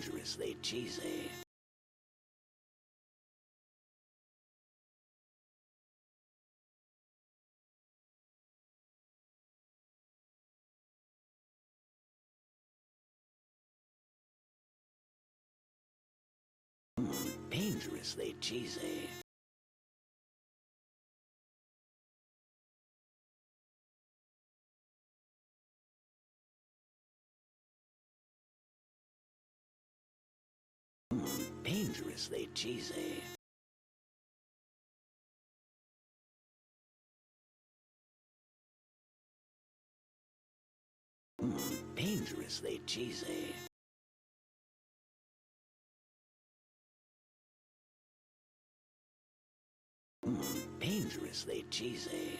Dangerously cheesy. Dangerously cheesy. Dangerously cheesy. Dangerously cheesy. Dangerously cheesy.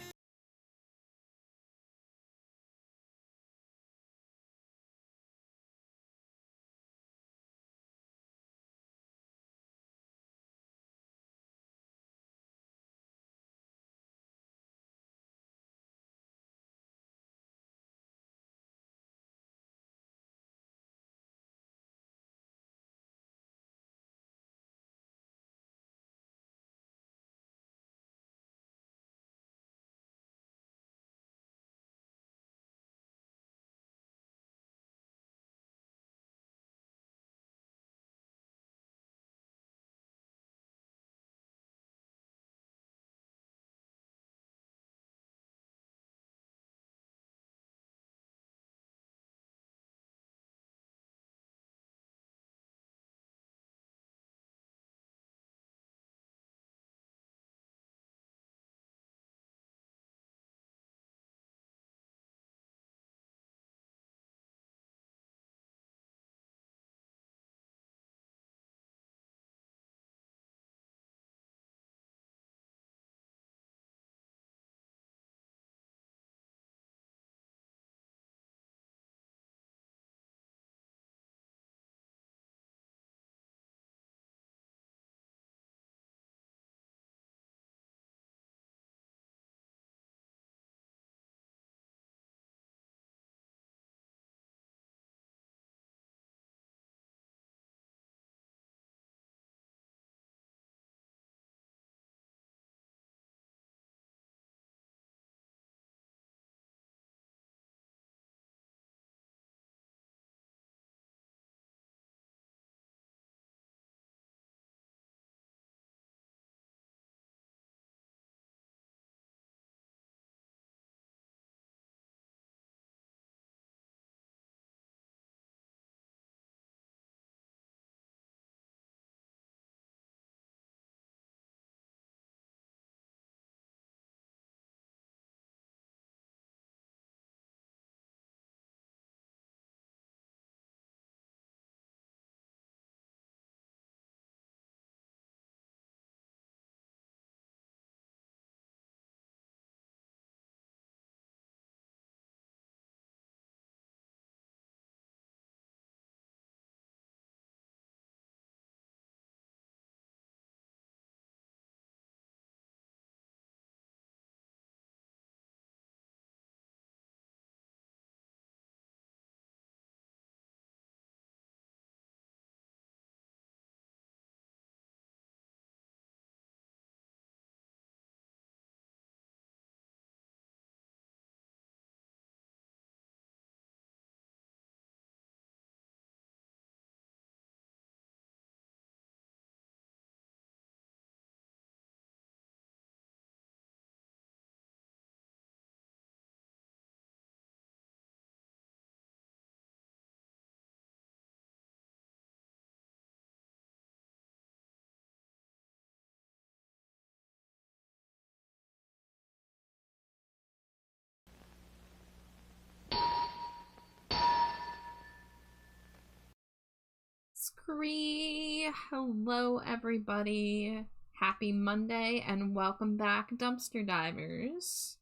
Scree! Hello, everybody. Happy Monday, and welcome back, Dumpster Divers.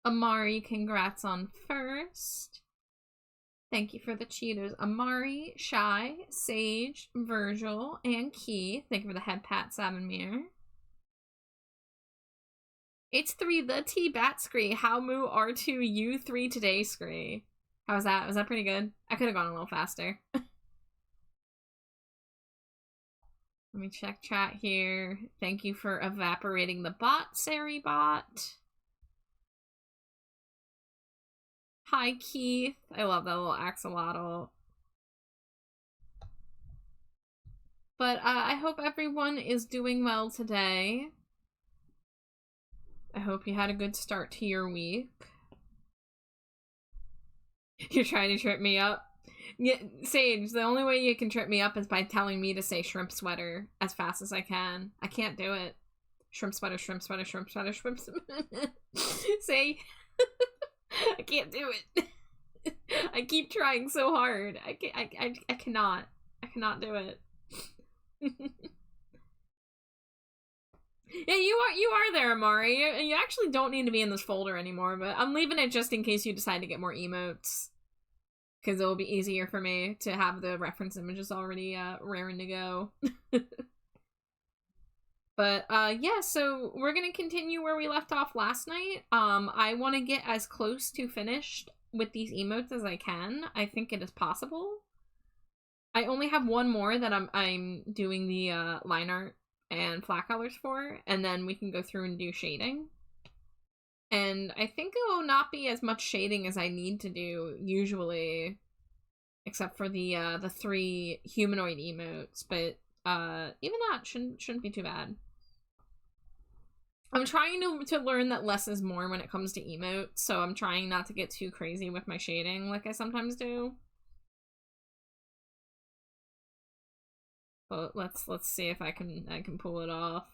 Amari, congrats on first. Thank you for the cheaters. Amari, Shy, Sage, Virgil, and Key. Thank you for the head pat, Savinmir. H3 the T Bat Scree. How moo R2 U3 today Scree. How was that? Was that pretty good? I could have gone a little faster. Let me check chat here. Thank you for evaporating the bot, Saribot. Hi, Keith. I love that little axolotl. But I hope everyone is doing well today. I hope you had a good start to your week. You're trying to trip me up? Yeah, Sage, the only way you can trip me up is by telling me to say shrimp sweater as fast as I can. I can't do it. Shrimp sweater, shrimp sweater, shrimp sweater, shrimp sweater. Say, I can't do it. I keep trying so hard. I cannot do it. Yeah, you are there, Amari. You actually don't need to be in this folder anymore, but I'm leaving it just in case you decide to get more emotes. Because it'll be easier for me to have the reference images already raring to go. But yeah, so we're gonna continue where we left off last night. I want to get as close to finished with these emotes as I can. I think it is possible. I only have one more that I'm doing the line art and flat colors for, and then we can go through and do shading. And I think it will not be as much shading as I need to do usually, except for the 3 humanoid emotes. But even that shouldn't be too bad. I'm trying to learn that less is more when it comes to emotes, so I'm trying not to get too crazy with my shading like I sometimes do. But let's see if I can pull it off.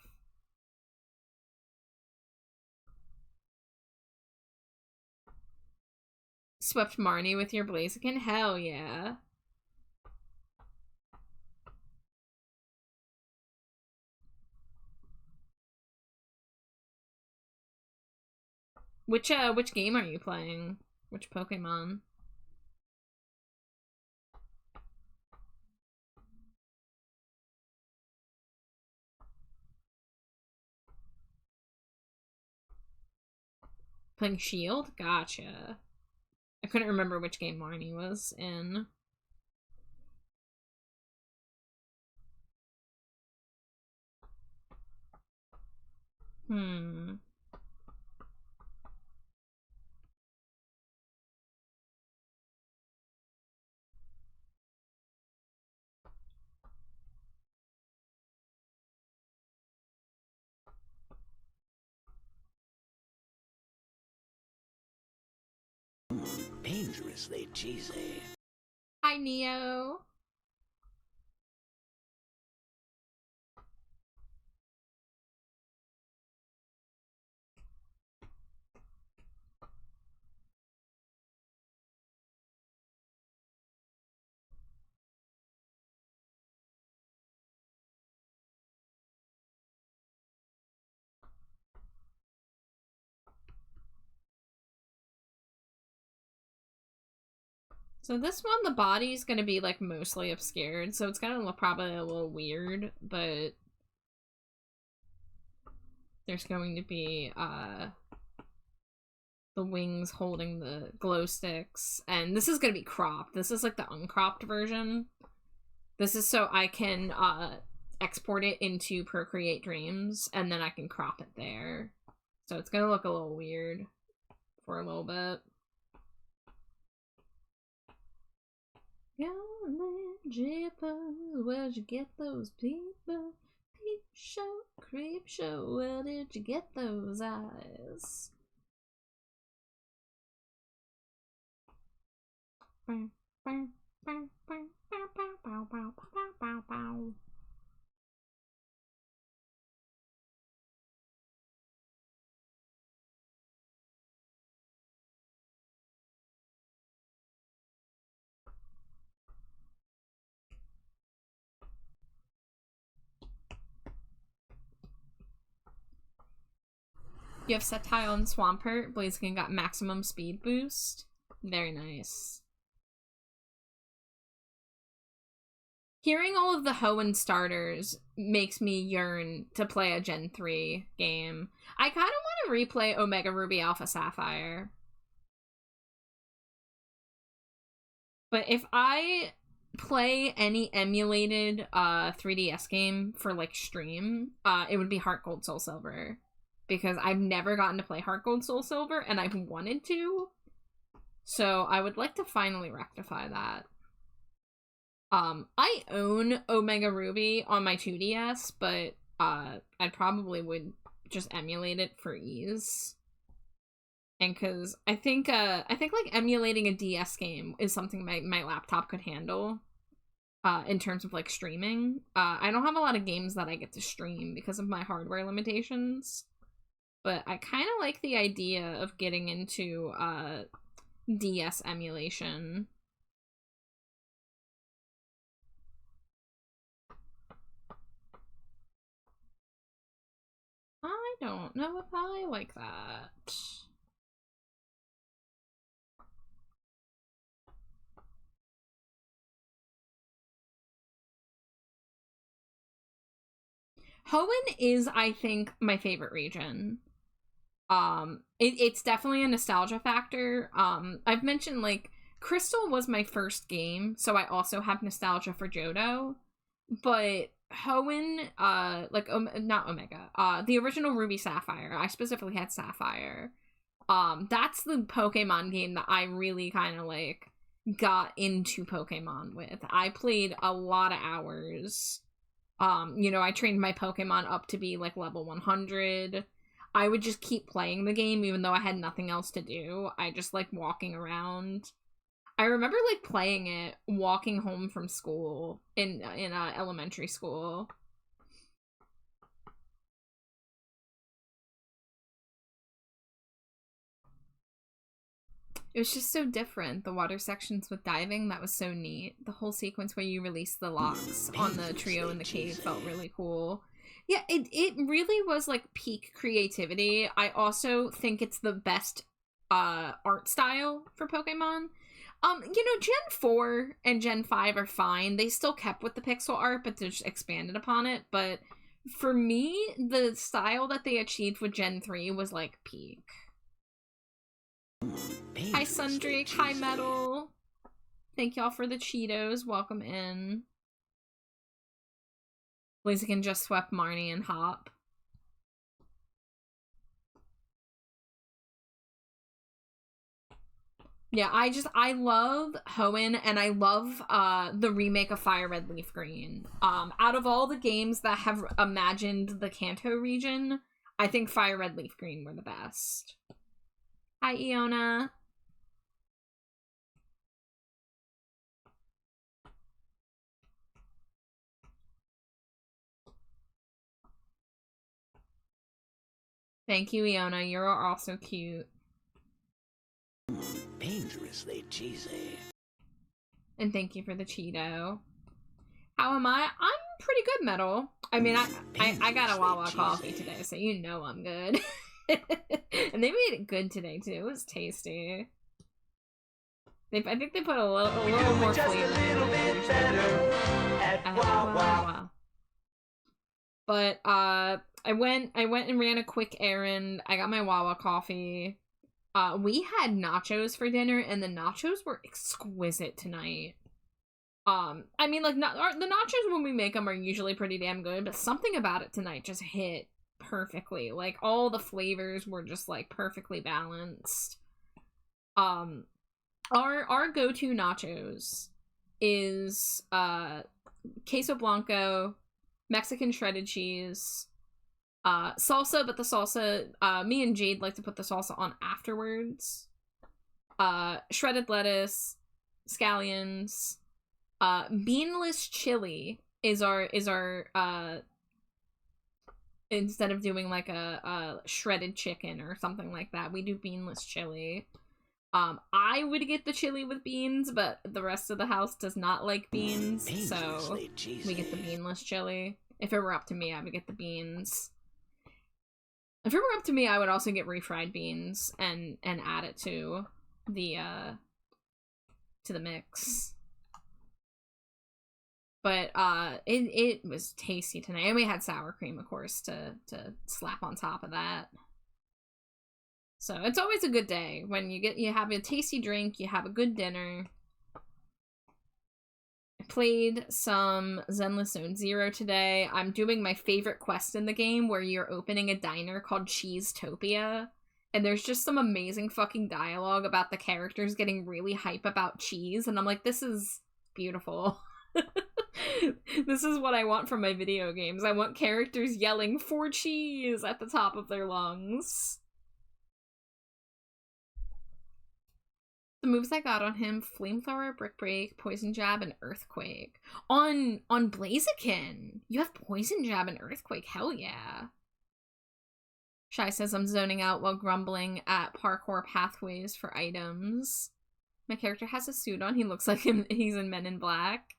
Swept Marnie with your Blaziken? Hell yeah. Which game are you playing? Which Pokemon? Playing Shield? Gotcha. I couldn't remember which game Marnie was in. Dangerously cheesy. Hi, Neo. So this one, the body's gonna be like mostly obscured, so it's gonna look probably a little weird, but there's going to be the wings holding the glow sticks, and this is gonna be cropped. This is like the uncropped version. This is so I can export it into Procreate Dreams, and then I can crop it there. So it's gonna look a little weird for a little bit. Jeepers, where'd you get those people? Peep show, creep show, where did you get those eyes? You have Sceptile and Swampert. Blaziken got maximum speed boost. Very nice. Hearing all of the Hoenn starters makes me yearn to play a Gen 3 game. I kind of want to replay Omega Ruby Alpha Sapphire. But if I play any emulated 3DS game for like stream, it would be Heart Gold Soul Silver, because I've never gotten to play Heart Gold Soul Silver and I've wanted to, so I would like to finally rectify that. I own Omega Ruby on my 2DS, but I probably would just emulate it for ease. And because I think like emulating a DS game is something my laptop could handle, in terms of like streaming. I don't have a lot of games that I get to stream because of my hardware limitations, but I kind of like the idea of getting into DS emulation. I don't know if I like that. Hoenn is, I think, my favorite region. It's definitely a nostalgia factor. I've mentioned, like, Crystal was my first game, so I also have nostalgia for Johto. But Hoenn, not Omega, the original Ruby Sapphire, I specifically had Sapphire. That's the Pokemon game that I really kind of, like, got into Pokemon with. I played a lot of hours. You know, I trained my Pokemon up to be, like, level 100. I would just keep playing the game even though I had nothing else to do. I just, like, walking around. I remember, like, playing it walking home from school in elementary school. It was just so different. The water sections with diving, that was so neat. The whole sequence where you release the locks on the trio in the cave felt really cool. Yeah, it really was, like, peak creativity. I also think it's the best art style for Pokemon. You know, Gen 4 and Gen 5 are fine. They still kept with the pixel art, but they just expanded upon it. But for me, the style that they achieved with Gen 3 was, like, peak. Hi, Sundrake. Hi, Metal. Thank y'all for the Cheetos. Welcome in. Blaziken just swept Marnie and Hop. Yeah, I love Hoenn, and I love the remake of Fire Red Leaf Green. Out of all the games that have imagined the Kanto region, I think Fire Red Leaf Green were the best. Hi, Iona. Thank you, Iona. You're also cute. Dangerously cheesy. And thank you for the Cheeto. How am I? I'm pretty good, Metal. I mean, I got a Wawa coffee today, so you know I'm good. And they made it good today, too. It was tasty. I think they put a little more flavor in it. Wow. But I went and ran a quick errand. I got my Wawa coffee. We had nachos for dinner, and the nachos were exquisite tonight. I mean, like, the nachos when we make them are usually pretty damn good, but something about it tonight just hit perfectly. Like, all the flavors were just, like, perfectly balanced. Our go-to nachos is queso blanco, Mexican shredded cheese, salsa, but the salsa, me and Jade like to put the salsa on afterwards, shredded lettuce, scallions, beanless chili is our instead of doing like a shredded chicken or something like that, we do beanless chili. I would get the chili with beans, but the rest of the house does not like beans, so we get the beanless chili. If it were up to me, I would get the beans. If it were up to me, I would also get refried beans and add it to the mix. But it was tasty tonight, and we had sour cream, of course, to slap on top of that. So it's always a good day when you have a tasty drink, you have a good dinner. played some Zenless Zone Zero today. I'm doing my favorite quest in the game where you're opening a diner called Cheesetopia. And there's just some amazing fucking dialogue about the characters getting really hype about cheese. And I'm like, this is beautiful. This is what I want from my video games. I want characters yelling for cheese at the top of their lungs. The moves I got on him: Flamethrower, Brick Break, Poison Jab, and Earthquake. On Blaziken, you have Poison Jab and Earthquake. Hell yeah. Shy says I'm zoning out while grumbling at parkour pathways for items. My character has a suit on. He looks like he's in Men in Black.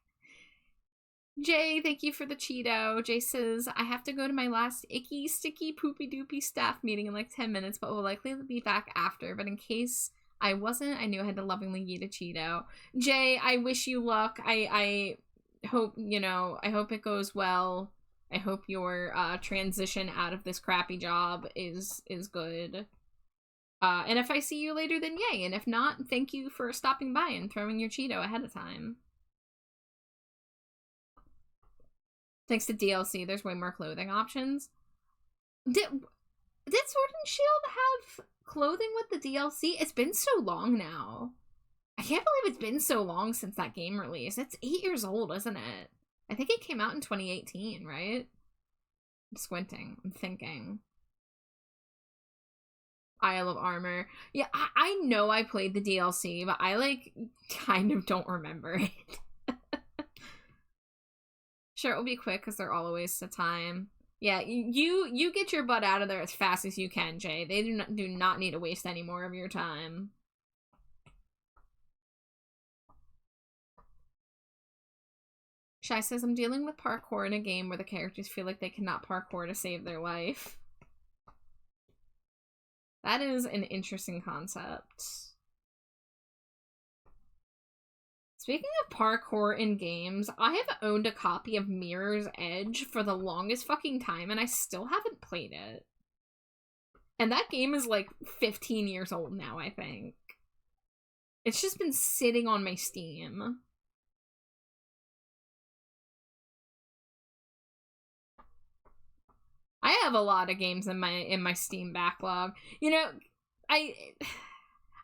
Jay, thank you for the Cheeto. Jay says, I have to go to my last icky, sticky, poopy doopy staff meeting in like 10 minutes, but will likely be back after. But in case I wasn't, I knew I had to lovingly eat a Cheeto. Jay, I wish you luck. I hope, I hope it goes well. I hope your transition out of this crappy job is good. And if I see you later, then yay. And if not, thank you for stopping by and throwing your Cheeto ahead of time. Thanks to DLC, there's way more clothing options. Did Sword and Shield have clothing with the DLC? It's been so long now. I can't believe it's been so long since that game release. It's 8 years old, isn't it? I think it came out in 2018, right? I'm squinting. I'm thinking. Isle of Armor. Yeah, I know I played the DLC, but I, kind of don't remember it. Sure, it will be quick because they're all a waste of time. Yeah, you get your butt out of there as fast as you can, Jay. They do not need to waste any more of your time. Shy says, I'm dealing with parkour in a game where the characters feel like they cannot parkour to save their life. That is an interesting concept. Speaking of parkour in games, I have owned a copy of Mirror's Edge for the longest fucking time, and I still haven't played it. And that game is 15 years old now, I think. It's just been sitting on my Steam. I have a lot of games in my Steam backlog.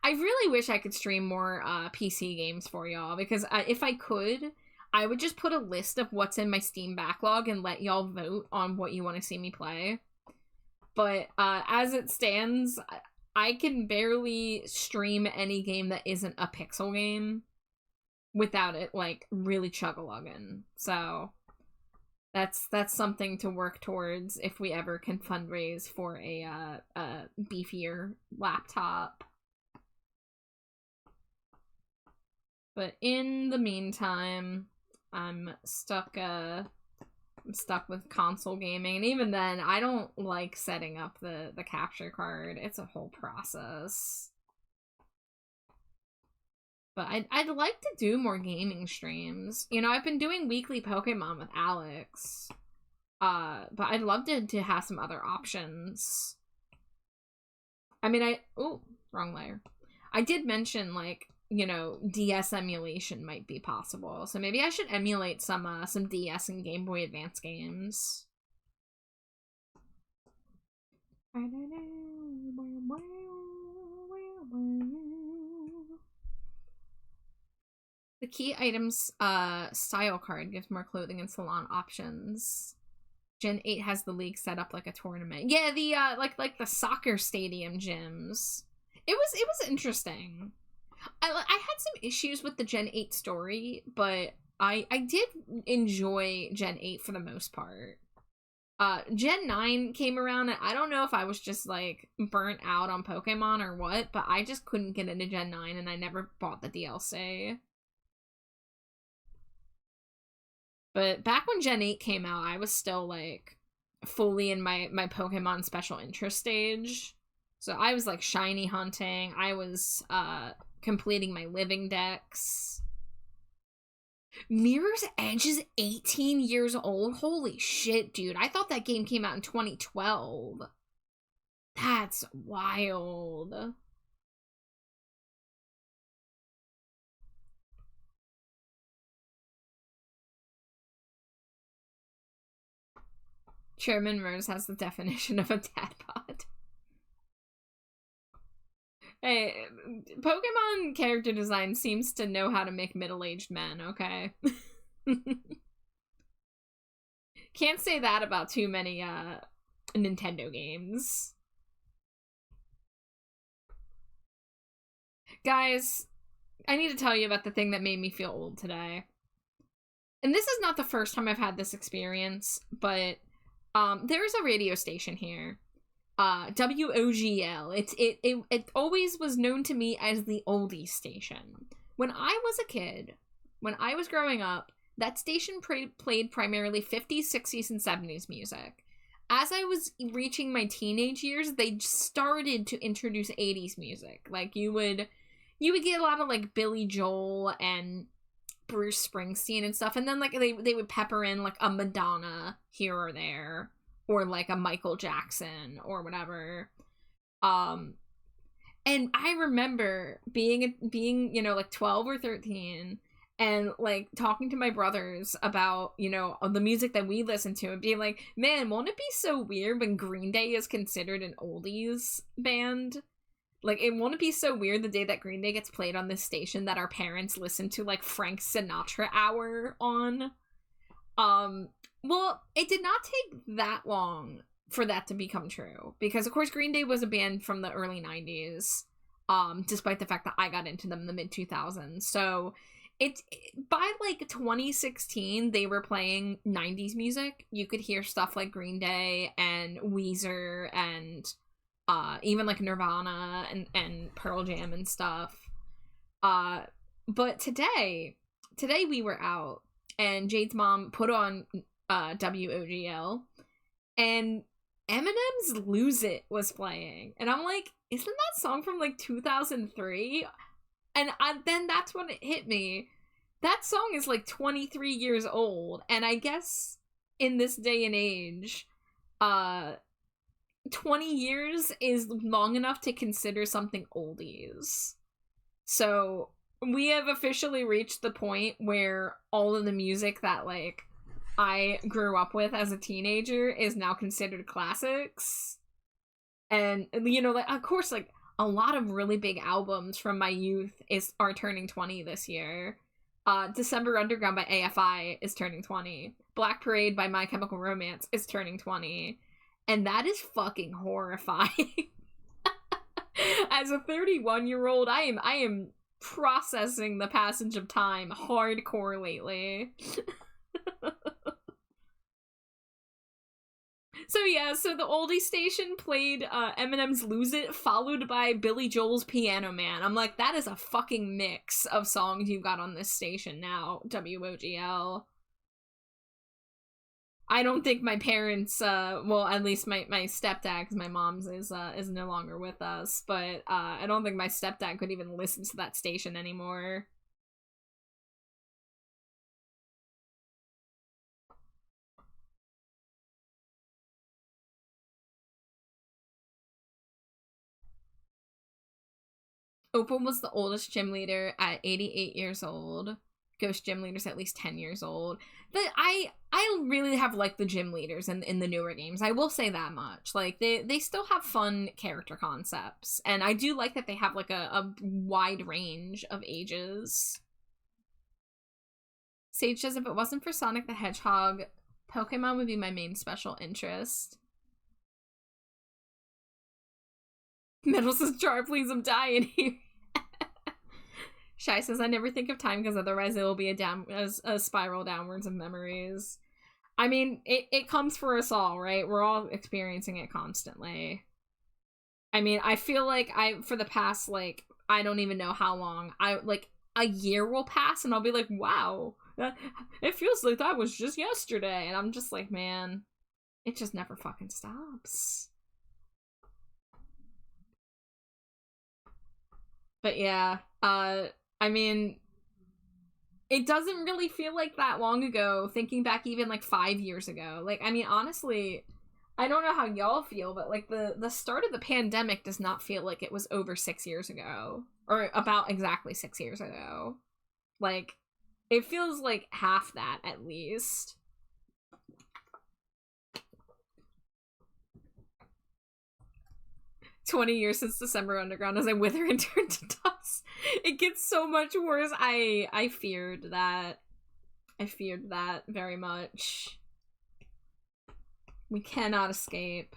I really wish I could stream more PC games for y'all, because if I could, I would just put a list of what's in my Steam backlog and let y'all vote on what you want to see me play. But as it stands, I can barely stream any game that isn't a pixel game without it, really chug-a-lugging. So that's something to work towards if we ever can fundraise for a beefier laptop. But in the meantime, I'm stuck with console gaming, and even then, I don't like setting up the capture card. It's a whole process. But I'd like to do more gaming streams. I've been doing weekly Pokemon with Alex. But I'd love to have some other options. I mean, oh, wrong layer. I did mention, DS emulation might be possible. So maybe I should emulate some DS and Game Boy Advance games. The key items style card gives more clothing and salon options. Gen 8 has the league set up like a tournament. Yeah, the like the soccer stadium gyms. It was interesting. I had some issues with the Gen 8 story, but I did enjoy Gen 8 for the most part. Gen 9 came around, and I don't know if I was just, burnt out on Pokemon or what, but I just couldn't get into Gen 9, and I never bought the DLC. But back when Gen 8 came out, I was still, fully in my Pokemon special interest stage. So I was, shiny hunting. I was, completing my living decks. Mirror's Edge is 18 years old? Holy shit, dude. I thought that game came out in 2012. That's wild. Chairman Rose has the definition of a dad bod. Hey, Pokemon character design seems to know how to make middle-aged men, okay? Can't say that about too many, Nintendo games. Guys, I need to tell you about the thing that made me feel old today. And this is not the first time I've had this experience, but there's a radio station here. WOGL. It always was known to me as the oldie station. When I was a kid, when I was growing up, that station played primarily 50s, 60s, and 70s music. As I was reaching my teenage years, they started to introduce 80s music. Like, you would get a lot of, like, Billy Joel and Bruce Springsteen and stuff, and then, like, they would pepper in, like, a Madonna here or there, or, like, a Michael Jackson, or whatever. And I remember being, you know, like, 12 or 13, and, like, talking to my brothers about, you know, the music that we listen to, and being like, man, won't it be so weird when Green Day is considered an oldies band? Like, it won't it be so weird the day that Green Day gets played on this station that our parents listen to, like, Frank Sinatra Hour on? Well, it did not take that long for that to become true. Because, of course, Green Day was a band from the early 90s, despite the fact that I got into them in the mid-2000s. So, by, like, 2016, they were playing 90s music. You could hear stuff like Green Day and Weezer and even, like, Nirvana and Pearl Jam and stuff. But today we were out, and Jade's mom put on WOGL, and Eminem's Lose It was playing. And I'm like, isn't that song from, like, 2003? And then that's when it hit me. That song is, like, 23 years old, and I guess in this day and age, 20 years is long enough to consider something oldies. So we have officially reached the point where all of the music that, like, I grew up with as a teenager is now considered classics. And, you know, like, of course, like, a lot of really big albums from my youth are turning 20 this year. December Underground by AFI is turning 20. Black Parade by My Chemical Romance is turning 20. And that is fucking horrifying. As a 31-year-old, I am processing the passage of time hardcore lately. So yeah, so the oldie station played Eminem's Lose It, followed by Billy Joel's Piano Man. I'm like, that is a fucking mix of songs you've got on this station now, WOGL. I don't think my parents, well, at least my stepdad, because my mom's is no longer with us, but I don't think my stepdad could even listen to that station anymore. Opal was the oldest gym leader at 88 years old. Ghost gym leader's at least 10 years old. But I really have liked the gym leaders in the newer games. I will say that much. Like, they still have fun character concepts. And I do like that they have, like, a wide range of ages. Sage says, if it wasn't for Sonic the Hedgehog, Pokemon would be my main special interest. Metal says, Char, please, I'm dying here. Shy says, I never think of time because otherwise it will be a spiral downwards of memories. I mean, it comes for us all, right? We're all experiencing it constantly. I mean, I feel like for the past, like, I don't even know how long, a year will pass and I'll be like, wow, it feels like that was just yesterday. And I'm just like, man, it just never fucking stops. But yeah, I mean, it doesn't really feel like that long ago, thinking back even, like, 5 years ago. Like, I mean, honestly, I don't know how y'all feel, but, like, the start of the pandemic does not feel like it was over 6 years ago. Or about exactly 6 years ago. Like, it feels like half that, at least. 20 years since December Underground as I wither and turn to dust. It gets so much worse. I feared that. I feared that very much. We cannot escape.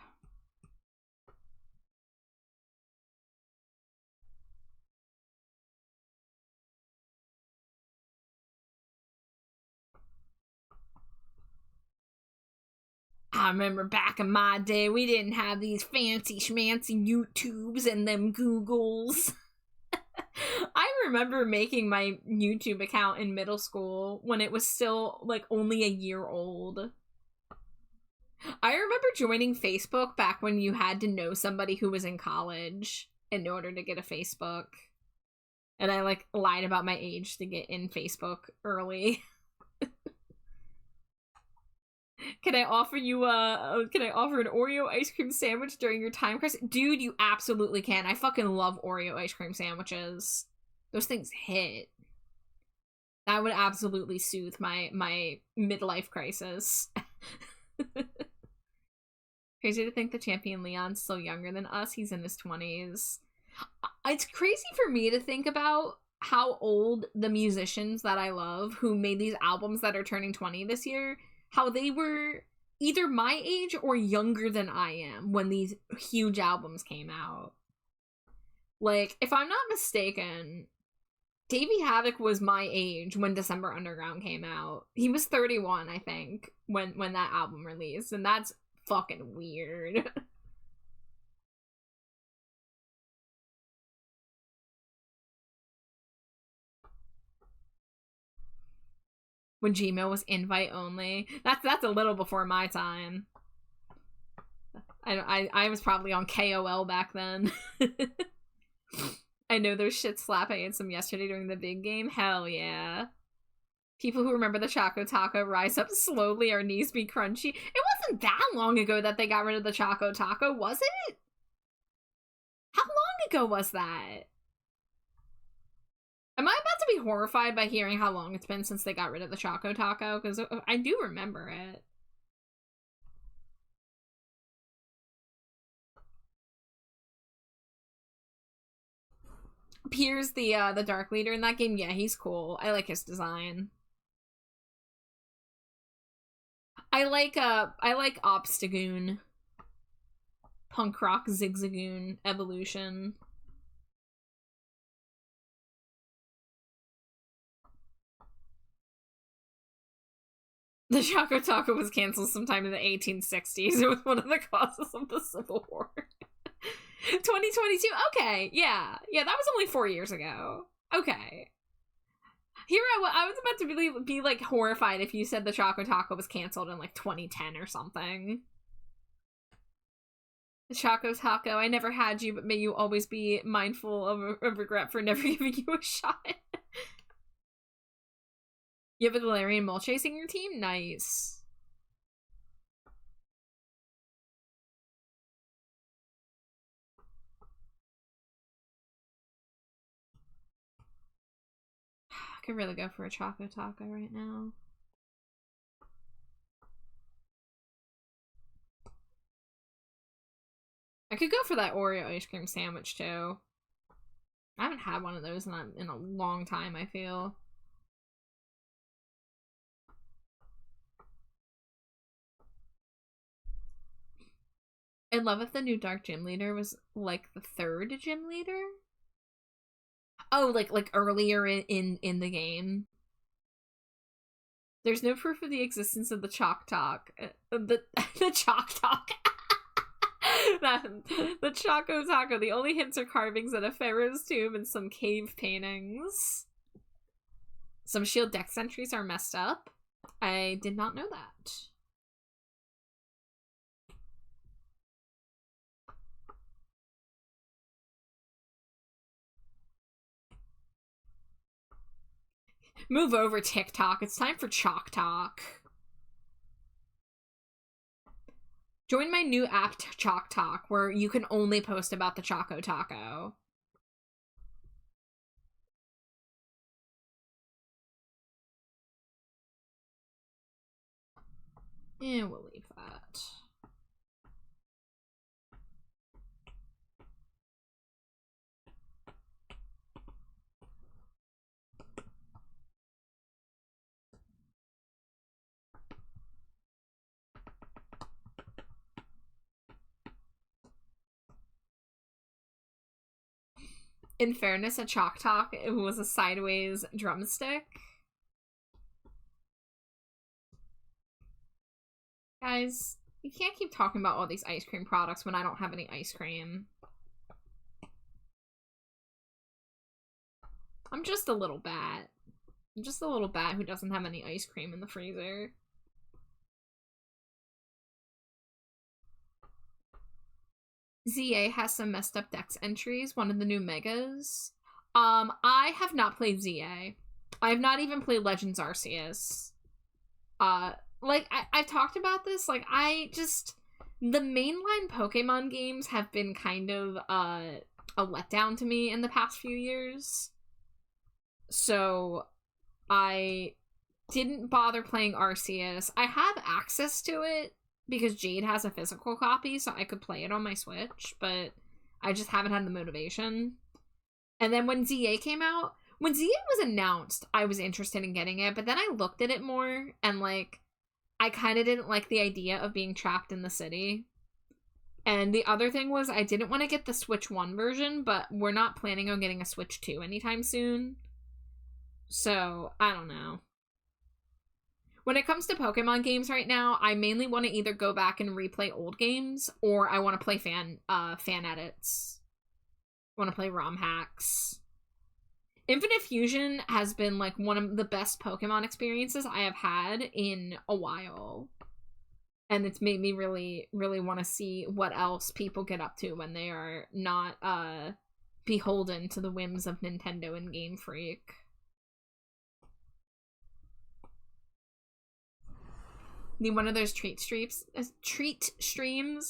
I remember back in my day, we didn't have these fancy schmancy YouTubes and them Googles. I remember making my YouTube account in middle school when it was still, like, only a year old. I remember joining Facebook back when you had to know somebody who was in college in order to get a Facebook. And I, like, lied about my age to get in Facebook early. Can I offer an Oreo ice cream sandwich during your time crisis? Dude, you absolutely can. I fucking love Oreo ice cream sandwiches. Those things hit. That would absolutely soothe my midlife crisis. Crazy to think the champion Leon's still younger than us. He's in his 20s. It's crazy for me to think about how old the musicians that I love who made these albums that are turning 20 this year, how they were either my age or younger than I am when these huge albums came out. Like, if I'm not mistaken, Davey Havok was my age when December Underground came out. He was 31, I think, when that album released, and that's fucking weird. When Gmail was invite only. That's a little before my time. I was probably on KOL back then. I know those shit slap. I ate some yesterday during the big game. Hell yeah. People who remember the Choco Taco rise up slowly, our knees be crunchy. It wasn't that long ago that they got rid of the Choco Taco, was it? How long ago was that? Am I about to be horrified by hearing how long it's been since they got rid of the Choco Taco? Because I do remember it. Piers, the Dark Leader in that game, yeah, he's cool. I like his design. I like Obstagoon. Punk Rock Zigzagoon Evolution. The Choco Taco was canceled sometime in the 1860s. It was one of the causes of the Civil War. 2022? Okay, yeah. Yeah, that was only 4 years ago. Okay. Here I was about to be like horrified if you said the Choco Taco was canceled in like 2010 or something. The Choco Taco, I never had you, but may you always be mindful of regret for never giving you a shot. You have a Galarian mole chasing your team? Nice. I could really go for a Choco Taco right now. I could go for that Oreo ice cream sandwich too. I haven't had one of those in a long time, I feel. I'd love if the new Dark Gym Leader was like the third gym leader. Oh, like earlier in the game. There's no proof of the existence of the Chalk Talk. The Chalk Talk. The Choco Taco. The only hints are carvings at a pharaoh's tomb and some cave paintings. Some shield deck sentries are messed up. I did not know that. Move over, TikTok. It's time for Chalk Talk. Join my new app, Chalk Talk, where you can only post about the Choco Taco. We'll leave that. In fairness, a Chalk Talk, it was a sideways drumstick. Guys, you can't keep talking about all these ice cream products when I don't have any ice cream. I'm just a little bat. I'm just a little bat who doesn't have any ice cream in the freezer. ZA has some messed up dex entries, one of the new megas. I have not played ZA. I have not even played Legends Arceus. Like, I've talked about this, like, the mainline Pokemon games have been kind of, a letdown to me in the past few years. So, I didn't bother playing Arceus. I have access to it, because Jade has a physical copy, so I could play it on my Switch, but I just haven't had the motivation. And then when ZA came out, when ZA was announced, I was interested in getting it, but then I looked at it more, and, like, I kind of didn't like the idea of being trapped in the city. And the other thing was I didn't want to get the Switch 1 version, but we're not planning on getting a Switch 2 anytime soon. So, I don't know. When it comes to Pokemon games right now, I mainly want to either go back and replay old games, or I want to play fan edits. I want to play ROM hacks. Infinite Fusion has been, like, one of the best Pokemon experiences I have had in a while. And it's made me really, really want to see what else people get up to when they are not, beholden to the whims of Nintendo and Game Freak. Need one of those treat streams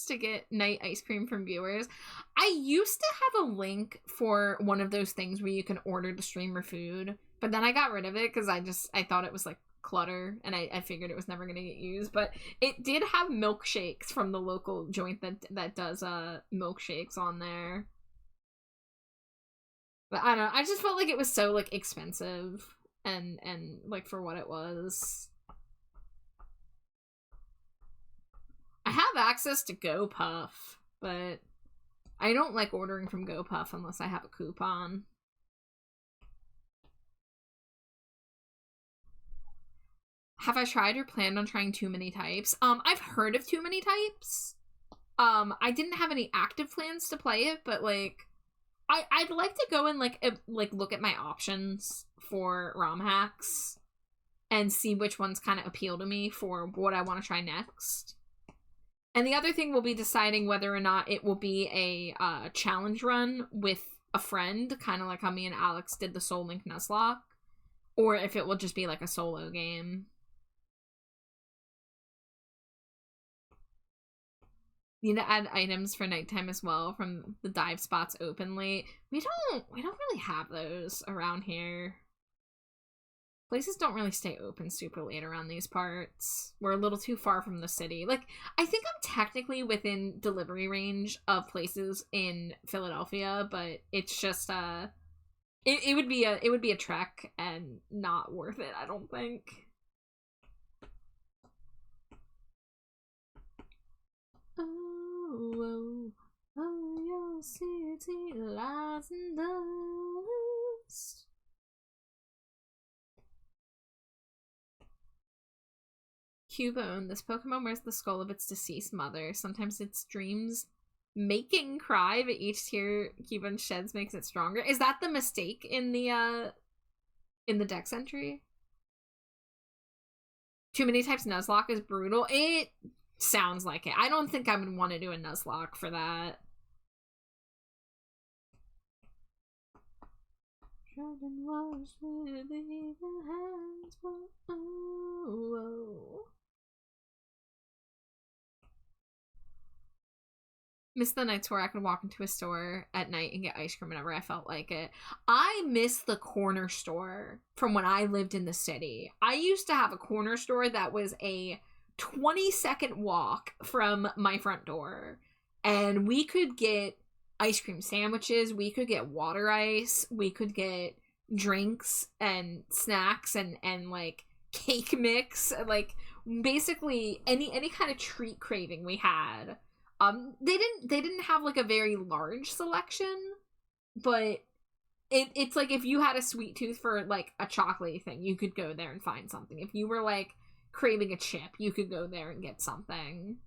to get night ice cream from viewers. I used to have a link for one of those things where you can order the streamer food, but then I got rid of it because I thought it was like clutter, and I figured it was never gonna get used. But it did have milkshakes from the local joint that does milkshakes on there. But I don't know, I just felt like it was so, like, expensive and like, for what it was. I have access to GoPuff, but I don't like ordering from GoPuff unless I have a coupon. Have I tried or planned on trying Too Many Types? I've heard of Too Many Types. I didn't have any active plans to play it, but, like, I'd like to go and, like, look at my options for ROM hacks and see which ones kind of appeal to me for what I want to try next. And the other thing will be deciding whether or not it will be a challenge run with a friend, kind of like how me and Alex did the Soul Link Nuzlocke, or if it will just be like a solo game. Need to add items for nighttime as well from the dive spots open late. We don't really have those around here. Places don't really stay open super late around these parts. We're a little too far from the city. Like, I think I'm technically within delivery range of places in Philadelphia, but it's just it would be a trek and not worth it, I don't think. Oh, your city lies in dust. Cubone, this Pokemon wears the skull of its deceased mother. Sometimes its dreams making cry, but each tear Cubone sheds makes it stronger. Is that the mistake in the Dex entry? Too Many Types Nuzlocke is brutal. It sounds like it. I don't think I would want to do a Nuzlocke for that. Miss the nights where I could walk into a store at night and get ice cream whenever I felt like it. I miss the corner store from when I lived in the city. I used to have a corner store that was a 20-second walk from my front door. And we could get ice cream sandwiches, we could get water ice, we could get drinks and snacks and like cake mix, like basically any kind of treat craving we had. They didn't have like a very large selection, but it's like if you had a sweet tooth for like a chocolatey thing, you could go there and find something. If you were like craving a chip, you could go there and get something.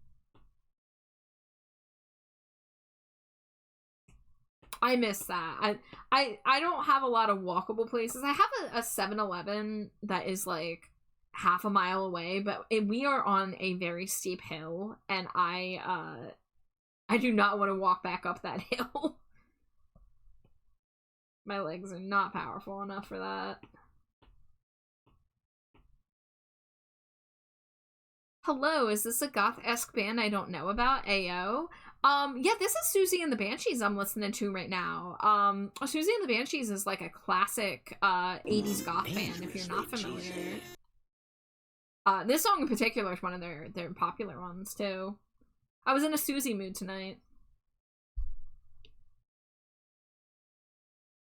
I miss that. I don't have a lot of walkable places. I have a 7-Eleven that is like half a mile away, but we are on a very steep hill, and I do not want to walk back up that hill. My legs are not powerful enough for that. Hello, is this a goth-esque band I don't know about? Ayo. Yeah, this is Susie and the Banshees I'm listening to right now. Susie and the Banshees is like a classic 80s goth band if you're not familiar. This song in particular is one of their popular ones too. I was in a Susie mood tonight.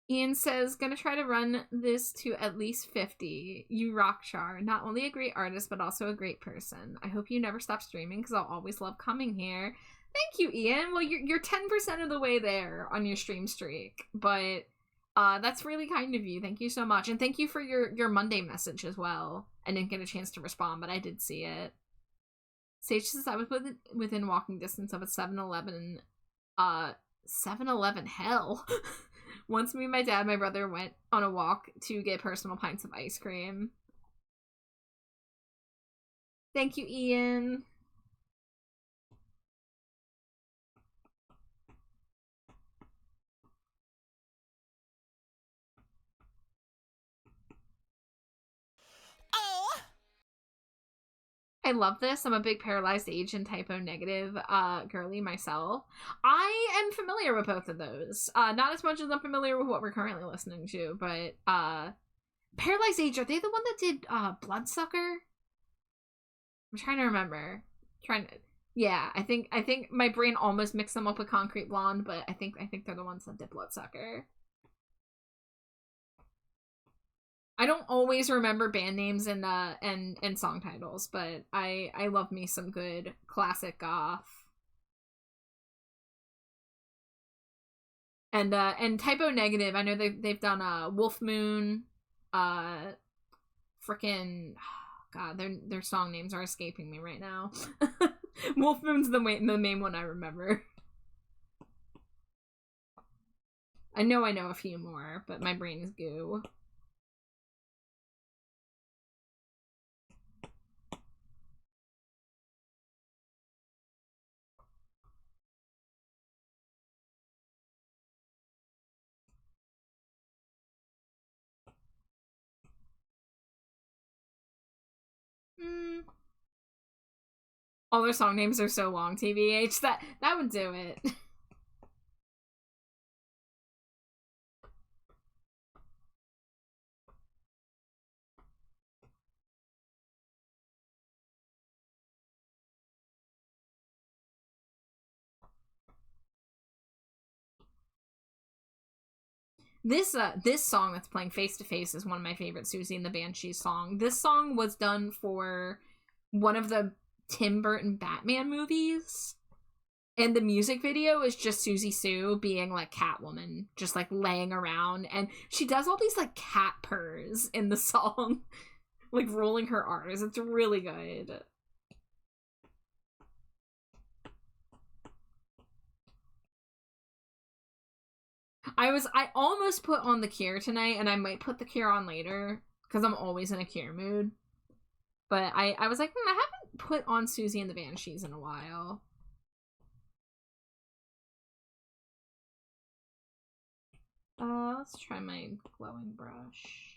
Ian says, gonna try to run this to at least 50. You rock, Char. Not only a great artist, but also a great person. I hope you never stop streaming, because I'll always love coming here. Thank you, Ian. Well, you're 10% of the way there on your stream streak, but that's really kind of you. Thank you so much. And thank you for your Monday message as well. I didn't get a chance to respond, but I did see it. Sage says, I was within walking distance of a 7-Eleven. 7-Eleven, hell. Once me, my dad, my brother went on a walk to get personal pints of ice cream. Thank you, Ian. Oh! I love this. I'm a big Paralyzed Age and Typo Negative girly myself. I am familiar with both of those. Not as much as I'm familiar with what we're currently listening to, but Paralyzed Age, are they the one that did Bloodsucker? I'm trying to remember. Yeah, I think my brain almost mixed them up with Concrete Blonde, but I think they're the ones that did Bloodsucker. I don't always remember band names and song titles, but I love me some good classic goth. And Typo Negative, I know they've done Wolf Moon, frickin' God, their song names are escaping me right now. Wolf Moon's the main one I remember. I know a few more, but my brain is goo. All their song names are so long, TBH. That would do it. This song that's playing Face to Face is one of my favorite Susie and the Banshees song. This song was done for one of the Tim Burton Batman movies. And the music video is just Susie Sue being like Catwoman, just like laying around, and she does all these like cat purrs in the song, like rolling her R's. It's really good. I almost put on The Cure tonight, and I might put The Cure on later because I'm always in a Cure mood. But I was like, I haven't put on Susie and the Banshees in a while. Let's try my glowing brush.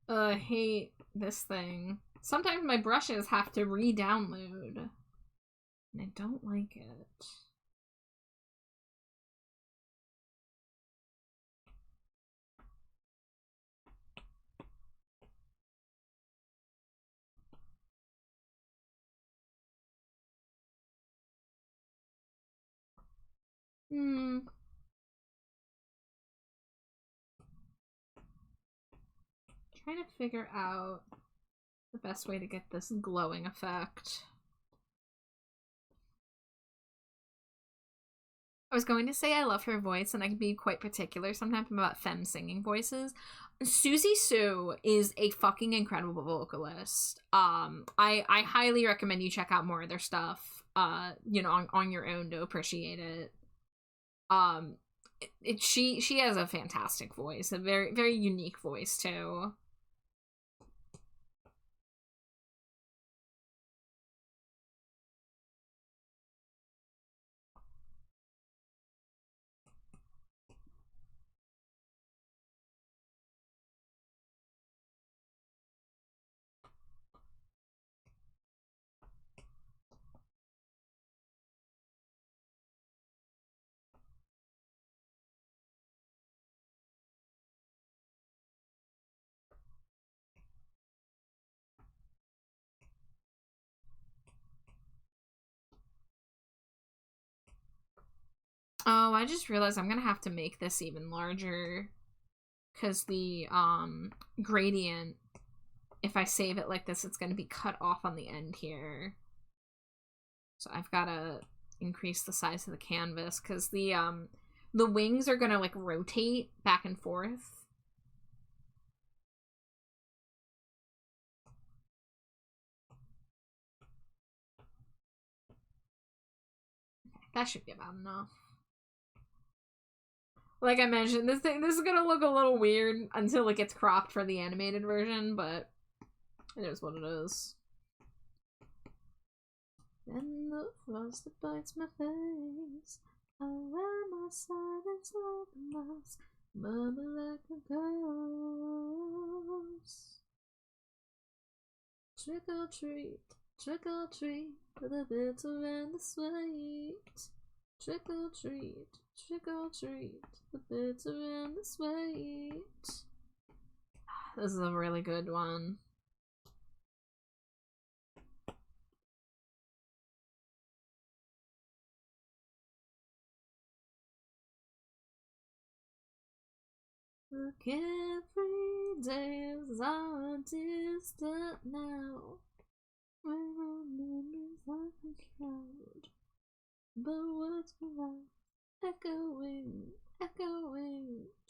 I hate this thing. Sometimes my brushes have to re-download. And I don't like it. Trying to figure out the best way to get this glowing effect. I was going to say I love her voice, and I can be quite particular sometimes about femme singing voices. Susie Sue is a fucking incredible vocalist. I highly recommend you check out more of their stuff. You know, on your own to appreciate it. She has a fantastic voice, a very very unique voice too. Oh, I just realized I'm gonna have to make this even larger because the gradient, if I save it like this, it's gonna be cut off on the end here. So I've gotta increase the size of the canvas because the wings are gonna like rotate back and forth. That should be about enough. Like I mentioned, this is gonna look a little weird until it gets cropped for the animated version, but it is what it is. And the frost that bites my face, I wear my silence like a mask, murmur like a ghost. Trick or treat, for the bitter and the sweet. Trick or treat, the bitter and the sweet. This is a really good one. Look, every day is our distant now, when our memories are controlled, but words were echoing,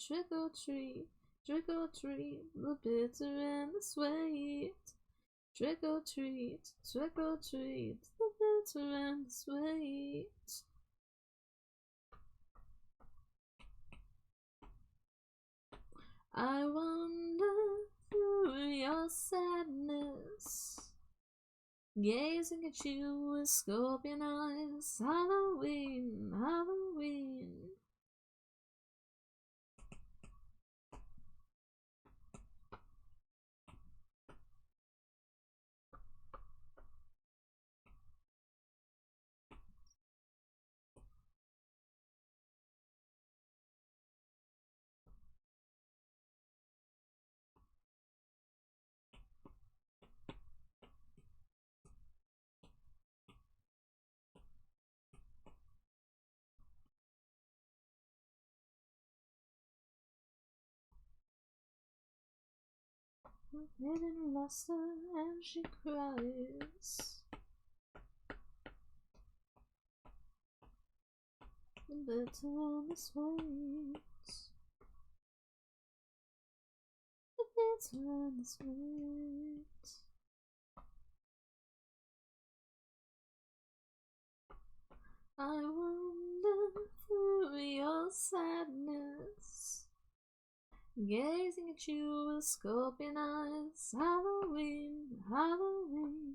trick or treat, the bitter and the sweet. Trick or treat, the bitter and the sweet. I wander through your sadness, gazing at you with scorpion eyes. Halloween, Halloween. Hidden luster and she cries. The bitter and the sweet. The bitter and the sweet. I wander through your sadness, gazing at you with scorpion eyes. Halloween, Halloween.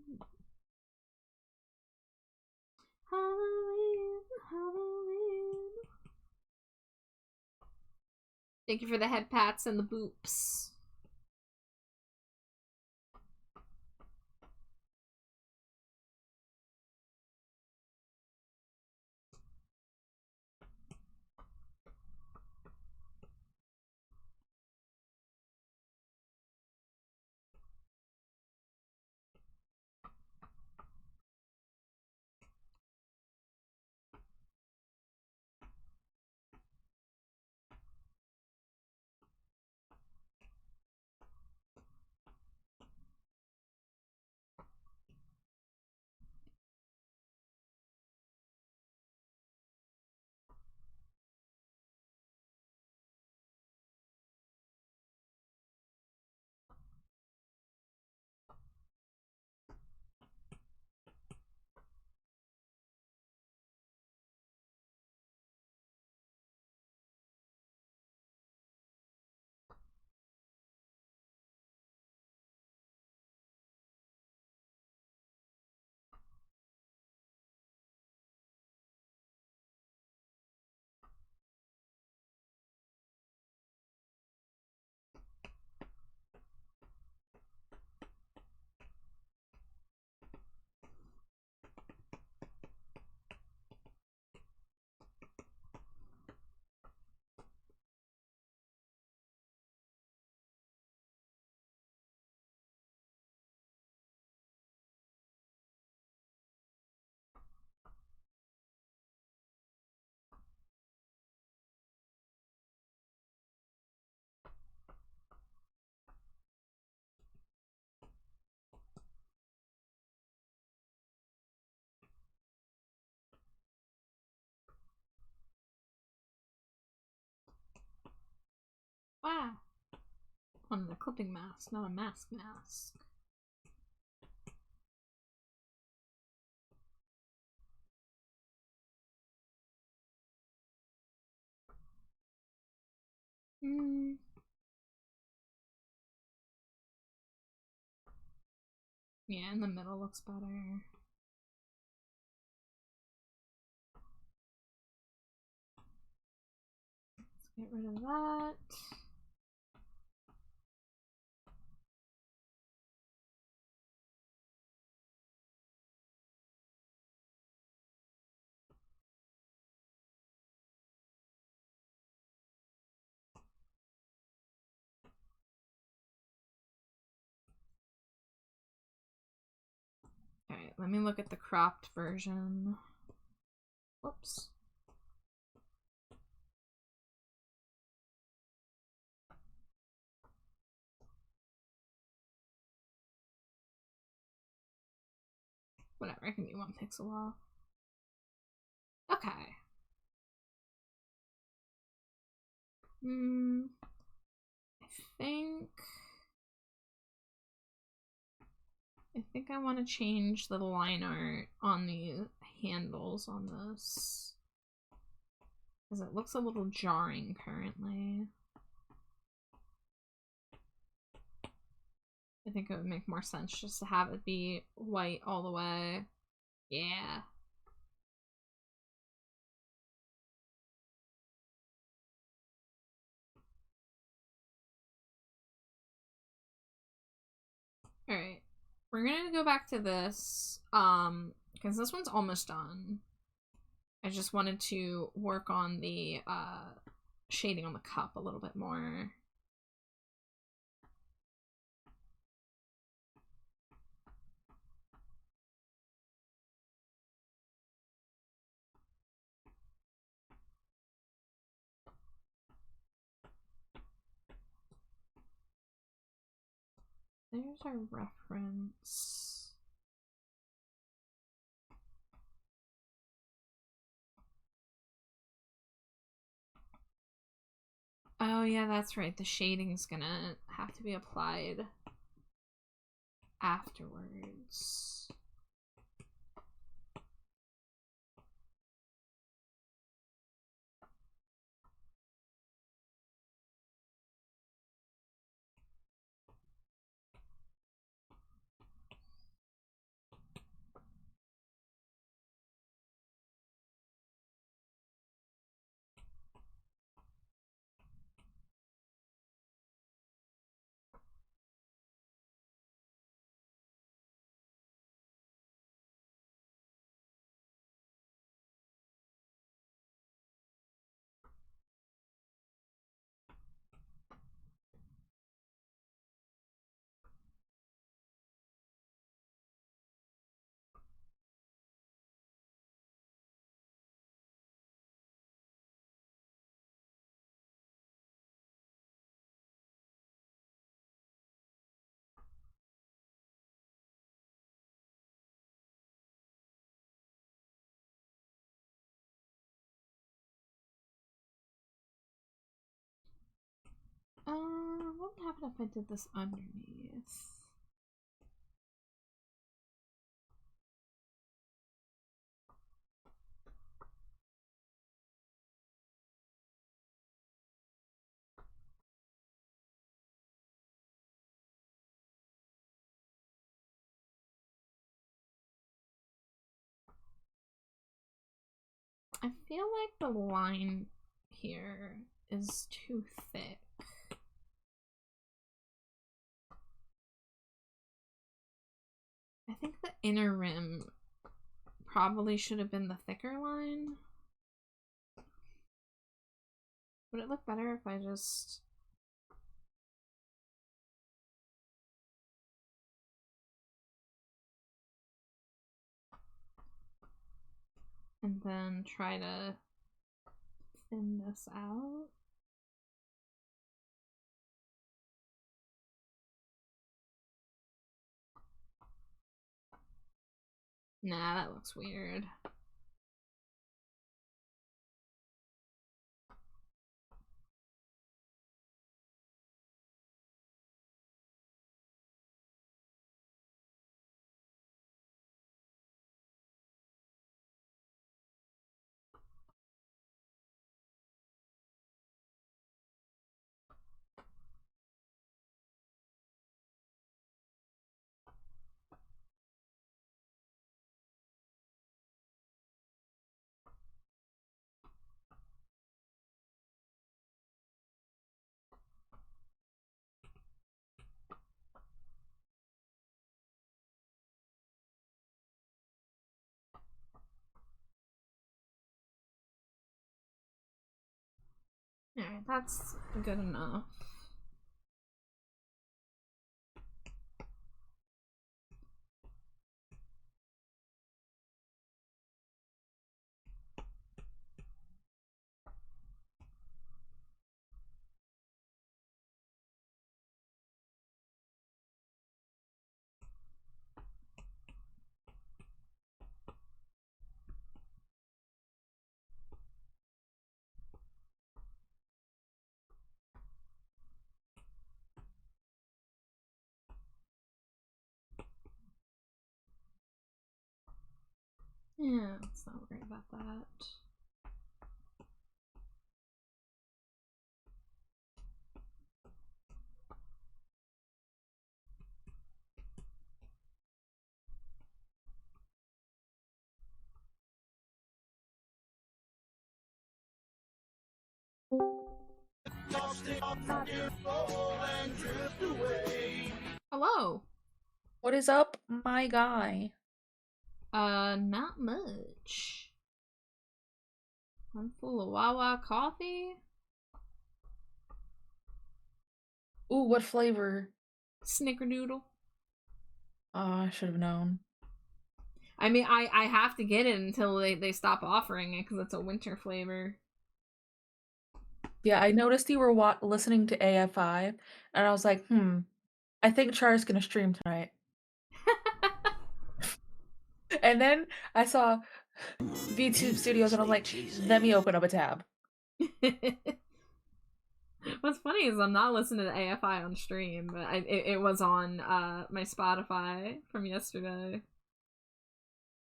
Halloween, Halloween. Thank you for the head pats and the boops. Ah! On a clipping mask, not a mask mask. Yeah, in the middle looks better. Let's get rid of that. Alright, let me look at the cropped version. Whoops. Whatever, I can be 1 pixel off. Okay. I think I want to change the line art on the handles on this, because it looks a little jarring currently. I think it would make more sense just to have it be white all the way. Yeah. Alright. We're gonna go back to this, because this one's almost done. I just wanted to work on the, shading on the cup a little bit more. There's our reference. Oh yeah, that's right. The shading's gonna have to be applied afterwards. What would happen if I did this underneath? I feel like the line here is too thick. I think the inner rim probably should have been the thicker line. Would it look better if I just... and then try to thin this out? Nah, that looks weird. Alright, that's good enough. Yeah, let's not worry about that. Hello. What is up, my guy? Not much. I'm full of Wawa coffee. Ooh, what flavor? Snickerdoodle. I should have known. I mean, I have to get it until they stop offering it because it's a winter flavor. Yeah, I noticed you were listening to AFI, and I was like, I think Char's gonna stream tonight. And then I saw VTube Studios, and I was like, let me open up a tab. What's funny is I'm not listening to AFI on stream, but it was on my Spotify from yesterday.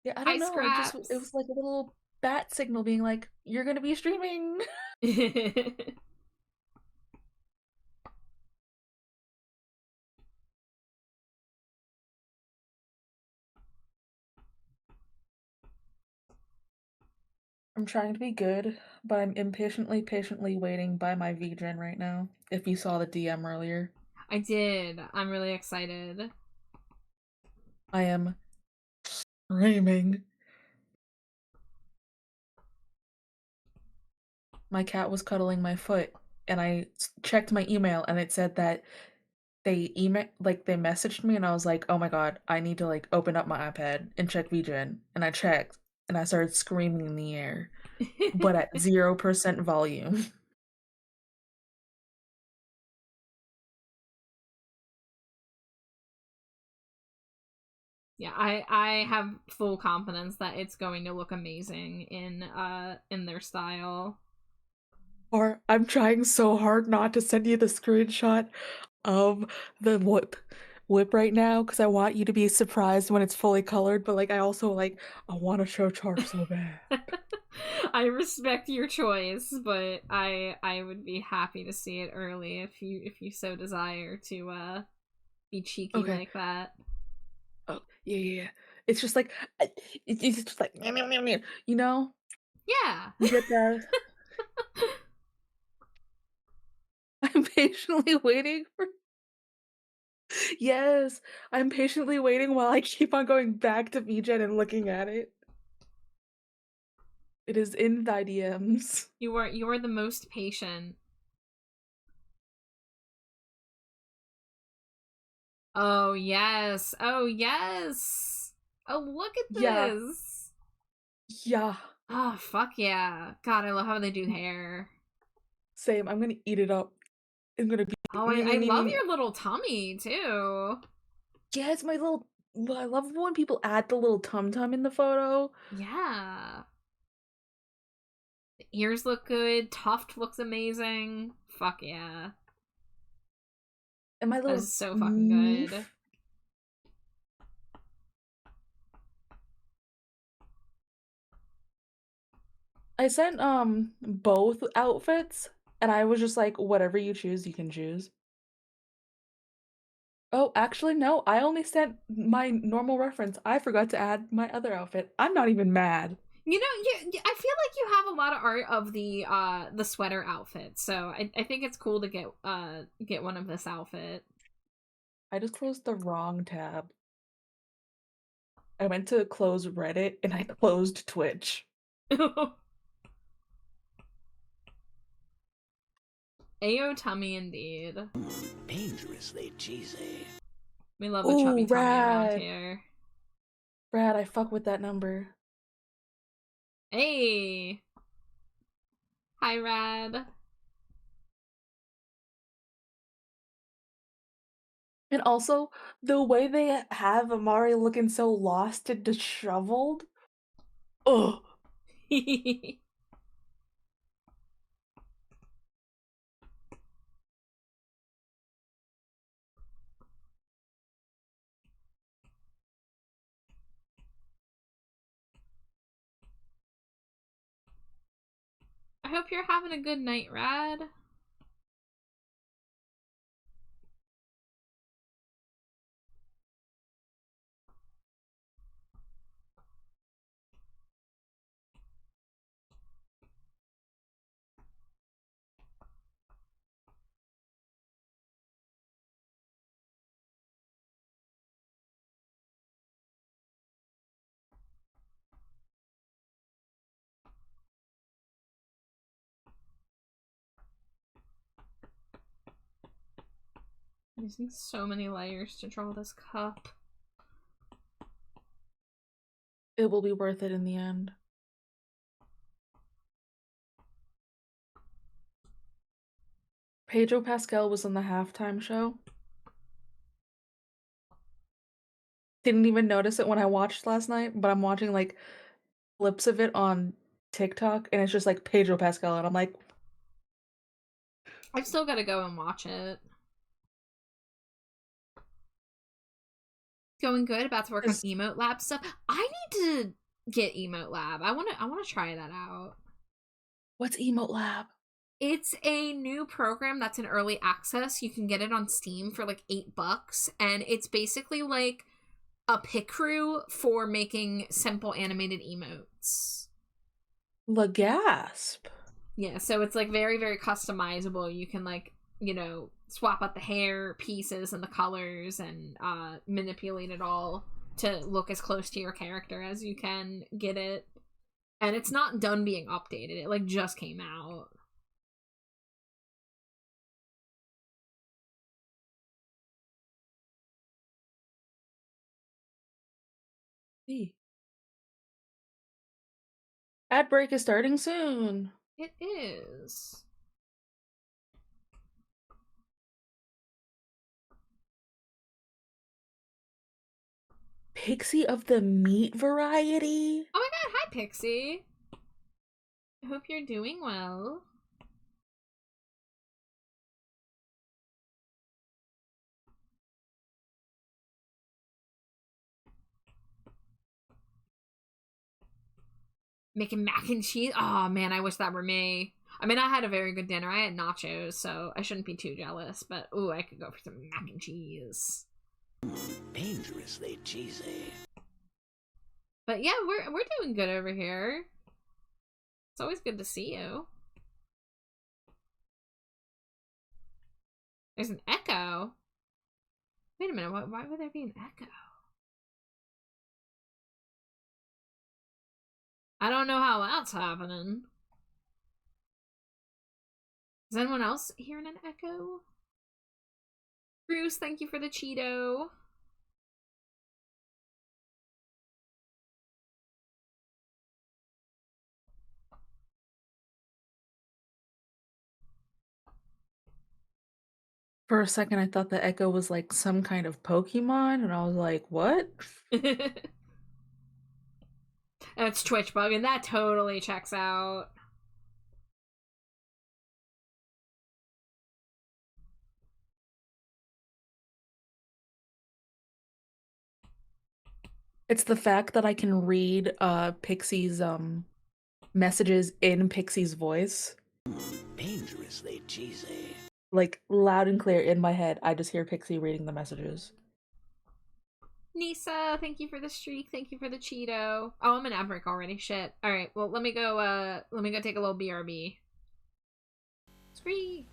Yeah, I Hi, don't know. Scraps. It was like a little bat signal being like, you're gonna be streaming. I'm trying to be good, but I'm patiently waiting by my VGen right now. If you saw the DM earlier, I did. I'm really excited. I am screaming. My cat was cuddling my foot, and I checked my email, and it said that they messaged me, and I was like, oh my god, I need to like open up my iPad and check VGen, and I checked, and I started screaming in the air, but at 0% volume. Yeah, I have full confidence that it's going to look amazing in their style. Or I'm trying so hard not to send you the screenshot of the whip right now because I want you to be surprised when it's fully colored, but like I also like I want to show Char so bad. I respect your choice, but I would be happy to see it early if you so desire to be cheeky Okay. like that. Oh, yeah. It's just like it's just like you know? Yeah. You get that? I'm patiently waiting for Yes, I'm patiently waiting while I keep on going back to VGen and looking at it. It is in thy DMs. You are the most patient. Oh yes. Oh yes. Oh look at Yeah, this. yeah. Oh fuck yeah. God, I love how they do hair. Same. I'm gonna eat it up. I'm gonna be Oh, I love your little tummy too. Yeah, it's my little I love when people add the little tum tum in the photo. Yeah. The ears look good. Tuft looks amazing. Fuck yeah. And my That little is so fucking good. I sent both outfits and I was just like, whatever you choose, you can choose. Oh, actually no, I only sent my normal reference. I forgot to add my other outfit. I'm not even mad. You know, I feel like you have a lot of art of the sweater outfit, so I think it's cool to get one of this outfit. I just closed the wrong tab. I went to close Reddit and I closed Twitch. Ayo tummy indeed. Dangerously cheesy. We love a Ooh, chubby tummy around rad. here. Brad, I fuck with that number. Hey! Hi, Rad. And also, the way they have Amari looking so lost and disheveled. Ugh. I hope you're having a good night, Rad. Using so many layers to draw this cup. It will be worth it in the end. Pedro Pascal was on the halftime show. Didn't even notice it when I watched last night, but I'm watching like clips of it on TikTok and it's just like Pedro Pascal and I'm like, I've still gotta go and watch it. Going good, about to work on Emote Lab stuff. I need to get Emote Lab. I wanna try that out. what's Emote Lab? It's a new program that's in early access. You can get it on Steam for like $8, and it's basically like a pick crew for making simple animated emotes. La gasp. Yeah, so it's like very, very customizable. You can like, you know, swap out the hair pieces and the colors and manipulate it all to look as close to your character as you can get it. And it's not done being updated. It like just came out. Ad break is starting soon. It is. Pixie of the meat variety? Oh my god, hi Pixie. I hope you're doing well. Making mac and cheese. Oh man, I wish that were me. I mean, I had a very good dinner. I had nachos, so I shouldn't be too jealous. But ooh, I could go for some mac and cheese. Dangerously cheesy. But yeah, we're doing good over here. It's always good to see you. There's an echo. Wait a minute. Why would there be an echo? I don't know how that's happening. Is anyone else hearing an echo? Bruce, thank you for the Cheeto. For a second, I thought the Echo was like some kind of Pokemon, and I was like, what? That's Twitch bug, and that totally checks out. It's the fact that I can read Pixie's messages in Pixie's voice. Dangerously cheesy. Like loud and clear in my head. I just hear Pixie reading the messages. Nisa, thank you for the streak. Thank you for the Cheeto. Oh, I'm an ad break already. Shit. All right. Well, let me go take a little BRB. Spree.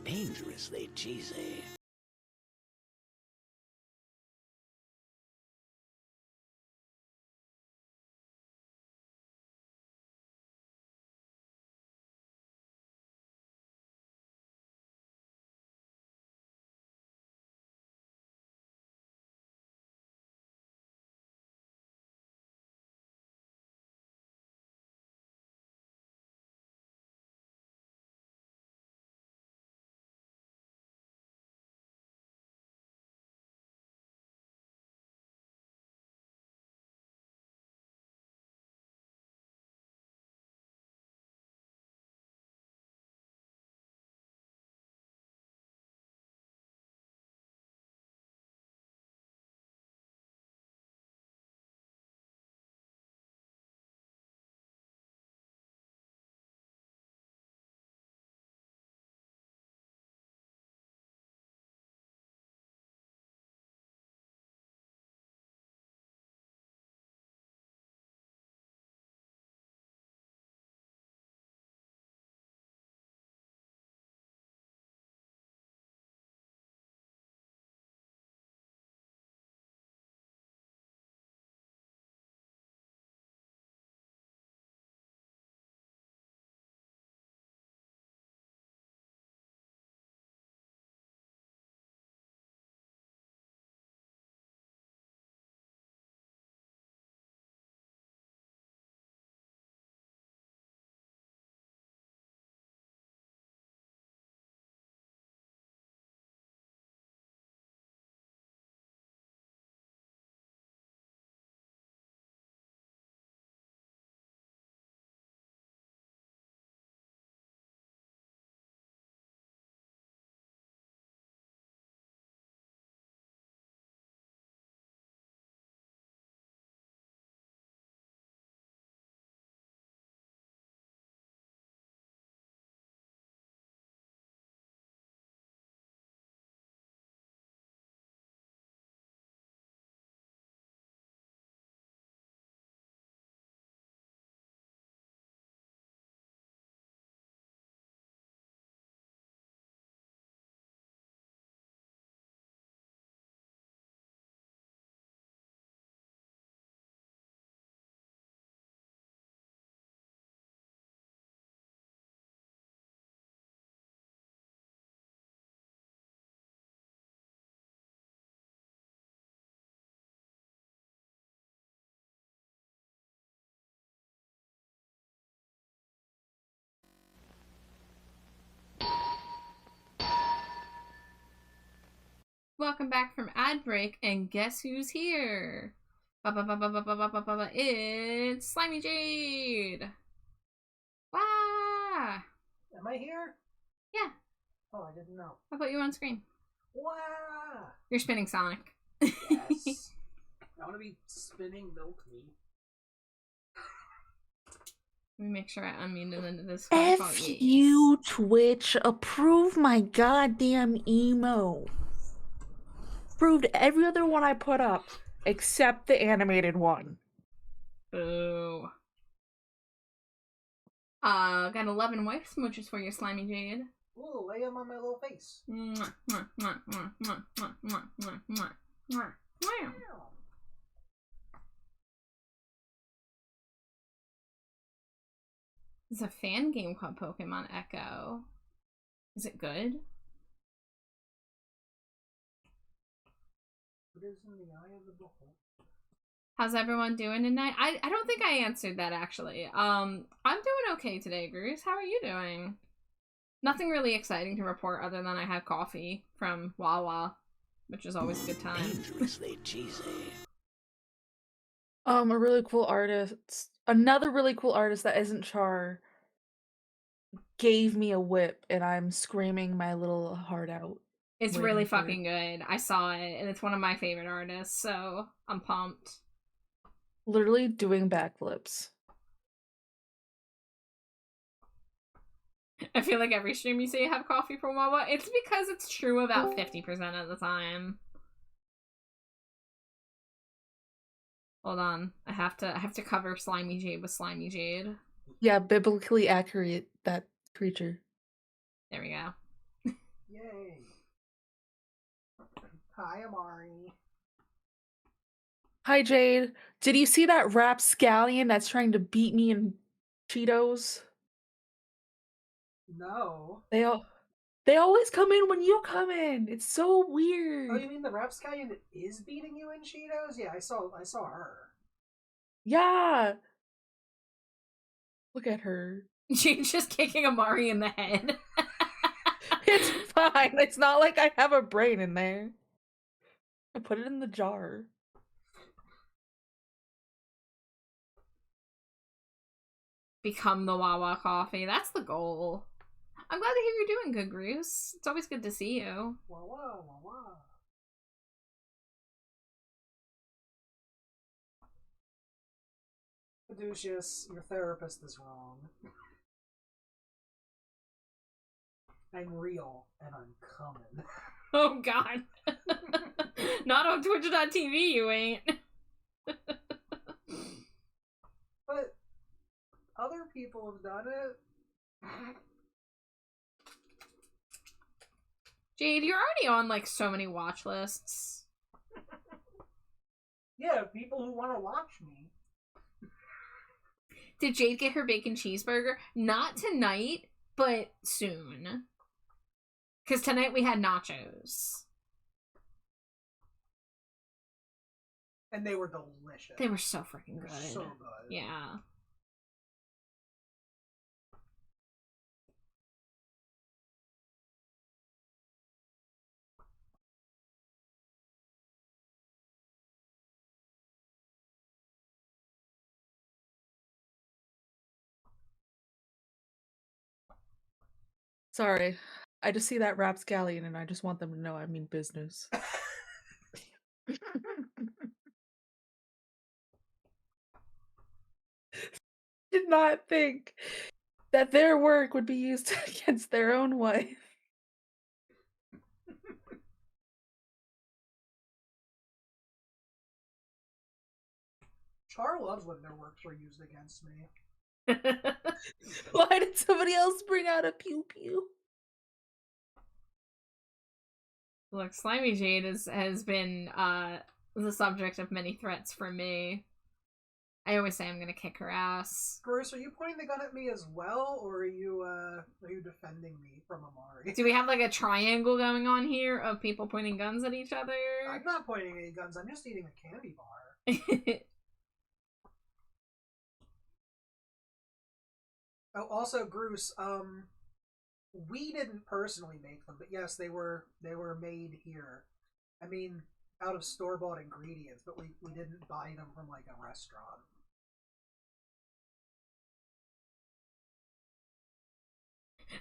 dangerously cheesy. Welcome back from ad break, and guess who's here? It's Slimy Jade! Wow! Am I here? Yeah. Oh, I didn't know. I'll put you on screen. Wow! You're spinning Sonic. Yes. I want to be spinning Milk Me. Let me make sure I unmuted into this. F you, Twitch. Approve my goddamn emo. Approved every other one I put up, except the animated one. Boo. Got 11 wife smooches for your Slimy Jade. Ooh, lay them on my little face. Mwah, mwah, mwah, mwah, mwah, mwah, mwah, mwah, mwah, mwah, mwah. There's a fan game called Pokemon Echo. Is it good? It is in the eye of the beholder. How's everyone doing tonight? I don't think I answered that actually. I'm doing okay today, Bruce. How are you doing? Nothing really exciting to report other than I had coffee from Wawa, which is always a good time. Dangerously cheesy. A really cool artist, another really cool artist that isn't Char, gave me a whip, and I'm screaming my little heart out. It's really fucking good. I saw it, and it's one of my favorite artists, so I'm pumped. Literally doing backflips. I feel like every stream you say you have coffee from Wawa, it's because it's true about 50% of the time. Hold on. I have to cover Slimy Jade with Slimy Jade. Yeah, biblically accurate, that creature. There we go. Yay. Hi, Amari. Hi, Jade. Did you see that rapscallion that's trying to beat me in Cheetos? No. They always come in when you come in. It's so Oh, weird. you mean the rapscallion is beating you in Cheetos? Yeah, I saw her. Yeah. Look at her. She's just kicking Amari in the head. It's fine. It's not like I have a brain in there. I put it in the jar. Become the Wawa coffee. That's the goal. I'm glad to hear you're doing good, Bruce. It's always good to see you. Wah wah wah wah. Caduceus, your therapist is wrong. I'm real and I'm coming. Oh god. Not on Twitch.tv, you ain't. But other people have done it. Jade, you're already on like so many watch lists. Yeah, people who want to watch me. Did Jade get her bacon cheeseburger? Not tonight, but soon. Because tonight we had nachos. And they were delicious. They were so freaking They were good. so good. Yeah. Sorry. I just see that rapscallion and I just want them to know I mean business. Did not think that their work would be used against their own wife. Char loves when their works were used against me. Why did somebody else bring out a pew pew? Look, Slimy Jade has been the subject of many threats from me. I always say I'm gonna kick her ass. Bruce, are you pointing the gun at me as well, or are you defending me from Amari? Do we have like a triangle going on here of people pointing guns at each other? I'm not pointing any guns. I'm just eating a candy bar. Oh, also, Bruce, we didn't personally make them, but yes, they were made here. I mean, out of store-bought ingredients, but we didn't buy them from like a restaurant.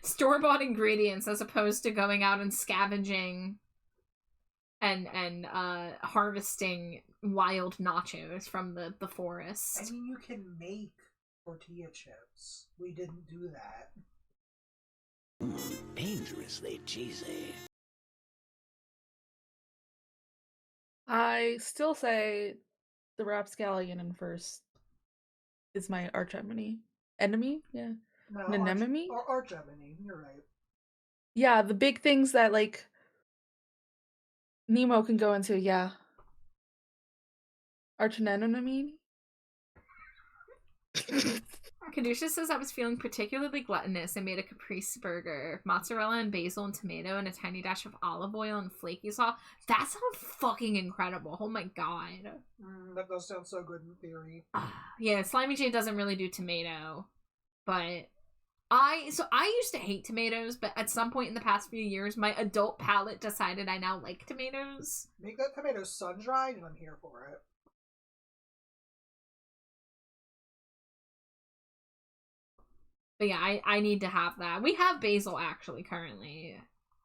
Store-bought ingredients as opposed to going out and scavenging and harvesting wild nachos from the forest. I mean, you can make tortilla chips. We didn't do that. Dangerously cheesy. I still say the rapscallion in first is my arch enemy. Enemy? Yeah. No, Anemone? arch enemy. You're right. Yeah, the big things that like Nemo can go into, yeah. Arch anemone? Caduceus says, I was feeling particularly gluttonous and made a caprese burger. Mozzarella and basil and tomato and a tiny dash of olive oil and flaky sauce. That sounds fucking incredible. Oh my god. That does sound so good in theory. Yeah, Slimy J doesn't really do tomato. But I used to hate tomatoes, but at some point in the past few years, my adult palate decided I now like tomatoes. Make that tomato sun-dried and I'm here for it. But yeah, I need to have that. We have basil, actually, currently.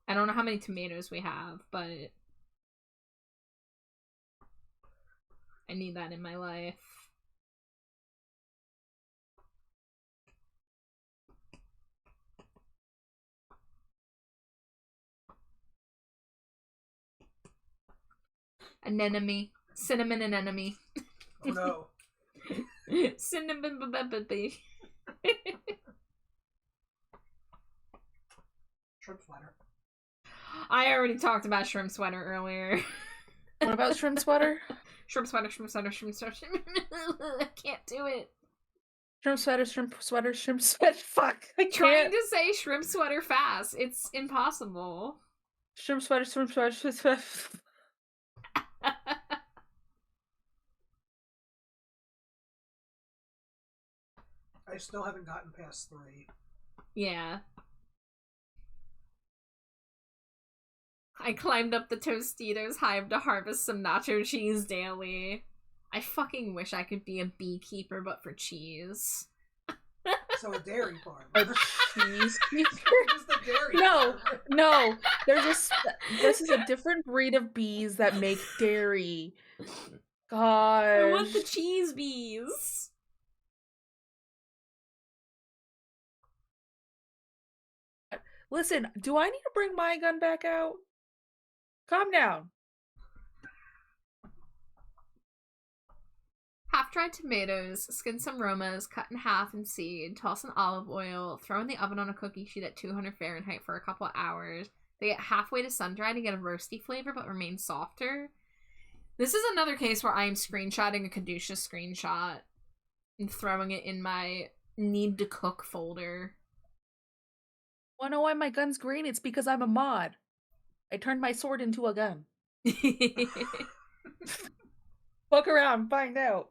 I don't know how many tomatoes we have, but I need that in my life. Anemone. Cinnamon anemone. Oh no. Cinnamon baby. Shrimp sweater. I already talked about shrimp sweater earlier. What about shrimp sweater? Shrimp sweater, shrimp sweater, shrimp sweater. I can't do it. Shrimp sweater, shrimp sweater, shrimp sweater. Fuck, I can't. Trying to say shrimp sweater fast. It's impossible. Shrimp sweater, shrimp sweater, shrimp sweater. I still haven't gotten past 3. Yeah. I climbed up the Tostitos hive to harvest some nacho cheese daily. I fucking wish I could be a beekeeper, but for cheese. So a dairy farm. A cheese keeper? Just a dairy No, farm. no. This is a different breed of bees that make dairy. Gosh. I want the cheese bees. Listen, do I need to bring my gun back out? Calm down. Half-dried tomatoes, skin some romas, cut in half and seed, toss in olive oil, throw in the oven on a cookie sheet at 200 Fahrenheit for a couple of hours. They get halfway to sun-dried and get a roasty flavor but remain softer. This is another case where I am screenshotting a Caduceus screenshot and throwing it in my need to cook folder. Wanna know why my gun's green? It's because I'm a mod. I turned my sword into a gun. Look around, find out.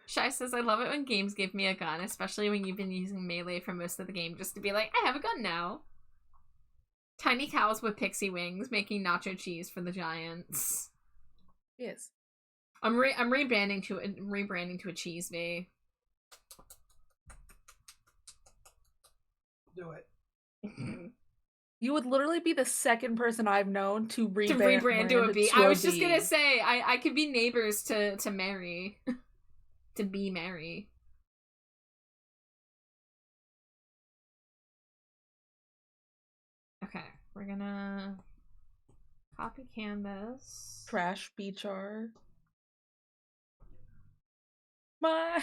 Shy says, I love it when games give me a gun, especially when you've been using melee for most of the game, just to be like, I have a gun now. Tiny cows with pixie wings making nacho cheese for the giants. Yes. I'm rebranding to a cheese V. Do it. You would literally be the second person I've known to rebrand to a bee. to I a was just bee. gonna say I could be neighbors to Mary. To be Mary. Okay, we're gonna copy canvas. Trash BHR. My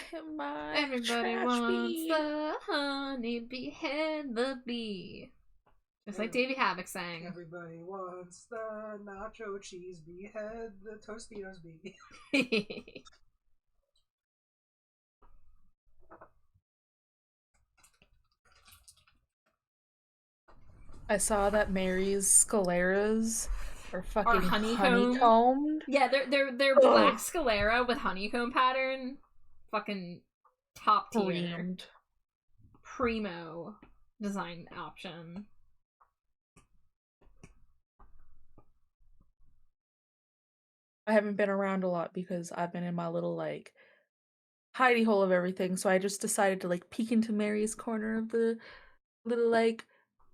Everybody trash wants bee. the honey bee, head the bee. Just like Davey Havoc sang. Everybody wants the nacho cheese bee head, the Tostitos bee. I saw that Mary's scaleras are fucking honeycombed. honeycombed. Yeah, they're black sclera with honeycomb pattern. Fucking top tier. Creamed. Primo design option. I haven't been around a lot because I've been in my little like hidey hole of everything, so I just decided to like peek into Mary's corner of the little like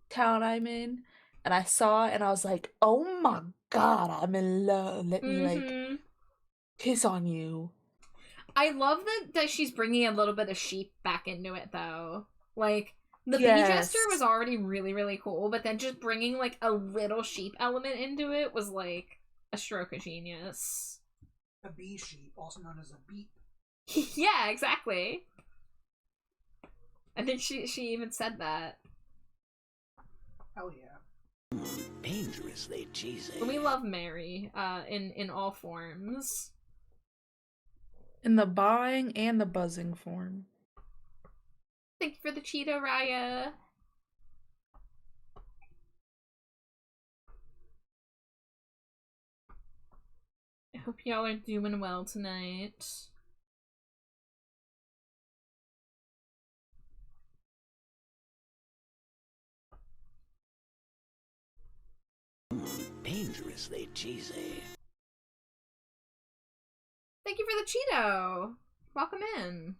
town I'm in, and I saw it and I was like, oh my god, I'm in love. Let me like kiss on you. I love that she's bringing a little bit of sheep back into it though. Like the bee Yes. jester was already really, really cool, but then just bringing like a little sheep element into it was like a stroke of genius. A bee sheep, also known as a beep. Yeah, exactly. I think she even said that. Hell yeah. Dangerously cheesy. We love Mary, in all forms. In the buying and the buzzing form. Thank you for the Cheeto, Raya. I hope y'all are doing well tonight. Dangerously cheesy. Thank you for the Cheeto. Welcome in.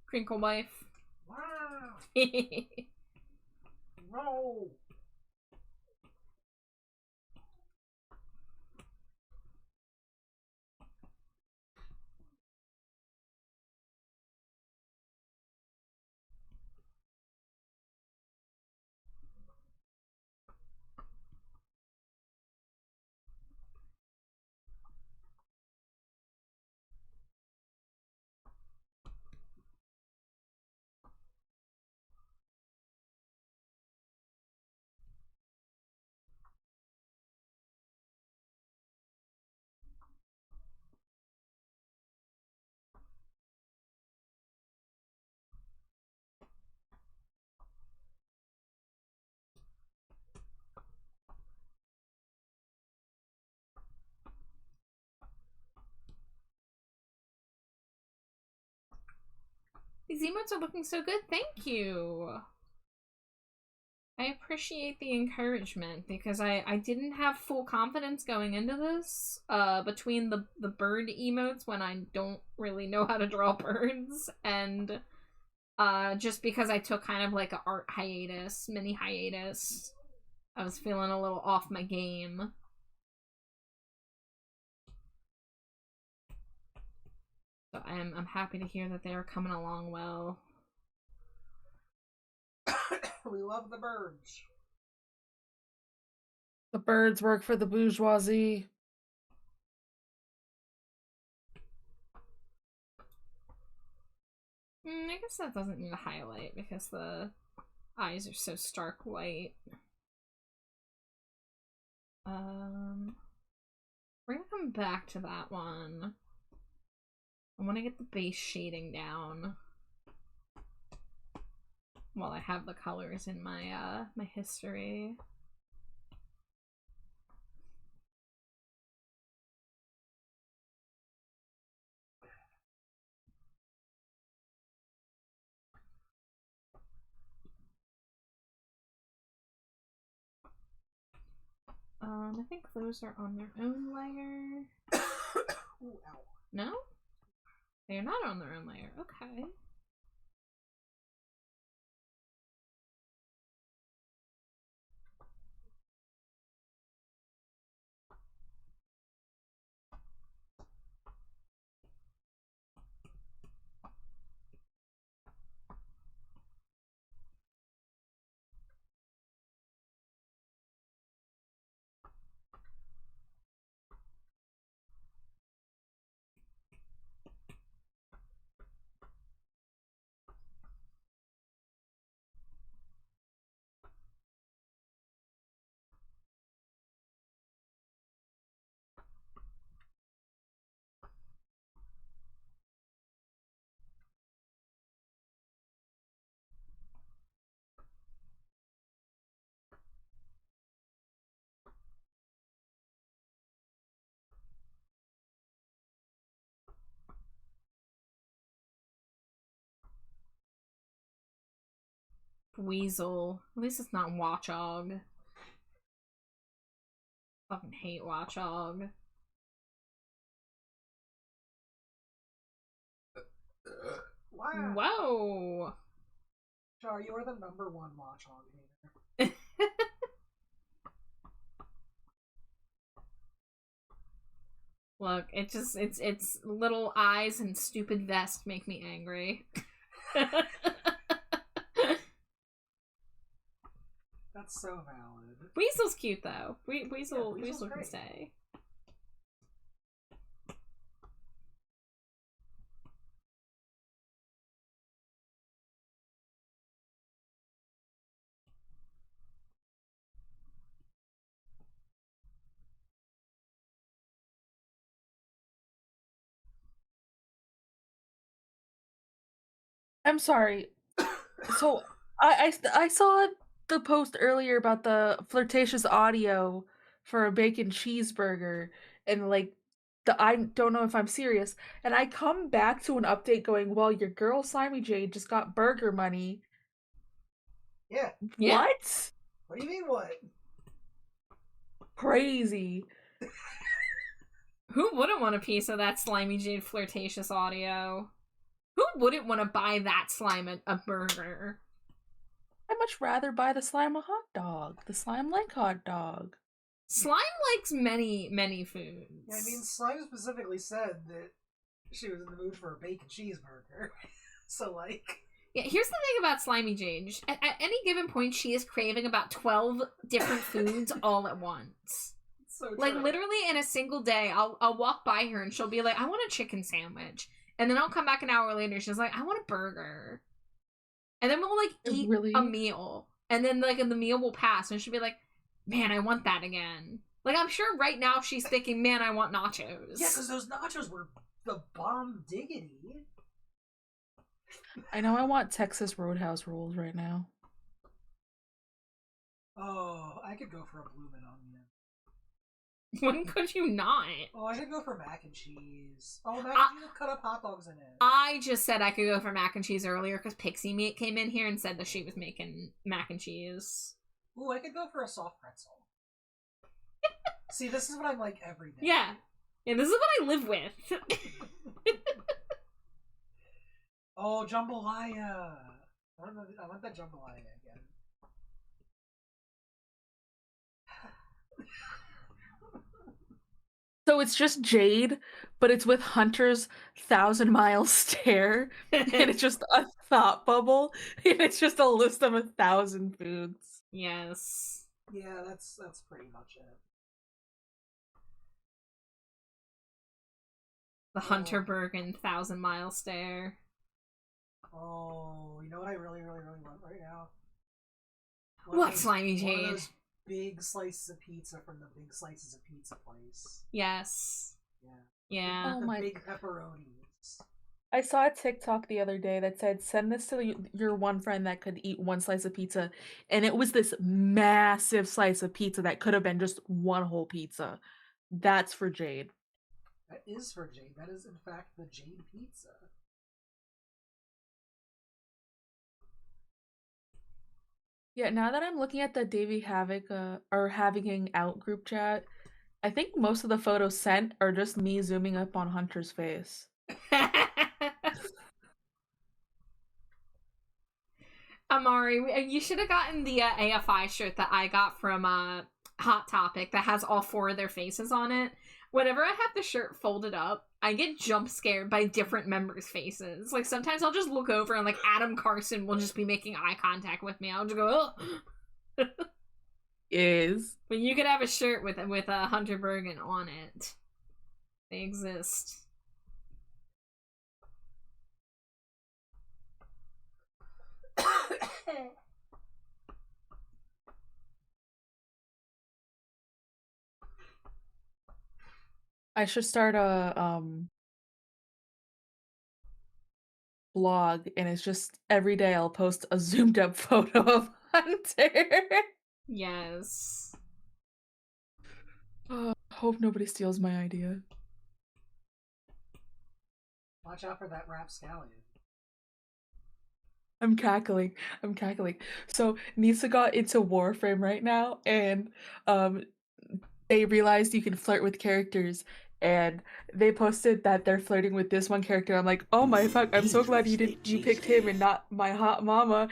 Crinkle wife. Wow. No. These emotes are looking so good. Thank you. I appreciate the encouragement because I didn't have full confidence going into this. Between the bird emotes when I don't really know how to draw birds, and just because I took kind of like an art hiatus, mini hiatus, I was feeling a little off my game. So I'm happy to hear that they are coming along well. We love the birds. The birds work for the bourgeoisie. I guess that doesn't need a highlight because the eyes are so stark white. We're gonna come back to that one. I want to get the base shading down while I have the colors in my my history. I think those are on their own layer. Ooh, ow. No? They're not on their own layer. Okay. Weasel. At least it's not Watchog. Fucking hate Watchog. Wow. Whoa! Char, you are the #1 Watchog hater. Look, it's little eyes and stupid vest make me angry. That's so valid. Weasel's cute though. Weasel can great. stay. I'm sorry. So I saw the post earlier about the flirtatious audio for a bacon cheeseburger, and like I don't know if I'm serious. And I come back to an update going, well, your girl Slimy Jade just got burger money. Yeah. Yeah. What? What do you mean what? Crazy. Who wouldn't want a piece of that Slimy Jade flirtatious audio? Who wouldn't want to buy that slime a burger? I'd much rather buy the slime a hot dog. The slime like hot dog. Slime likes many, many foods. Yeah, I mean, Slime specifically said that she was in the mood for a bacon cheeseburger. So, like... Yeah, here's the thing about Slimy Jade. At any given point, she is craving about 12 different foods all at once. So true. Like, literally in a single day, I'll walk by her and she'll be like, I want a chicken sandwich. And then I'll come back an hour later, she's like, I want a burger. And then we'll, like, eat a meal. And then, like, the meal will pass, and she'll be like, man, I want that again. Like, I'm sure right now she's thinking, man, I want nachos. Yeah, because those nachos were the bomb diggity. I know I want Texas Roadhouse rolls right now. Oh, I could go for a bloomin' onion. When could you not? Oh, I could go for mac and cheese. Oh, mac and cheese with cut up hot dogs in it. I just said I could go for mac and cheese earlier because Pixie Meat came in here and said that she was making mac and cheese. Ooh, I could go for a soft pretzel. See, this is what I'm like every day. Yeah. Yeah, this is what I live with. Oh, jambalaya. I want that jambalaya again. So it's just Jade, but it's with Hunter's 1,000-mile stare, and it's just a thought bubble, and it's just a list of 1,000 foods. Yes. Yeah, that's pretty much it. The Hunter Bergen 1,000-mile stare. Oh, you know what I really, really, really want right now? What, Slimy One Jade? of those big slices of pizza from the Big Slices of Pizza place. Yes. Yeah. Yeah. Oh The my- big pepperonis. I saw a TikTok the other day that said, send this to your one friend that could eat one slice of pizza. And it was this massive slice of pizza that could have been just one whole pizza. That's for Jade. That is for Jade. That is, in fact, the Jade pizza. Yeah, now that I'm looking at the Davey Havoc or Having Out group chat, I think most of the photos sent are just me zooming up on Hunter's face. Amari, you should have gotten the AFI shirt that I got from Hot Topic that has all 4 of their faces on it. Whenever I have the shirt folded up, I get jump scared by different members' faces. Like, sometimes I'll just look over and, like, Adam Carson will just be making eye contact with me. I'll just go, oh. Is. But you could have a shirt with Hunter Bergen on it. They exist. I should start a blog, and it's just every day I'll post a zoomed up photo of Hunter. Yes. Hope nobody steals my idea. Watch out for that rapscallion. I'm cackling. So Nisa got into Warframe right now, and they realized you can flirt with characters, and they posted that they're flirting with this one character. I'm like, oh my fuck, I'm so glad you picked him and not my hot mama.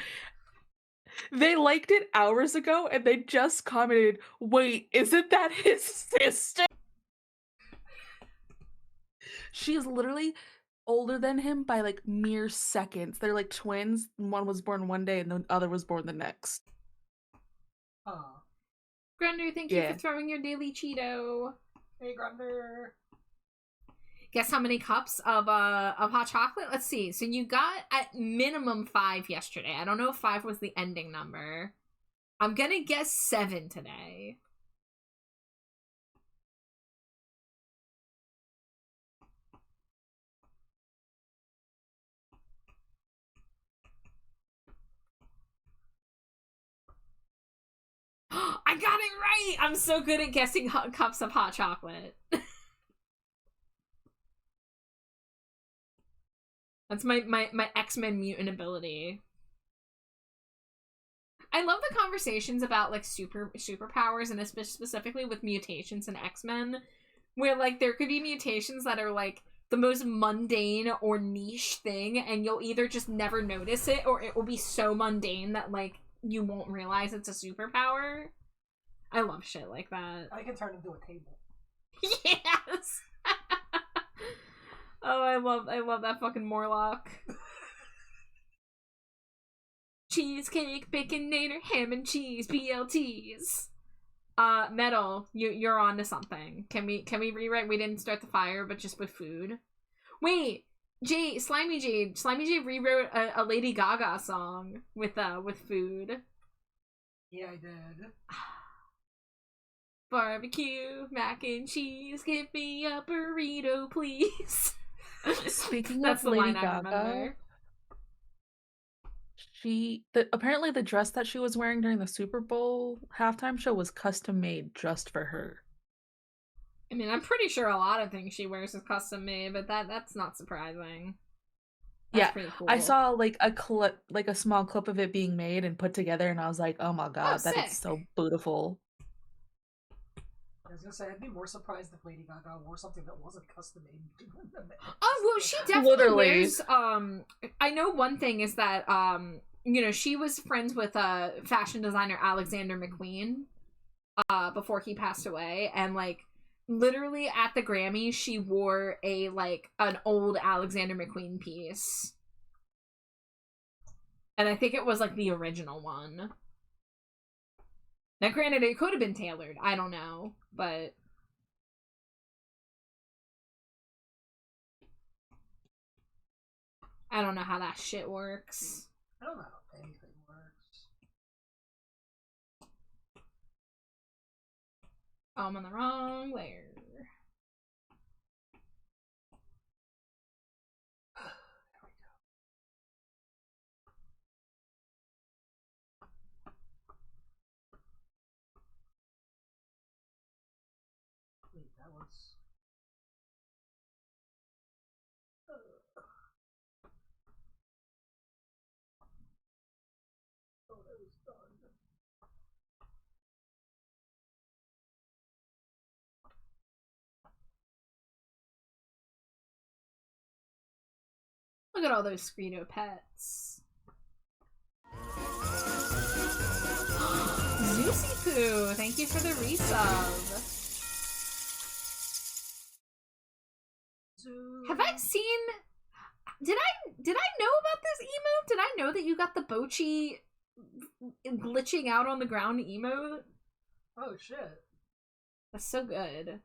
They liked it hours ago, and they just commented, wait, isn't that his sister? She is literally older than him by like mere seconds. They're like twins. One was born one day and the other was born the next. Oh. Grunder, thank you for throwing your daily Cheeto. Hey, Grunder. Guess how many cups of hot chocolate? Let's see. So you got at minimum 5 yesterday. I don't know if 5 was the ending number. I'm gonna guess 7 today. I got it right! I'm so good at guessing cups of hot chocolate. That's my X-Men mutant ability. I love the conversations about, like, superpowers, and specifically with mutations in X-Men, where, like, there could be mutations that are, like, the most mundane or niche thing, and you'll either just never notice it, or it will be so mundane that, like, you won't realize it's a superpower. I love shit like that. I can turn into a table. Yes! Oh, I love that fucking Morlock. Cheesecake, baconator, ham and cheese, BLTs. Metal, you're on to something. Can we rewrite? We didn't start the fire, but just with food. Wait, Slimy Jade rewrote a Lady Gaga song with food. Yeah, I did. Barbecue, mac and cheese, give me a burrito, please. Speaking That's of the Lady line I Gaga, remember. apparently the dress that she was wearing during the Super Bowl halftime show was custom made just for her. I mean, I'm pretty sure a lot of things she wears is custom made, but that's not surprising. That's pretty cool. I saw like a small clip of it being made and put together, and I was like, "Oh my god, that sick. is so beautiful." I was gonna say, I'd be more surprised if Lady Gaga wore something that wasn't custom made. Oh, well, she definitely Literally. wears, I know one thing is that, you know, she was friends with, fashion designer Alexander McQueen, before he passed away, and, like, literally at the Grammys, she wore an old Alexander McQueen piece. And I think it was, like, the original one. Now, granted, it could have been tailored. I don't know, but... I don't know how that shit works. I don't know how anything works. Oh, I'm on the wrong layer. Wait, that was... Oh, that was done. Look at all those Screedo pets. Zuzi Poo, thank you for the resub. Have I seen... Did I know about this emote? Did I know that you got the Bochi glitching out on the ground emote? Oh, shit. That's so good.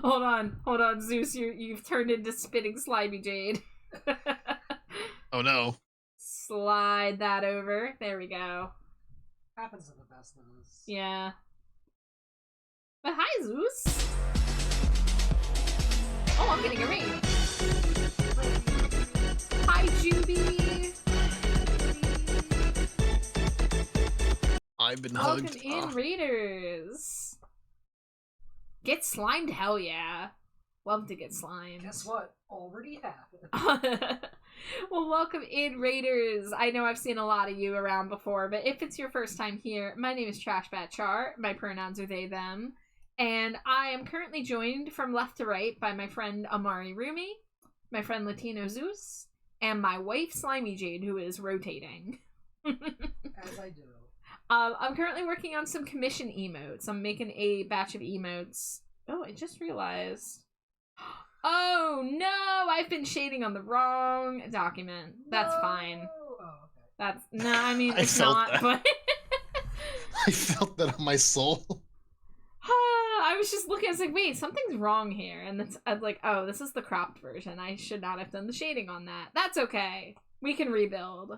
Hold on, Zeus, you've turned into spitting slimy Jade. Oh no. Slide that over. There we go. Happens to the best of us. Yeah. But hi, Zeus. Oh, I'm getting a raid. Hi, Juby. I've been Welcome hugged. in, Raiders. Get slimed, hell yeah. Love to get slimed. Guess what? Already happened. Well, welcome in, Raiders. I know I've seen a lot of you around before, but if it's your first time here, my name is Trashbat My pronouns are they, them. And I am currently joined from left to right by my friend Amari Rumi, my friend Latino Zeus, and my wife Slimy Jade, who is rotating. As I do. I'm currently working on some commission emotes. I'm making a batch of emotes. Oh, I just realized. Oh no, I've been shading on the wrong document. That's fine. Oh, okay. That's no, I mean I it's felt not, that. but I felt that on my soul. I was just looking. I was like, wait, something's wrong here, and that's I was like, oh, this is the cropped version. I should not have done the shading on that. That's okay. We can rebuild.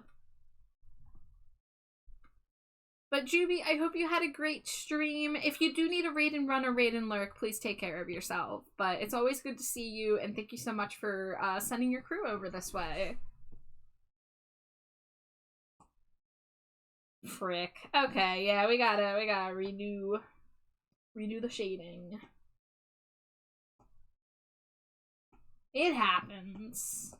But Juby, I hope you had a great stream. If you do need a raid and run or raid and lurk, please take care of yourself. But it's always good to see you, and thank you so much for sending your crew over this way. Frick. Okay, yeah, we gotta redo the shading. It happens.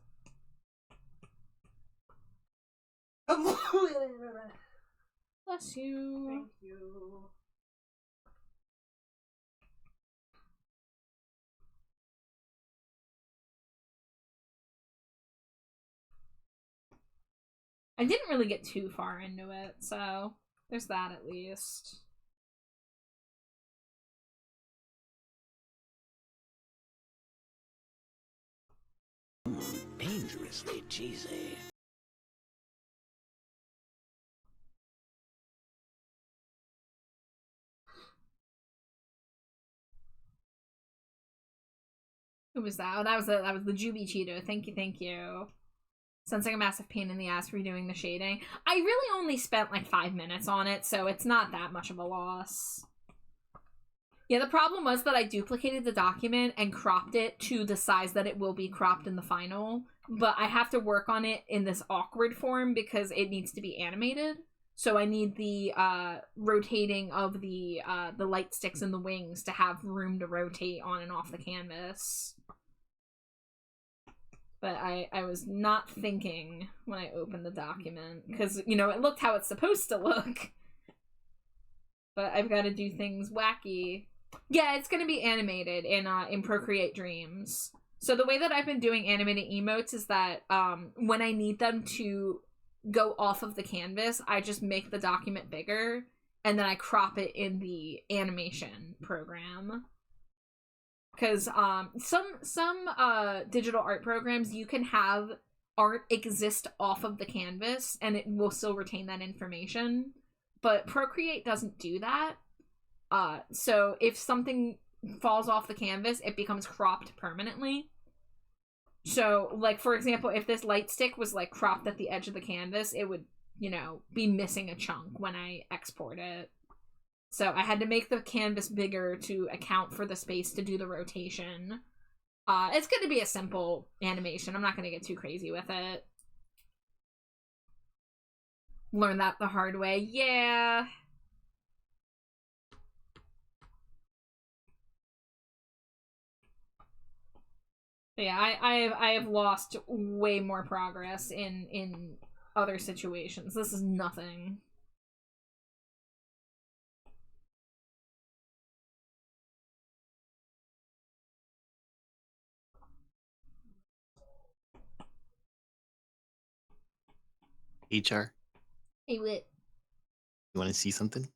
Bless you. Thank you. I didn't really get too far into it, so there's that at least. Dangerously cheesy. Who was that? Oh, that was the Juby Cheeto. Thank you. Sounds like a massive pain in the ass redoing the shading. I really only spent like 5 minutes on it, so it's not that much of a loss. Yeah, the problem was that I duplicated the document and cropped it to the size that it will be cropped in the final, but I have to work on it in this awkward form because it needs to be animated. So I need the rotating of the light sticks and the wings to have room to rotate on and off the canvas. But I was not thinking when I opened the document, because, you know, it looked how it's supposed to look. But I've got to do things wacky. Yeah, it's going to be animated in Procreate Dreams. So the way that I've been doing animated emotes is that when I need them to go off of the canvas, I just make the document bigger, and then I crop it in the animation program. Because some digital art programs, you can have art exist off of the canvas and it will still retain that information, but Procreate doesn't do that. So if something falls off the canvas, it becomes cropped permanently. So, like, for example, if this light stick was like cropped at the edge of the canvas, it would, you know, be missing a chunk when I export it. So I had to make the canvas bigger to account for the space to do the rotation. It's going to be a simple animation. I'm not going to get too crazy with it. Learn that the hard way. Yeah. But yeah, I have lost way more progress in other situations. This is nothing. HR, Hey, Wit. you want to see something?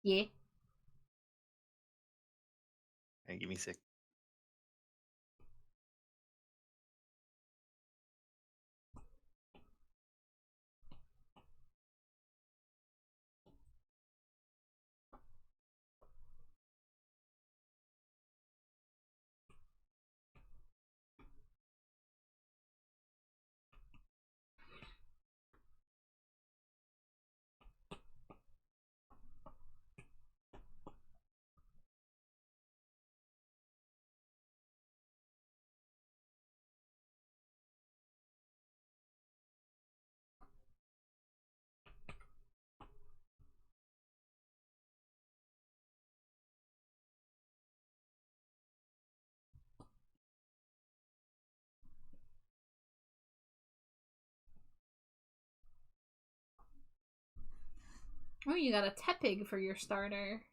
Yeah. Hey, give me a sec. Oh, you got a tepig for your starter.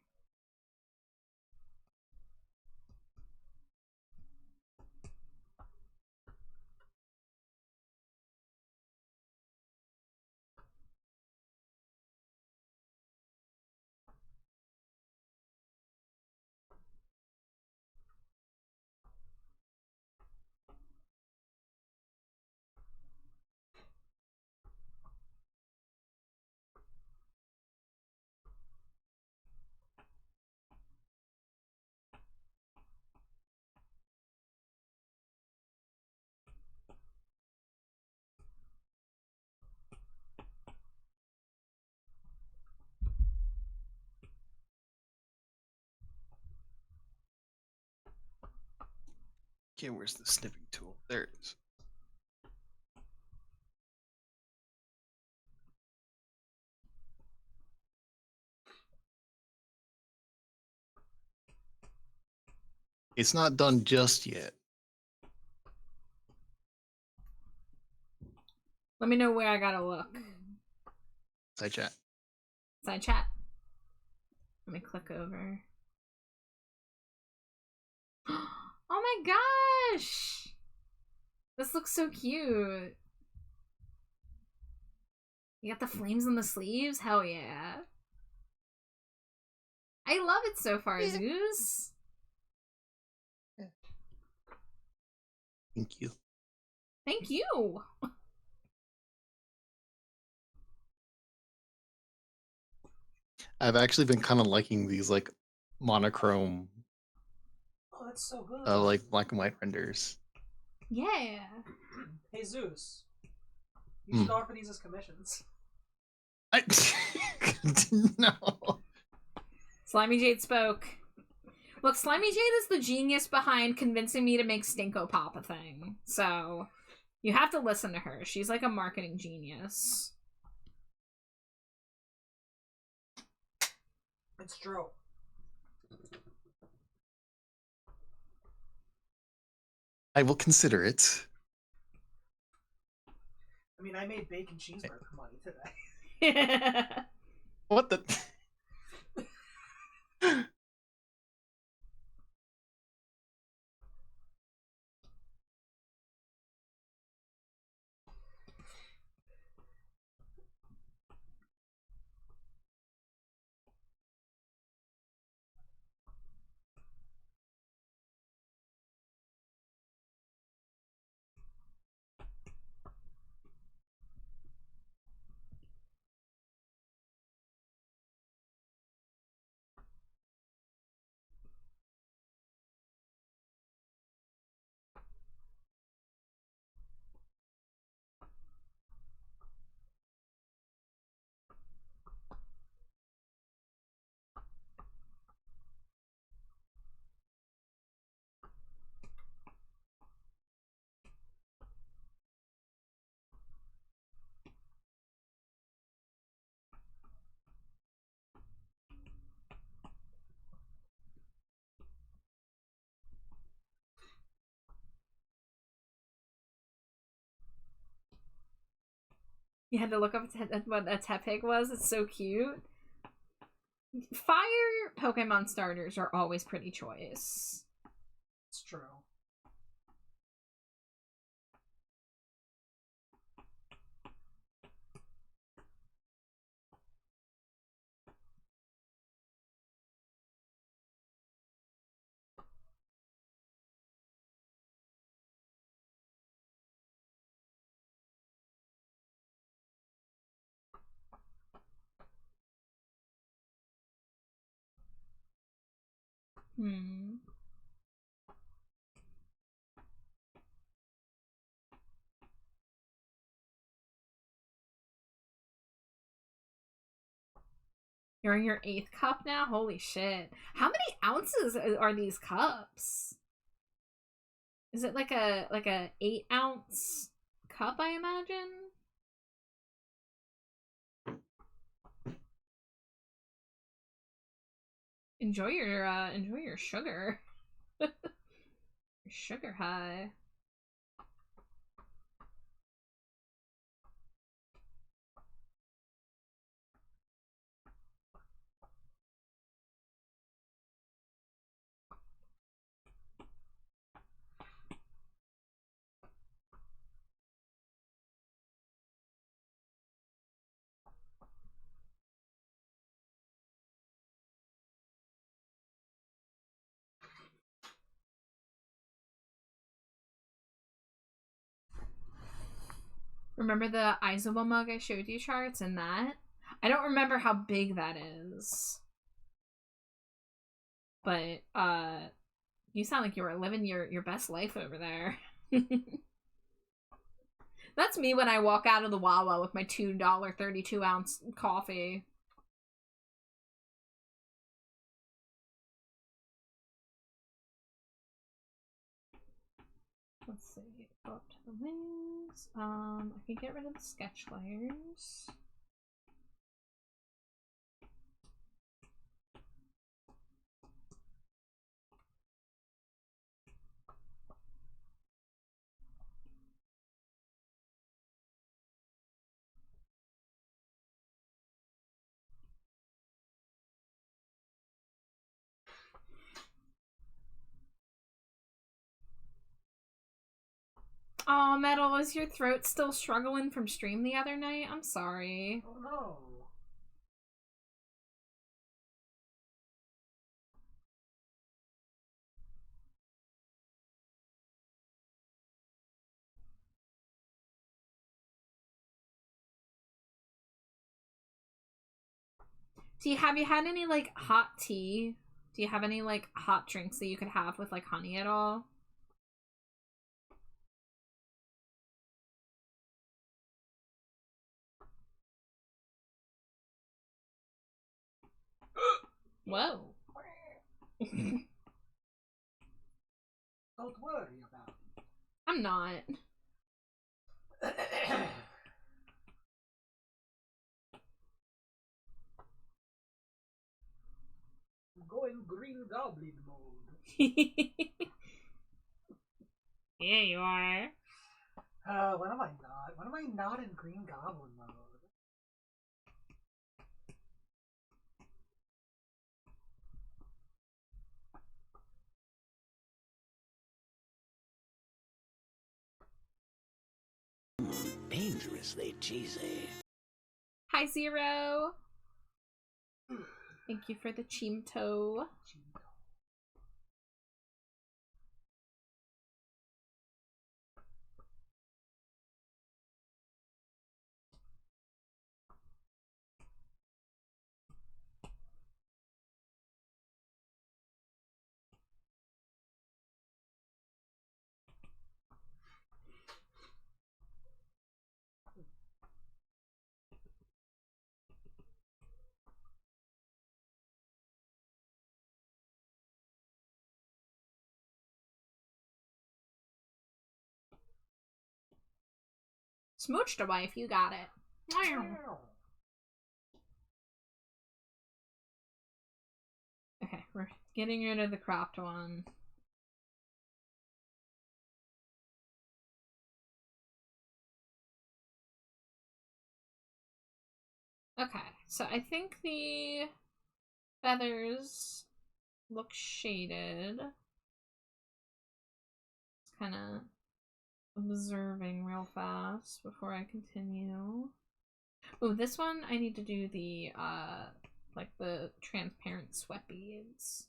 Okay, where's the snipping tool? There it is. It's not done just yet. Let me know where I gotta look. Side chat. Side chat. Let me click over. Oh my gosh! This looks so cute. You got the flames on the sleeves? Hell yeah. I love it so far, Yeah. Zeus. Thank you. Thank you. I've actually been kind of liking these like monochrome, Oh, that's so good. like black and white renders. Yeah. Hey Zeus, you should offer these as commissions. I no. Slimy Jade spoke. Look, Slimy Jade is the genius behind convincing me to make Stinko Pop a thing. So, you have to listen to her. She's like a marketing genius. It's true. I will consider it. I mean, I made bacon cheeseburger money today. What the? You had to look up what a Tepig was. It's so cute. Fire Pokemon starters are always pretty choice. It's true. Hmm. You're in your 8th cup now? Holy shit. How many ounces are these cups? Is it like a 8-ounce cup, I imagine? Enjoy your sugar. Your sugar high. Remember the Isoba mug I showed you, Charts, and that? I don't remember how big that is. But, you sound like you were living your best life over there. That's me when I walk out of the Wawa with my $2 32-ounce coffee. Let's see. Go up to the wings. I can get rid of the sketch layers. Oh, Metal, was your throat still struggling from stream the other night? I'm sorry. Oh no. Have you had any, like, hot tea? Do you have any, like, hot drinks that you could have with, like, honey at all? Whoa. Don't worry about it. I'm not. I'm going Green Goblin mode. Yeah, you are. When am I not? When am I not in Green Goblin mode? Dangerously cheesy. Hi, Zero. Thank you for the Chimto. Smooched a wife, you got it. Okay, we're getting rid of the cropped one. Okay, so I think the feathers look shaded. Just kind of observing real fast before I continue. Oh, this one I need to do the like the transparent sweat beads.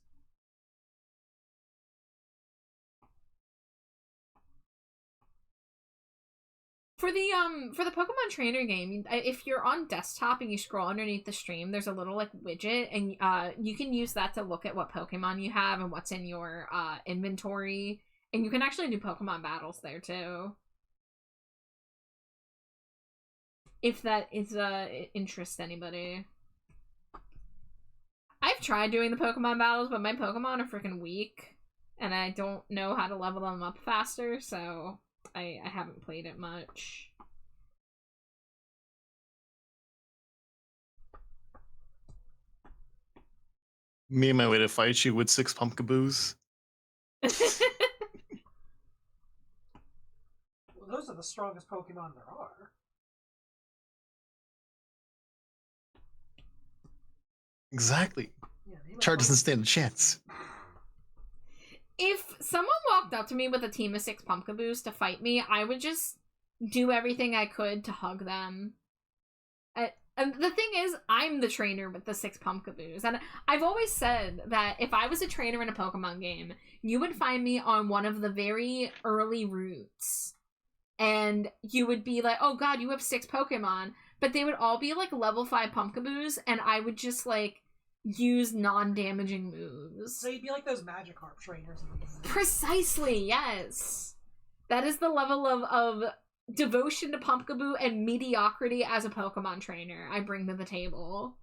For the Pokemon Trainer game, if you're on desktop and you scroll underneath the stream, there's a little like widget, and you can use that to look at what Pokemon you have and what's in your inventory, and you can actually do Pokemon battles there too. If that is interest anybody. I've tried doing the Pokemon battles, but my Pokemon are freaking weak, and I don't know how to level them up faster, so I haven't played it much. Me and my way to fight you with 6 pumpkaboos. Well, those are the strongest Pokemon there are. Exactly. Yeah, Char doesn't stand a chance. If someone walked up to me with a team of 6 Pumpkaboos to fight me, I would just do everything I could to hug them. And the thing is, I'm the trainer with the 6 Pumpkaboos. And I've always said that if I was a trainer in a Pokemon game, you would find me on one of the very early routes. And you would be like, oh god, you have 6 Pokemon. But they would all be like level 5 Pumpkaboos, and I would just like use non-damaging moves. So you'd be like those Magikarp trainers in the game. Precisely, yes. That is the level of devotion to Pumpkaboo and mediocrity as a Pokemon trainer I bring to the table.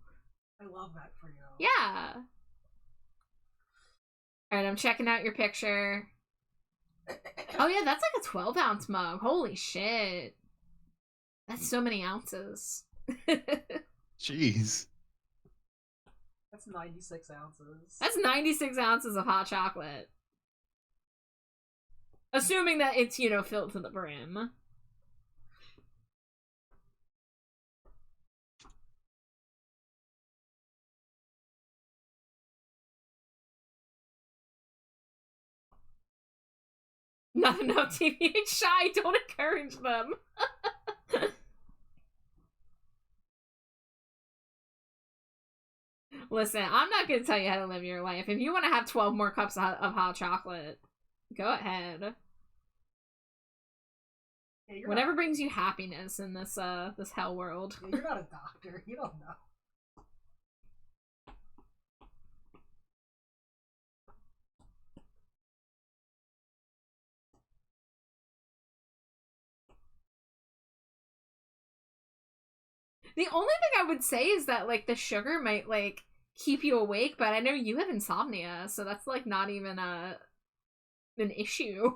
I love that for you. Yeah. Alright, I'm checking out your picture. Oh yeah, that's like a 12-ounce mug. Holy shit. That's so many ounces. Jeez. That's 96 ounces. That's 96 ounces of hot chocolate. Assuming that it's, you know, filled to the brim. Not enough TBH shy. Don't encourage them. Listen, I'm not gonna tell you how to live your life. If you want to have 12 more cups of hot chocolate, go ahead. Yeah, Whatever brings you happiness in this this hell world. Yeah, you're not a doctor. You don't know. The only thing I would say is that, like, the sugar might, like, keep you awake, but I know you have insomnia, so that's, like, not even an issue.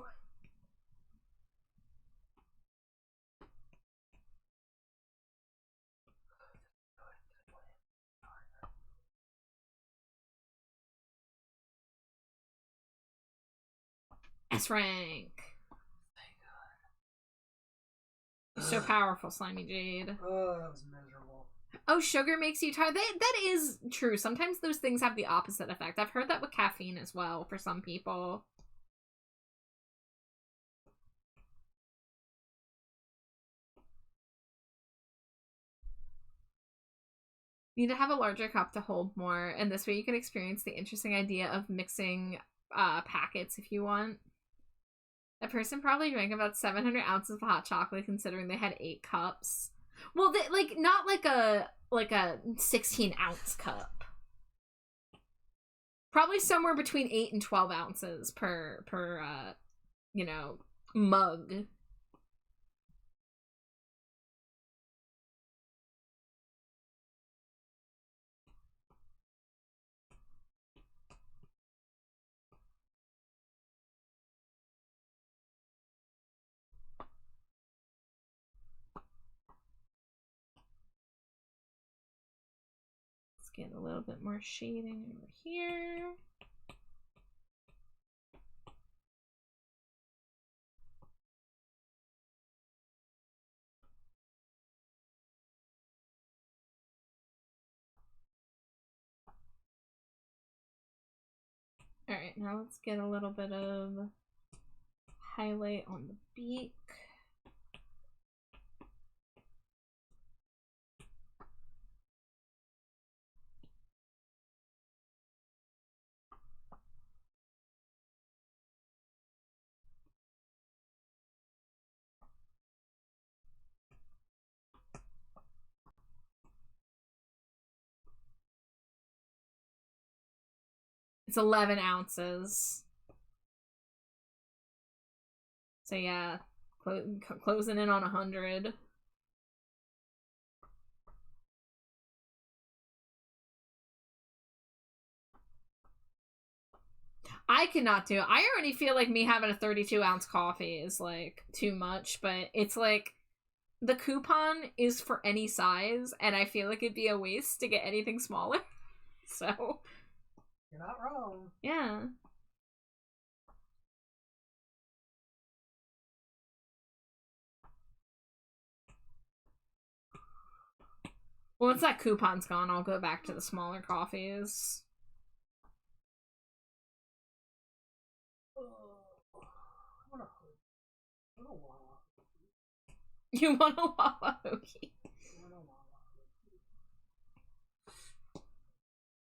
S rank. So powerful, Slimy Jade. Oh, that was miserable. Oh, sugar makes you tired. That is true. Sometimes those things have the opposite effect. I've heard that with caffeine as well for some people. You need to have a larger cup to hold more, and this way you can experience the interesting idea of mixing packets if you want. A person probably drank about 700 ounces of hot chocolate considering they had 8 cups. Well, they, like, not like a 16-ounce cup. Probably somewhere between 8 and 12 ounces per you know, mug. Let's get a little bit more shading over here. Alright, now let's get a little bit of highlight on the beak. It's 11 ounces. So yeah, closing in on 100. I cannot do it. I already feel like me having a 32-ounce coffee is, like, too much, but it's like the coupon is for any size, and I feel like it'd be a waste to get anything smaller. So, You're not wrong. yeah. Once that coupon's gone, I'll go back to the smaller coffees. You want a Wawa hoagie?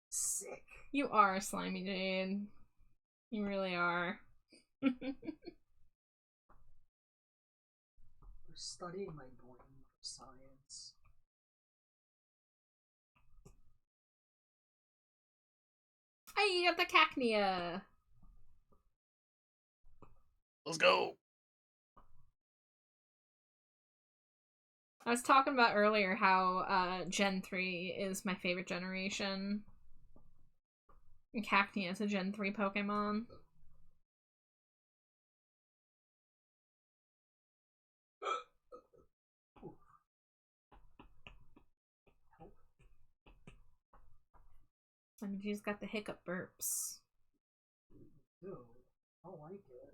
Sick. You are, Slimy Jade. You really are. We're studying my brain for science. Hey, you got the cacnea. Let's go. I was talking about earlier how Gen 3 is my favorite generation. And Cacnea is a Gen 3 Pokemon. I mean, she's got the hiccup burps. Ew, I don't like it.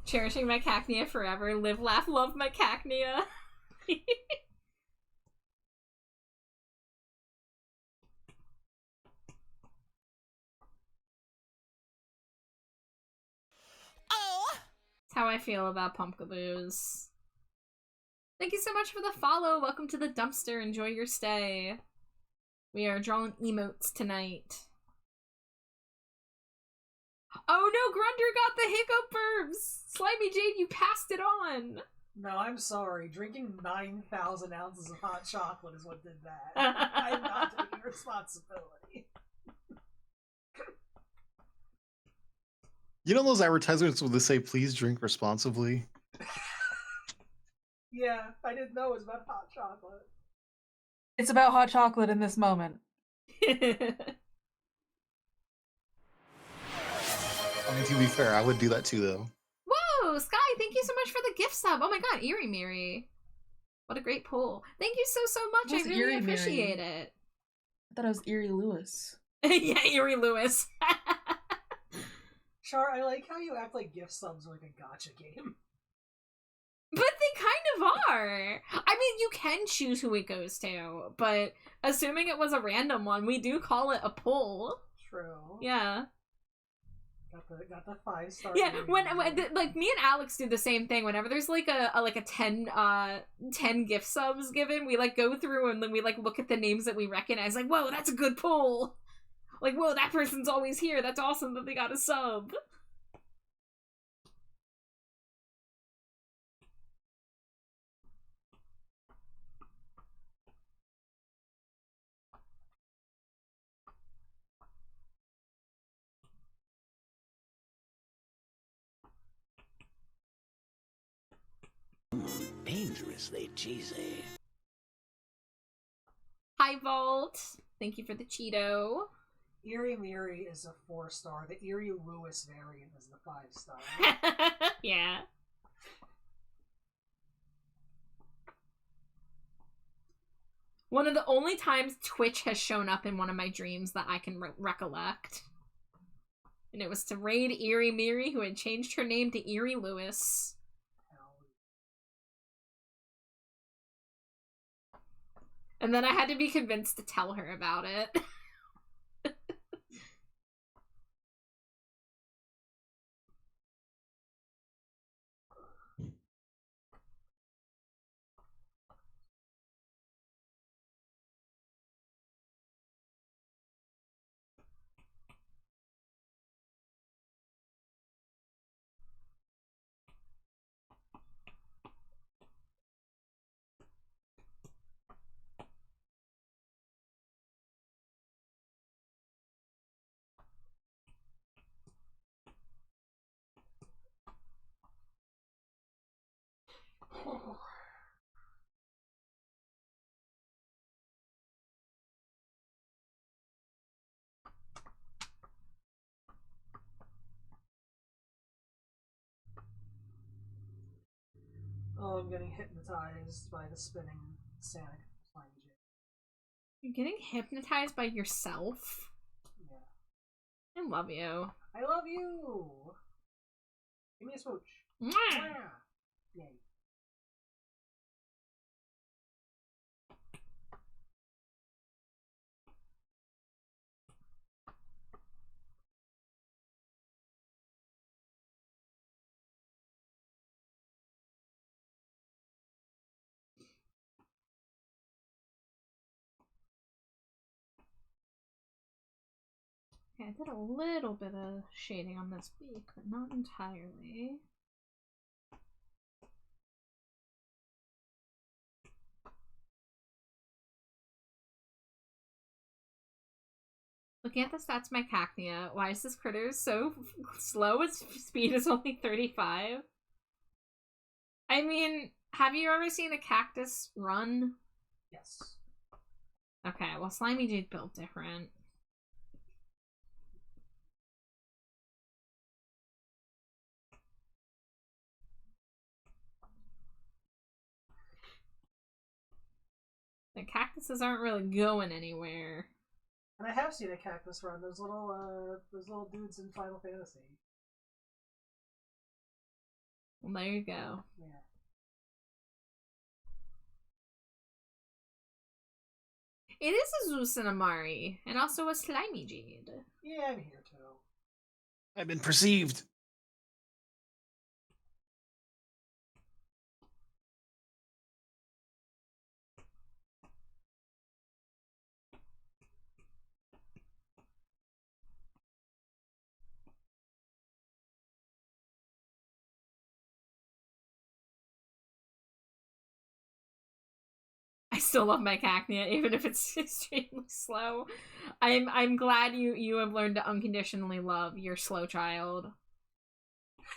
Cherishing my cacnea forever. Live, laugh, love my cacnea. That's how I feel about Pumpkaboos. Thank you so much for the follow. Welcome to the dumpster. Enjoy your stay. We are drawing emotes tonight. Oh no, Grunder got the hiccup burps! Slimy Jade, you passed it on! No, I'm sorry. Drinking 9,000 ounces of hot chocolate is what did that. I'm not taking responsibility. You know those advertisements where they say, please drink responsibly? Yeah, I didn't know it was about hot chocolate. It's about hot chocolate in this moment. I mean, to be fair, I would do that too, though. Whoa, Sky, thank you so much for the gift sub. Oh my god, Eerie Miri. What a great pull. Thank you so much. Who's I really Eerie appreciate Miri? it. I thought it was Erie Lewis. Yeah, Eerie Lewis. Char, I like how you act like gift subs are like a gacha game. But they kind of are. I mean, you can choose who it goes to, but assuming it was a random one, we do call it a pull. True. Yeah. Got the 5-star. Yeah, when like me and Alex do the same thing. Whenever there's like a 10 gift subs given, we like go through and then we like look at the names that we recognize. Like, whoa, that's a good pull. Like, whoa, that person's always here. That's awesome that they got a sub. Dangerously cheesy. Hi, Vault. Thank you for the Cheeto. Eerie Miri is a 4-star. The Eerie Lewis variant is the 5-star. Yeah. One of the only times Twitch has shown up in one of my dreams that I can recollect. And it was to raid Eerie Miri, who had changed her name to Eerie Lewis. And then I had to be convinced to tell her about it. Oh, I'm getting hypnotized by the spinning Santa slime jig. You're getting hypnotized by yourself? Yeah. I love you. I love you! Give me a smooch. Mwah! Mwah! Yay. Okay, I did a little bit of shading on this beak, but not entirely. Looking at the stats of my cacnea, why is this critter so slow? Its speed is only 35. I mean, have you ever seen a cactus run? Yes. Okay, well, Slimy Jade built different. The cactuses aren't really going anywhere. And I have seen a cactus run. Those little dudes in Final Fantasy. Well, there you go. Yeah. It is a Zeus and Amari, and also a Slimy Jade. Yeah, I'm here too. I've been perceived. I still love my Cacnea, even if it's extremely slow. I'm glad you have learned to unconditionally love your slow child.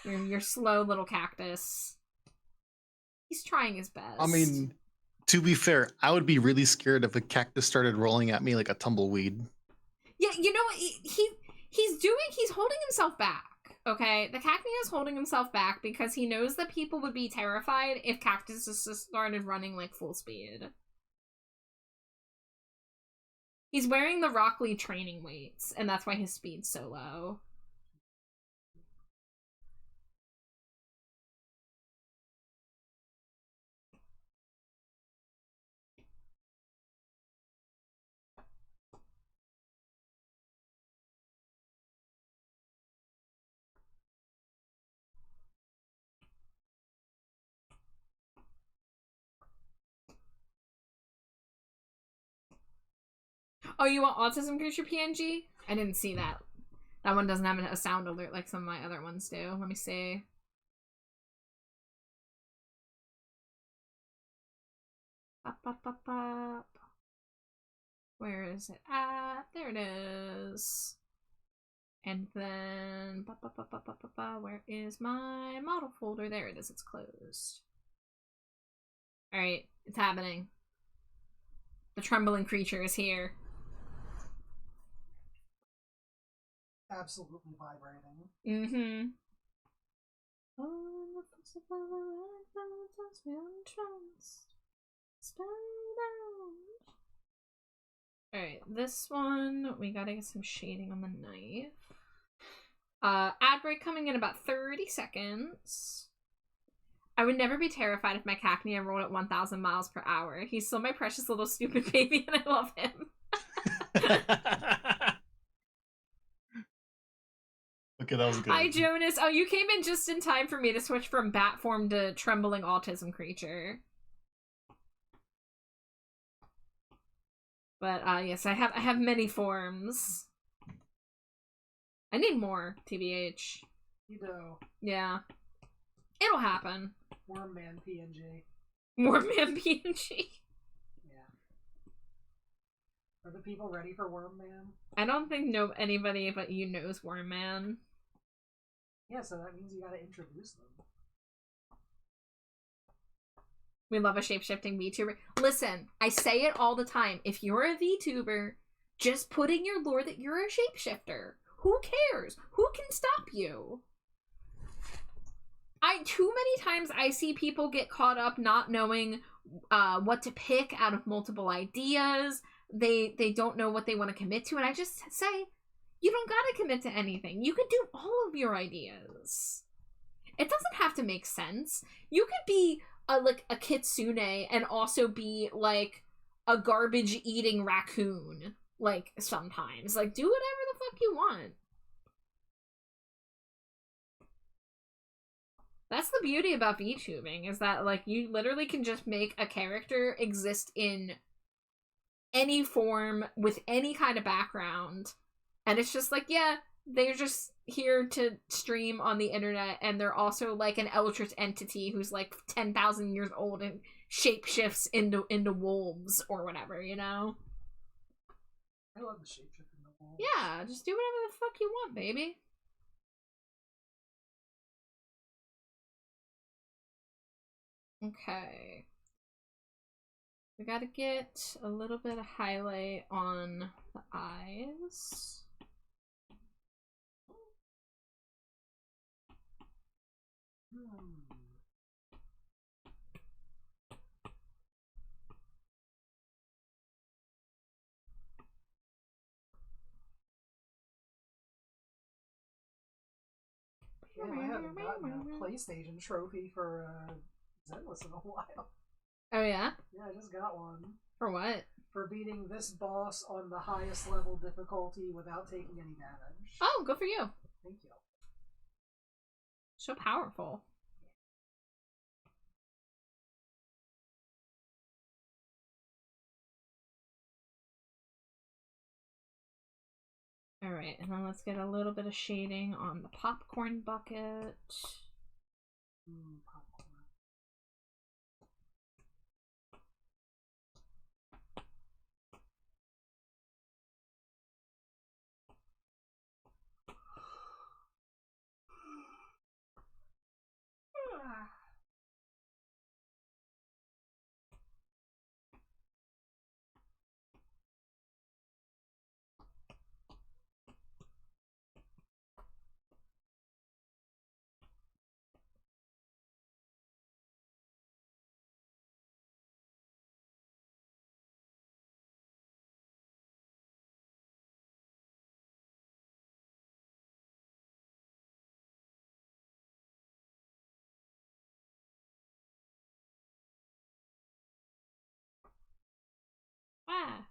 Your slow little cactus. He's trying his best. I mean, to be fair, I would be really scared if a cactus started rolling at me like a tumbleweed. Yeah, you know what? He's holding himself back. Okay, the Cacnea is holding himself back because he knows that people would be terrified if Cactus just started running like full speed. He's wearing the Rock Lee training weights, and that's why his speed's so low. Oh, you want Autism Creature PNG? I didn't see that. That one doesn't have a sound alert like some of my other ones do. Let me see. Bop, bop, bop, bop. Where is it at? There it is. And then, bop, bop, bop, bop, bop, bop, bop. Where is my model folder? There it is. It's closed. Alright, it's happening. The trembling creature is here. Absolutely vibrating. Mm-hmm. Alright, this one, we gotta get some shading on the knife. Ad break coming in about 30 seconds. I would never be terrified if my Cacnea rolled at 1,000 miles per hour. He's still my precious little stupid baby, and I love him. Okay, that was good. Hi, Jonas. Oh, you came in just in time for me to switch from bat form to trembling autism creature. But yes, I have many forms. I need more, TBH. You do. Yeah. It'll happen. Worm Man PNG. More man PNG. Yeah. Are the people ready for Worm Man? I don't think anybody but you knows Worm Man. Yeah, so that means you gotta introduce them. We love a shape-shifting VTuber. Listen, I say it all the time. If you're a VTuber, just put in your lore that you're a shapeshifter. Who cares? Who can stop you? Too many times I see people get caught up not knowing what to pick out of multiple ideas. They don't know what they want to commit to, and I just say, you don't gotta commit to anything. You could do all of your ideas. It doesn't have to make sense. You could be a kitsune and also be like a garbage eating raccoon. Like sometimes, like do whatever the fuck you want. That's the beauty about VTubing, is that like you literally can just make a character exist in any form with any kind of background. And it's just like, yeah, they're just here to stream on the internet, and they're also like an eldritch entity who's like 10,000 years old and shapeshifts into wolves or whatever, you know? I love the shapeshift in the wolves. Yeah, just do whatever the fuck you want, baby. Okay. We gotta get a little bit of highlight on the eyes. Yeah, Damn, I haven't gotten a PlayStation trophy for Zenless in a while. Oh yeah? Yeah, I just got one. For what? For beating this boss on the highest level difficulty without taking any damage. Oh, good for you. Thank you. So powerful. Alright, and then let's get a little bit of shading on the popcorn bucket. Popcorn. Ah.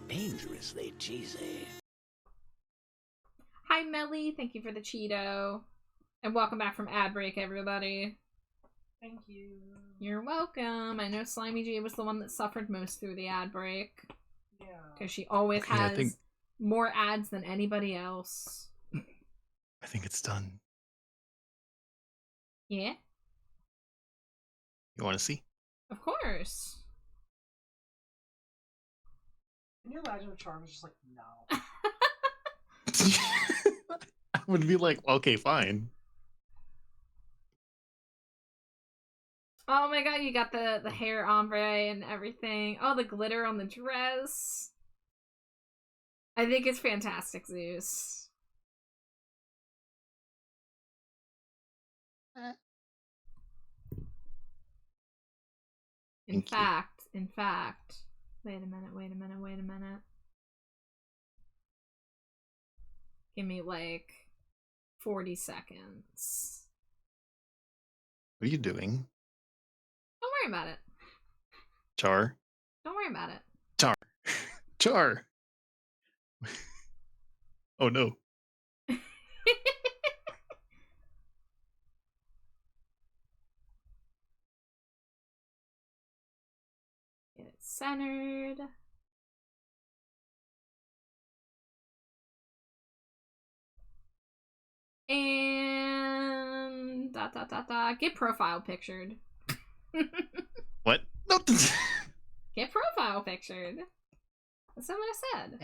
Dangerously cheesy. Hi Melly, thank you for the Cheeto. And welcome back from ad break, everybody. Thank you. You're welcome. I know Slimy J was the one that suffered most through the ad break. Yeah. Because she always Okay, has more ads than anybody else. I think it's done. Yeah? You want to see? Of course. Can you imagine if Charm was just like, no? I would be like, okay, fine. Oh my god, you got the hair ombre and everything. Oh, the glitter on the dress. I think it's fantastic, Zeus. In fact, wait a minute. Give me like 40 seconds. What are you doing? Don't worry about it. Char? Don't worry about it. Char. Char. Oh no. Get it centered. And get profile pictured. What? No. Get profile pictured. That's not what I said.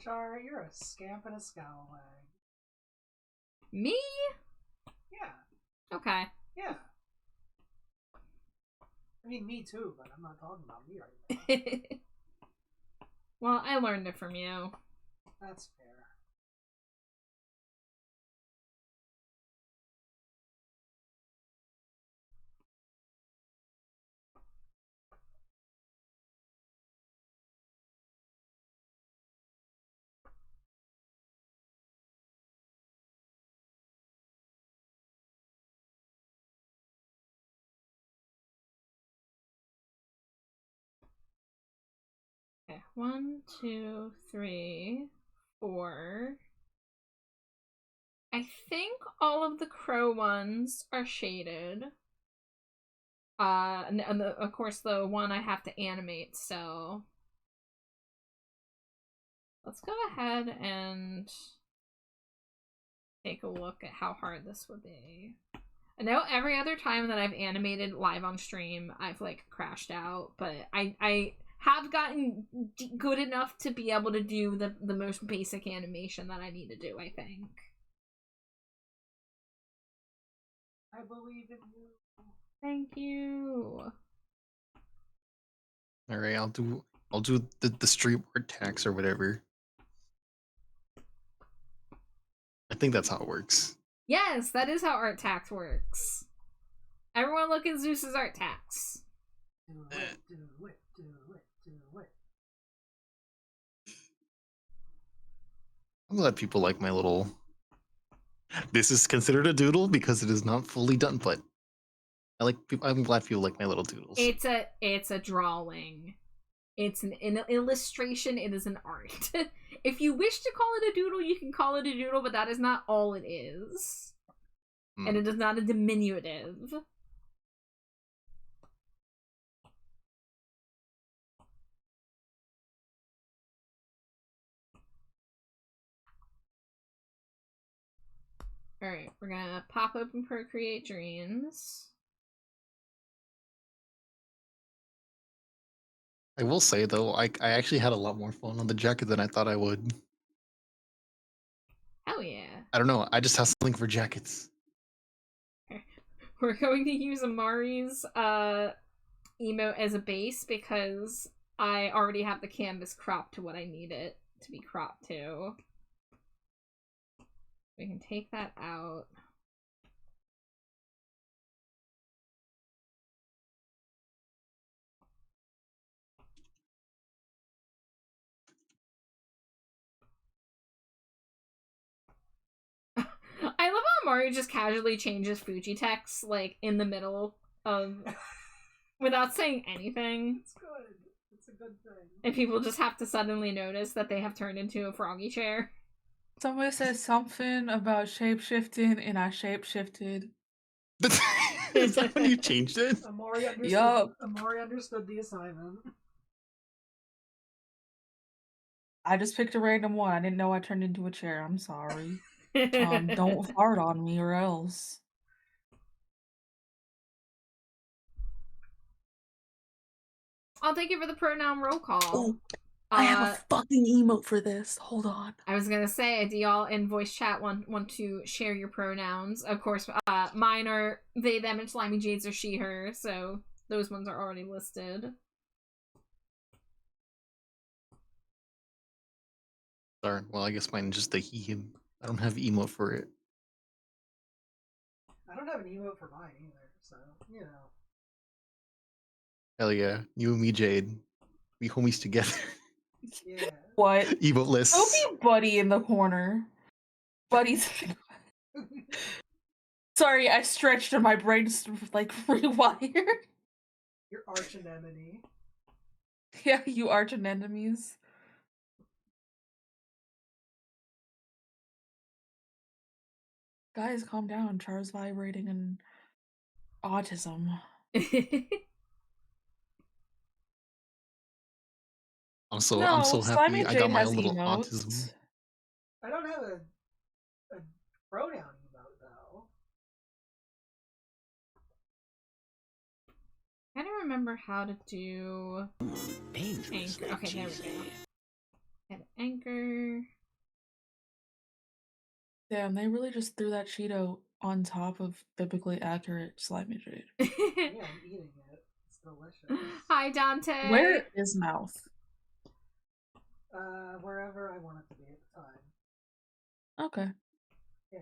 Char, you're a scamp and a scallywag. Me? Yeah. Okay. Yeah. I mean, me too, but I'm not talking about me right now. Well, I learned it from you. That's fair. Okay, 1, 2, 3, 4. I think all of the crow ones are shaded. And of course the one I have to animate, so let's go ahead and take a look at how hard this would be. I know every other time that I've animated live on stream, I've like crashed out, but I have gotten good enough to be able to do the most basic animation that I need to do, I think. I believe in you. Thank you. All right, I'll do the street art tax or whatever. I think that's how it works. Yes, that is how art tax works. Everyone look at Zeus's art tax. Do it, do it, do it, do it. I'm glad people like my little. This is considered a doodle because it is not fully done, but I'm glad people like my little doodles. It's a drawing. It's an illustration. It is an art. If you wish to call it a doodle, you can call it a doodle, but that is not all it is. And it is not a diminutive. Alright, we're gonna pop open Procreate Dreams. I will say though, I actually had a lot more fun on the jacket than I thought I would. Hell yeah. I don't know. I just have something for jackets. We're going to use Amari's emote as a base because I already have the canvas cropped to what I need it to be cropped to. We can take that out. I love how Mario just casually changes Fuji text, like, in the middle of... without saying anything. It's good. It's a good thing. And people just have to suddenly notice that they have turned into a froggy chair. Somebody said something about shape-shifting, and I shape-shifted. Is that when you changed it? Amari understood. Yup. Amari understood the assignment. I just picked a random one. I didn't know I turned into a chair. I'm sorry. Don't fart on me or else. I'll take you for the pronoun roll call. Oh, I have a fucking emote for this. Hold on. I was gonna say, do y'all in voice chat want to share your pronouns? Of course, mine are they, them, and Slimy Jades are she, her, so those ones are already listed. Sorry. Well, I guess mine is just the he, him. I don't have emote for it. I don't have an emote for mine either, so you know. Hell yeah. You and me, Jade. We homies together. Yeah. What? Emoteless. Don't be Buddy in the corner. Buddy's. Sorry, I stretched and my brain's like rewired. Your arch anemone. Yeah, you arch enemies. Guys, calm down. Char's vibrating and autism. I'm so No, happy. Slimy I Jade got my has own little emotes. autism. I don't have a pronoun emote though. I don't remember how to do Dangerous, anchor. Okay, there we go. And anchor. Damn, they really just threw that Cheeto on top of biblically accurate Slimy Jade. Yeah, I'm eating it. It's delicious. Hi, Dante. Where is mouth? Wherever I want it to be at the time. Okay. Yeah.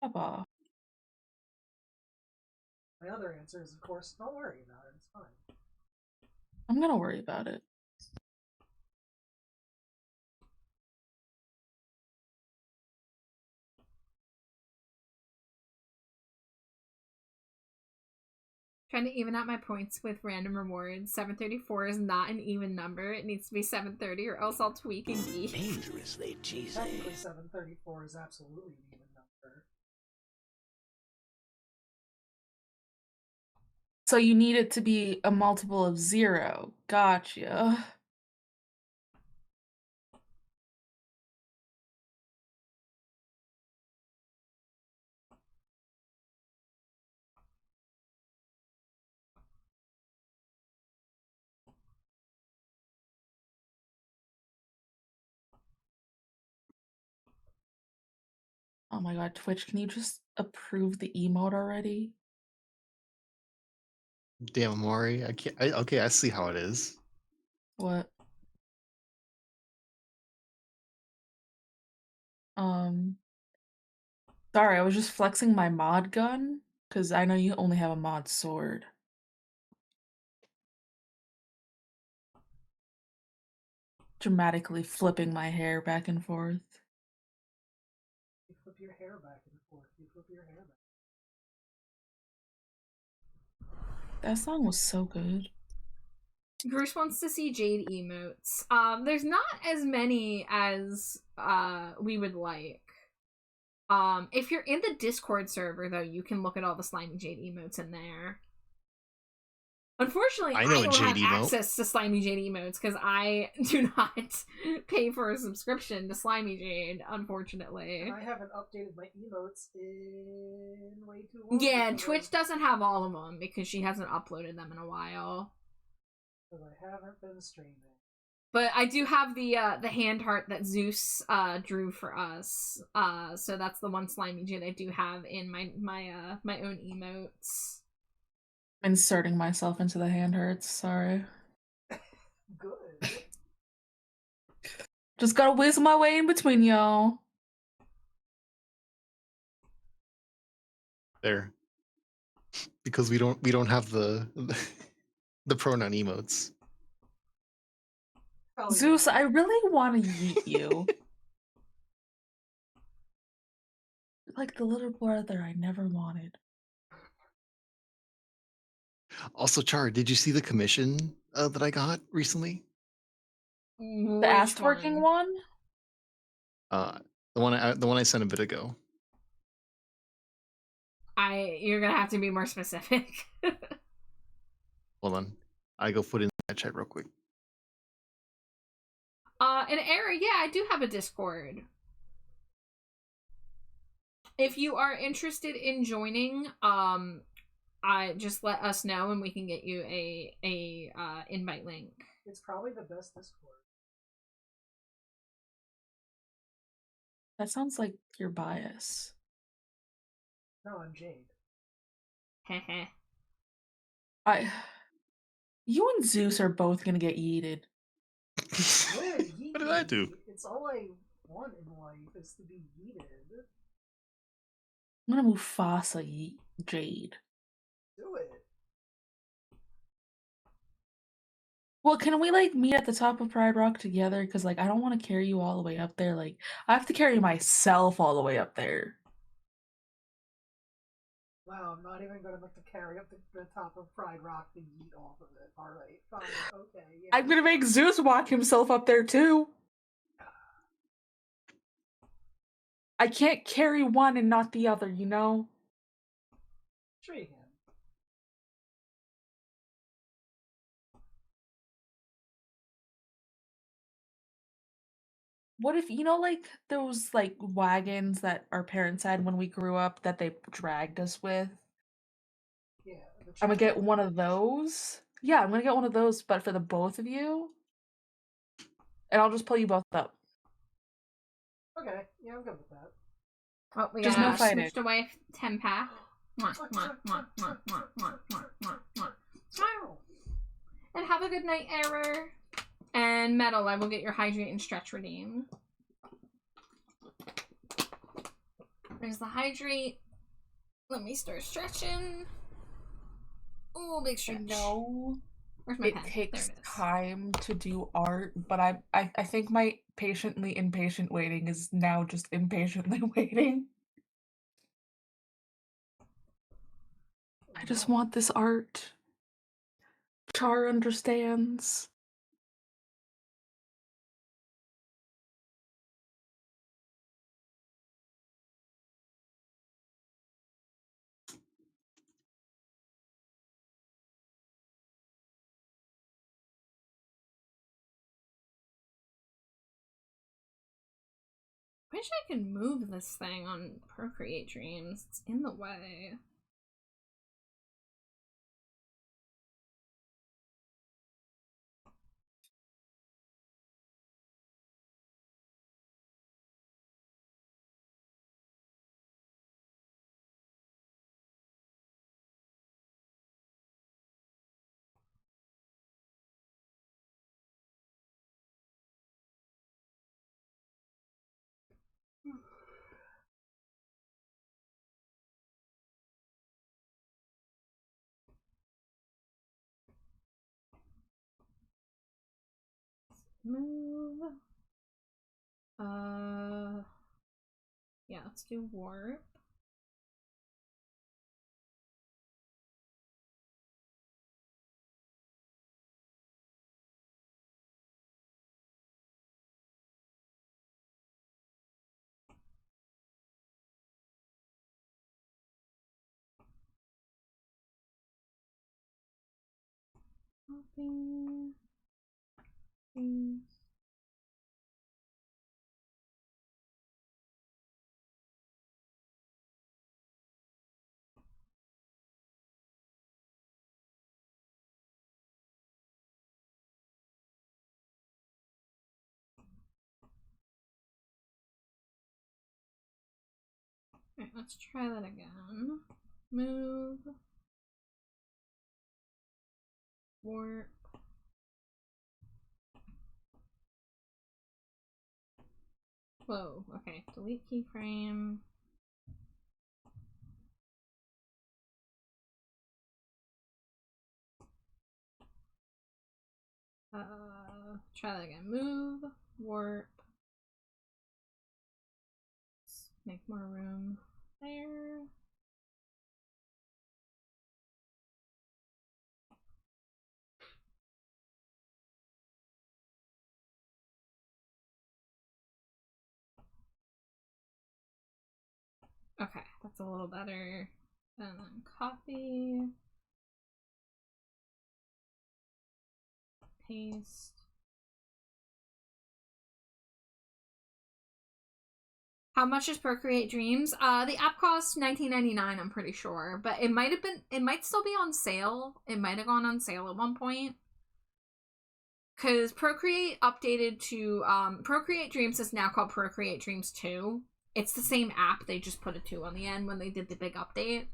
Papa. My other answer is, of course, don't worry about it. It's fine. I'm gonna worry about it. Trying to even out my points with random rewards. 734 is not an even number. It needs to be 730 or else I'll tweak and geek. Dangerously cheesy. Technically, 734 is absolutely an even number. So you need it to be a multiple of 0. Gotcha. Oh my god, Twitch, can you just approve the emote already? Damn, Amari. I can't. Okay, I see how it is. What? Um, Sorry, I was just flexing my mod gun because I know you only have a mod sword. Dramatically flipping my hair back and forth. You flip your hair back and forth. You flip your hair back. That song was so good. Bruce wants to see Jade emotes. There's not as many as we would like. If you're in the Discord server though, you can look at all the Slimy Jade emotes in there. Unfortunately, I I know a don't Jade have emote. access to Slimy Jade emotes because I do not pay for a subscription to Slimy Jade, unfortunately. And I haven't updated my emotes in way too long. Yeah, and Twitch doesn't have all of them because she hasn't uploaded them in a while. Because I haven't been streaming. But I do have the hand heart that Zeus drew for us. So that's the one Slimy Jade I do have in my own emotes. Inserting myself into the hand hurts, sorry. Good. Just gotta whiz my way in between y'all. There. Because we don't have the the pronoun emotes. Hell Zeus, yeah. I really want to yeet you. Like the little brother I never wanted. Also, Char, did you see the commission that I got recently? The ass twerking one? The one I sent a bit ago. You're gonna have to be more specific. Hold on, I go put in that chat real quick. An error, yeah, I do have a Discord. If you are interested in joining, I just let us know and we can get you a invite link. It's probably the best Discord. That sounds like your bias. No, I'm Jade. Heh. You and Zeus are both gonna get yeeted. What did I do? It's all I want in life is to be yeeted. I'm gonna Mufasa yeet Jade. Do it. Well, can we like meet at the top of Pride Rock together? Because like I don't want to carry you all the way up there. Like I have to carry myself all the way up there. Wow, I'm not even gonna have to carry up the top of Pride Rock to yeet off of it. Alright, fine, okay, yeah. I'm gonna make Zeus walk himself up there too. I can't carry one and not the other, you know? Sure you can. What if, you know, like those like wagons that our parents had when we grew up that they dragged us with? Yeah. I'm gonna get one of those. Yeah, I'm gonna get one of those, but for the both of you. And I'll just pull you both up. Okay, yeah, I'm good with that. Oh, we Just got no fighting. switched away 10 pack. And have a good night, Error. And Metal, I will get your hydrate and stretch redeem. There's the hydrate. Let me start stretching. Oh, big stretch. I know Where's my it pen? takes There it is. time to do art, but I think my patiently impatient waiting is now just impatiently waiting. I just want this art. Char understands. Wish I could move this thing on Procreate Dreams. It's in the way. move. Yeah, let's do warp. Copy. Paste. Alright, let's try that again. Move. Warp. Whoa, okay. Delete keyframe. Try that again. Move. Warp. Let's make more room there. Okay, that's a little better. And then copy. Paste. How much is Procreate Dreams? The app costs $19.99, I'm pretty sure, but it might still be on sale. It might have gone on sale at one point. Because Procreate updated to, Procreate Dreams is now called Procreate Dreams 2. It's the same app, they just put a 2 on the end when they did the big update.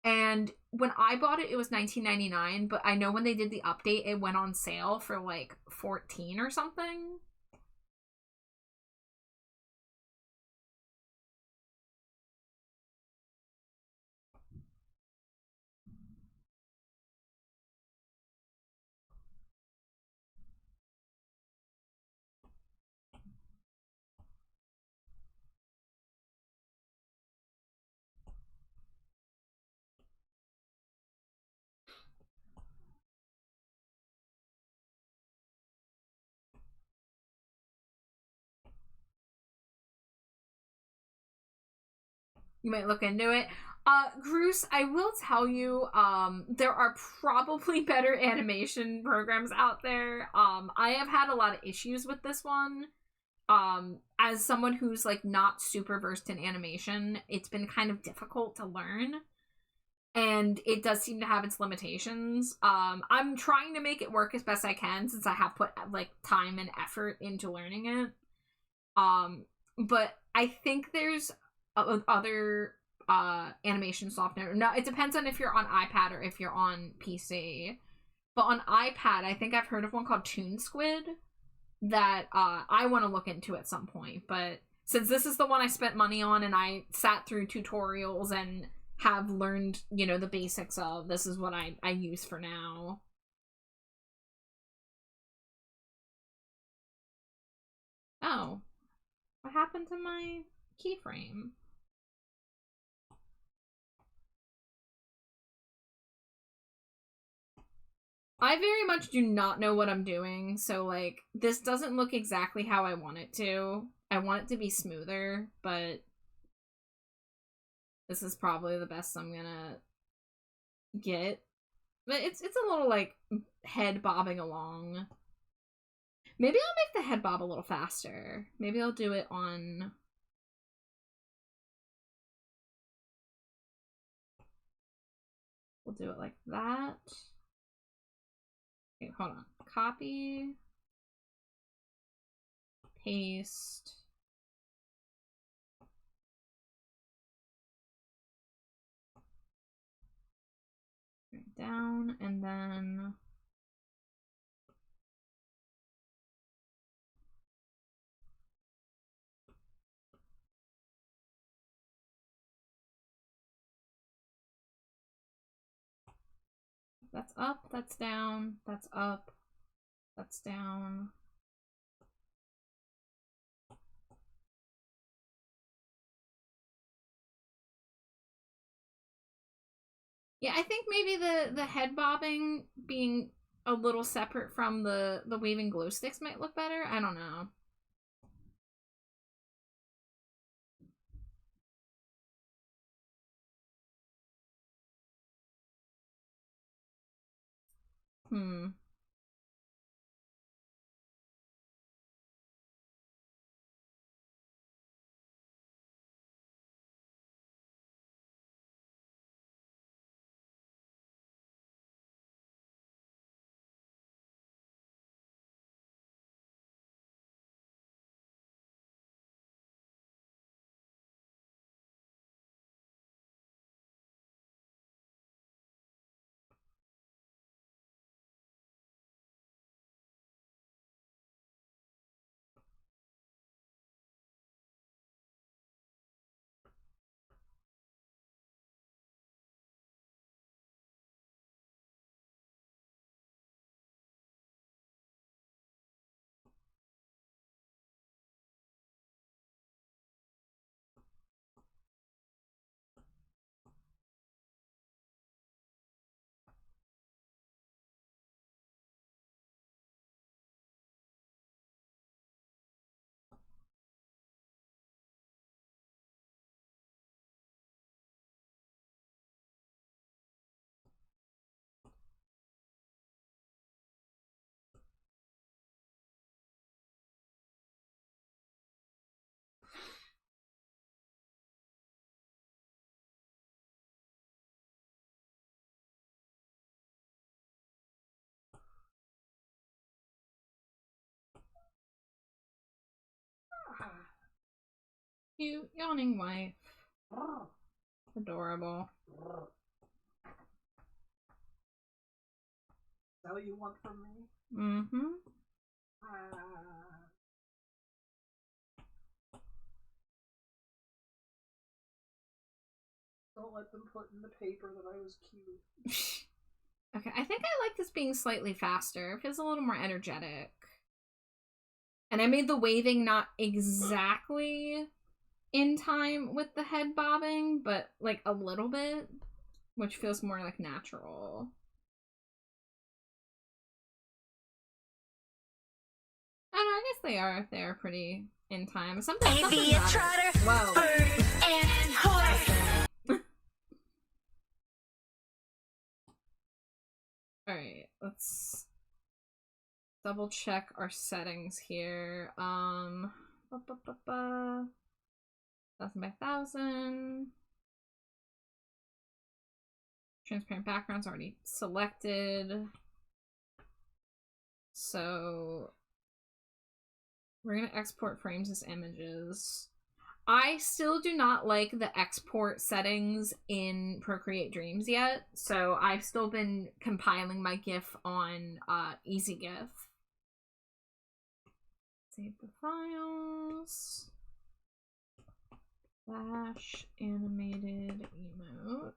And when I bought it, it was $19.99, but I know when they did the update, it went on sale for like $14 or something. You might look into it. Groose, I will tell you, there are probably better animation programs out there. I have had a lot of issues with this one. As someone who's like not super versed in animation, it's been kind of difficult to learn. And it does seem to have its limitations. I'm trying to make it work as best I can since I have put like time and effort into learning it. But I think there's other animation software. Now, it depends on if you're on iPad or if you're on PC. But on iPad, I think I've heard of one called Toon Squid that I want to look into at some point. But since this is the one I spent money on and I sat through tutorials and have learned, you know, the basics of, this is what I use for now. Oh. What happened to my keyframe? I very much do not know what I'm doing, so, like, this doesn't look exactly how I want it to. I want it to be smoother, but this is probably the best I'm gonna get. But it's a little, like, head bobbing along. Maybe I'll make the head bob a little faster. Maybe I'll do it on... We'll do it like that. Okay, hold on. Copy. Paste. Right down, and then... That's up, that's down, that's up, that's down. Yeah, I think maybe the head bobbing being a little separate from the waving glow sticks might look better. I don't know. Hmm. Cute yawning wife. Adorable. Is that what you want from me? Mm-hmm. Don't let them put in the paper that I was cute. Okay, I think I like this being slightly faster. It feels a little more energetic. And I made the waving not exactly in time with the head bobbing, but like a little bit, which feels more like natural. I don't know, I guess they are pretty in time. Sometimes Be a trotter, whoa. bird, and horse. Alright, let's double check our settings here. 1000 by 1000. Transparent background's already selected. So we're gonna export frames as images. I still do not like the export settings in Procreate Dreams yet, so I've still been compiling my GIF on EasyGIF. Save the files. Flash animated emote.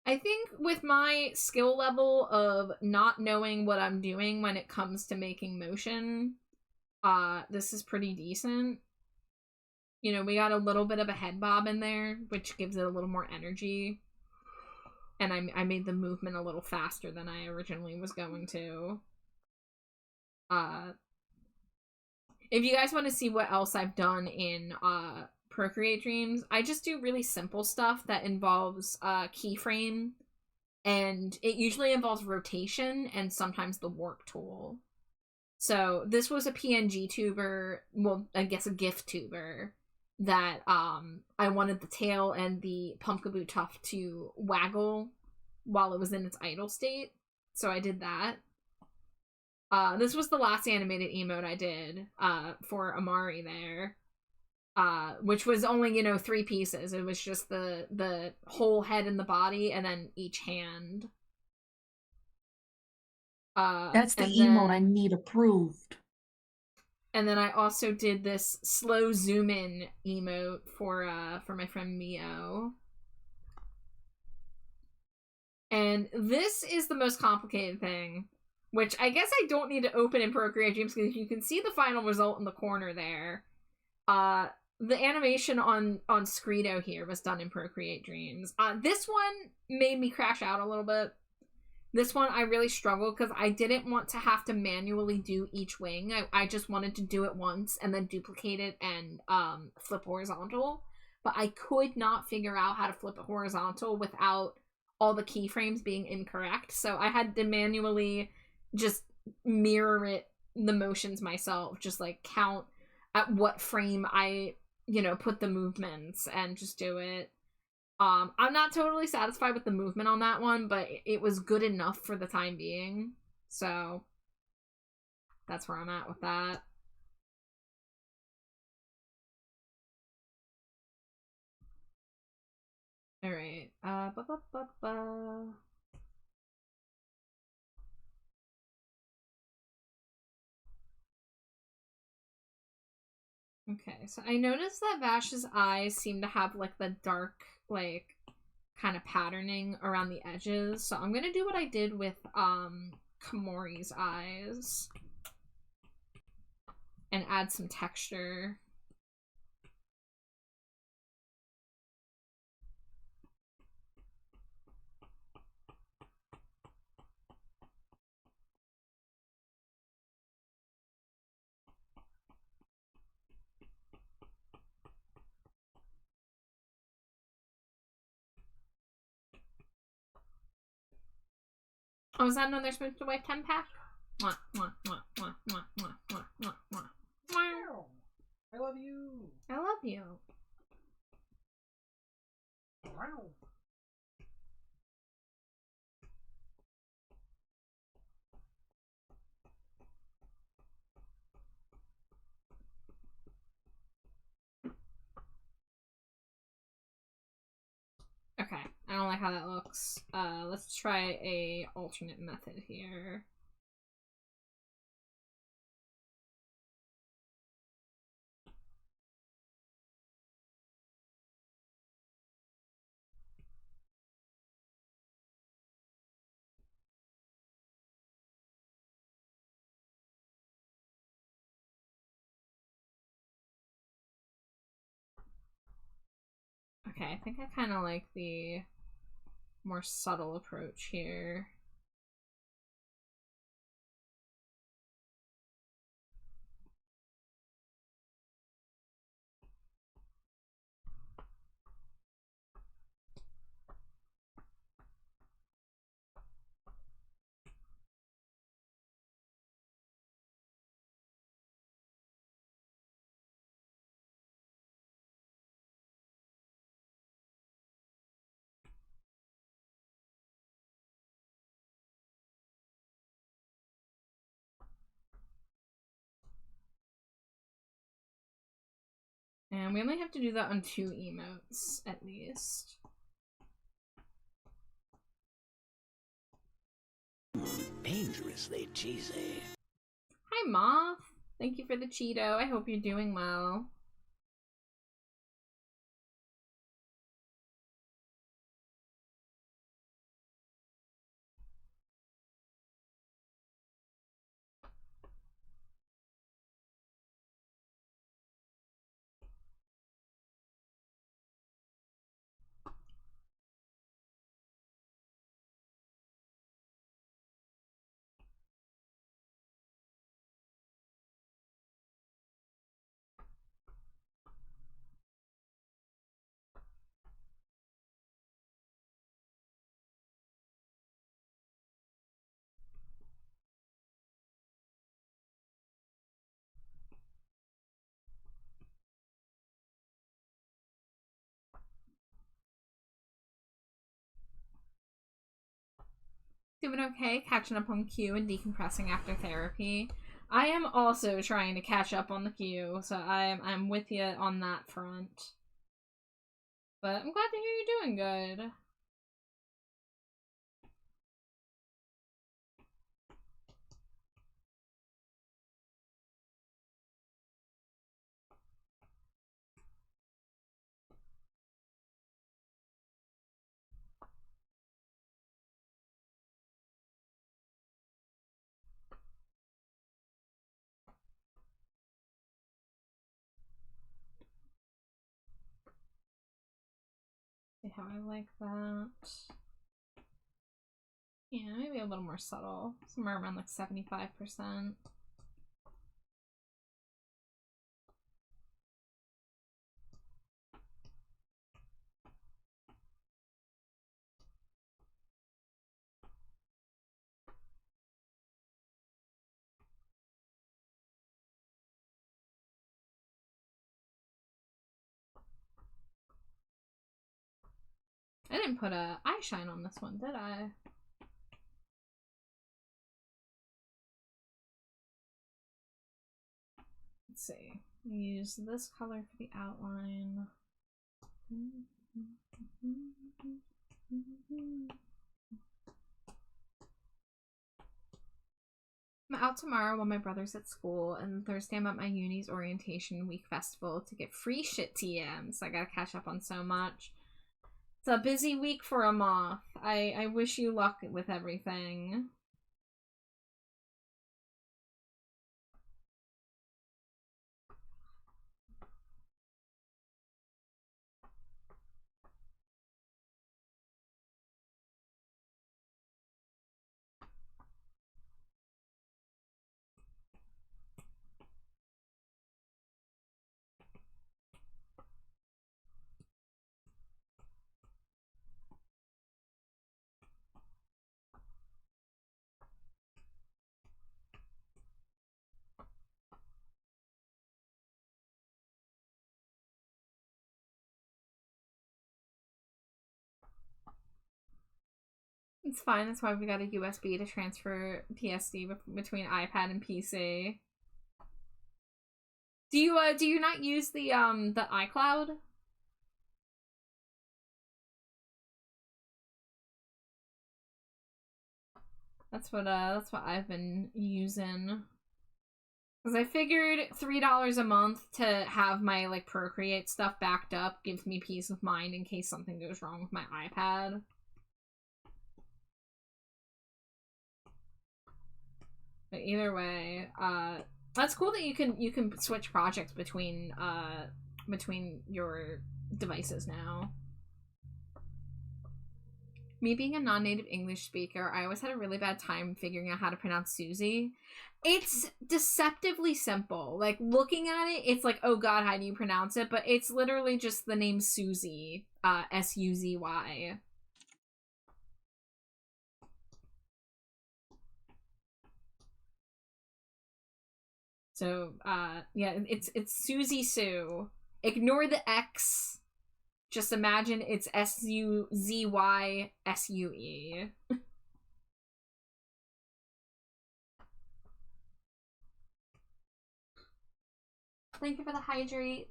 I think with my skill level of not knowing what I'm doing when it comes to making motion, this is pretty decent. You know, we got a little bit of a head bob in there, which gives it a little more energy. And I made the movement a little faster than I originally was going to. If you guys want to see what else I've done in Procreate Dreams, I just do really simple stuff that involves keyframe, and it usually involves rotation and sometimes the warp tool. So this was a PNG tuber, well, I guess a GIF tuber, that I wanted the tail and the pumpkaboo tuft to waggle while it was in its idle state, so I did that. This was the last animated emote I did for Amari there. Which was only, 3 pieces. It was just the whole head and the body, and then each hand. That's the emote I need approved. And then I also did this slow zoom in emote for my friend Mio. And this is the most complicated thing. which I guess I don't need to open in Procreate Dreams because you can see the final result in the corner there. The animation on Screedo here was done in Procreate Dreams. This one made me crash out a little bit. This one I really struggled because I didn't want to have to manually do each wing. I just wanted to do it once and then duplicate it and flip horizontal. But I could not figure out how to flip it horizontal without all the keyframes being incorrect. So I had to manually just mirror it, the motions myself, just like count at what frame I, put the movements and just do it. I'm not totally satisfied with the movement on that one, but it was good enough for the time being. So that's where I'm at with that. All right. Okay, so I noticed that Vash's eyes seem to have like the dark, like kind of patterning around the edges. So I'm gonna do what I did with Komori's eyes and add some texture. Oh, is that another Smooth to Wife 10 pack? Mwah, mwah, mwah, mwah, mwah, mwah, mwah, mwah, mwah. Wow. I love you. I love you. Wow. Okay, I don't like how that looks. Let's try a alternate method here. Okay, I think I kind of like the more subtle approach here. And we only have to do that on 2 emotes, at least. Dangerously cheesy. Hi, Moth. Thank you for the Cheeto. I hope you're doing well. Doing okay, catching up on Q and decompressing after therapy. I am also trying to catch up on the Q, so I'm with you on that front. But I'm glad to hear you're doing good. I like that. Yeah, maybe a little more subtle. Somewhere around like 75%. I didn't put a eye shine on this one, did I? Let's see. Use this color for the outline. I'm out tomorrow while my brother's at school, and Thursday I'm at my uni's orientation week festival to get free shit TM, so I gotta catch up on so much. It's a busy week for a moth. I wish you luck with everything. It's fine. That's why we got a USB to transfer PSD between iPad and PC. Do you not use the iCloud? That's what I've been using. Cause I figured $3 a month to have my like Procreate stuff backed up gives me peace of mind in case something goes wrong with my iPad. But either way, that's cool that you can switch projects between your devices now. Me being a non-native English speaker, I always had a really bad time figuring out how to pronounce Susie. It's deceptively simple. Like, looking at it, it's like, oh god, how do you pronounce it? But it's literally just the name Suzy. S-U-Z-Y. So, yeah, it's Susie Sue. Ignore the X. Just imagine it's S-U-Z-Y-S-U-E. Thank you for the hydrate.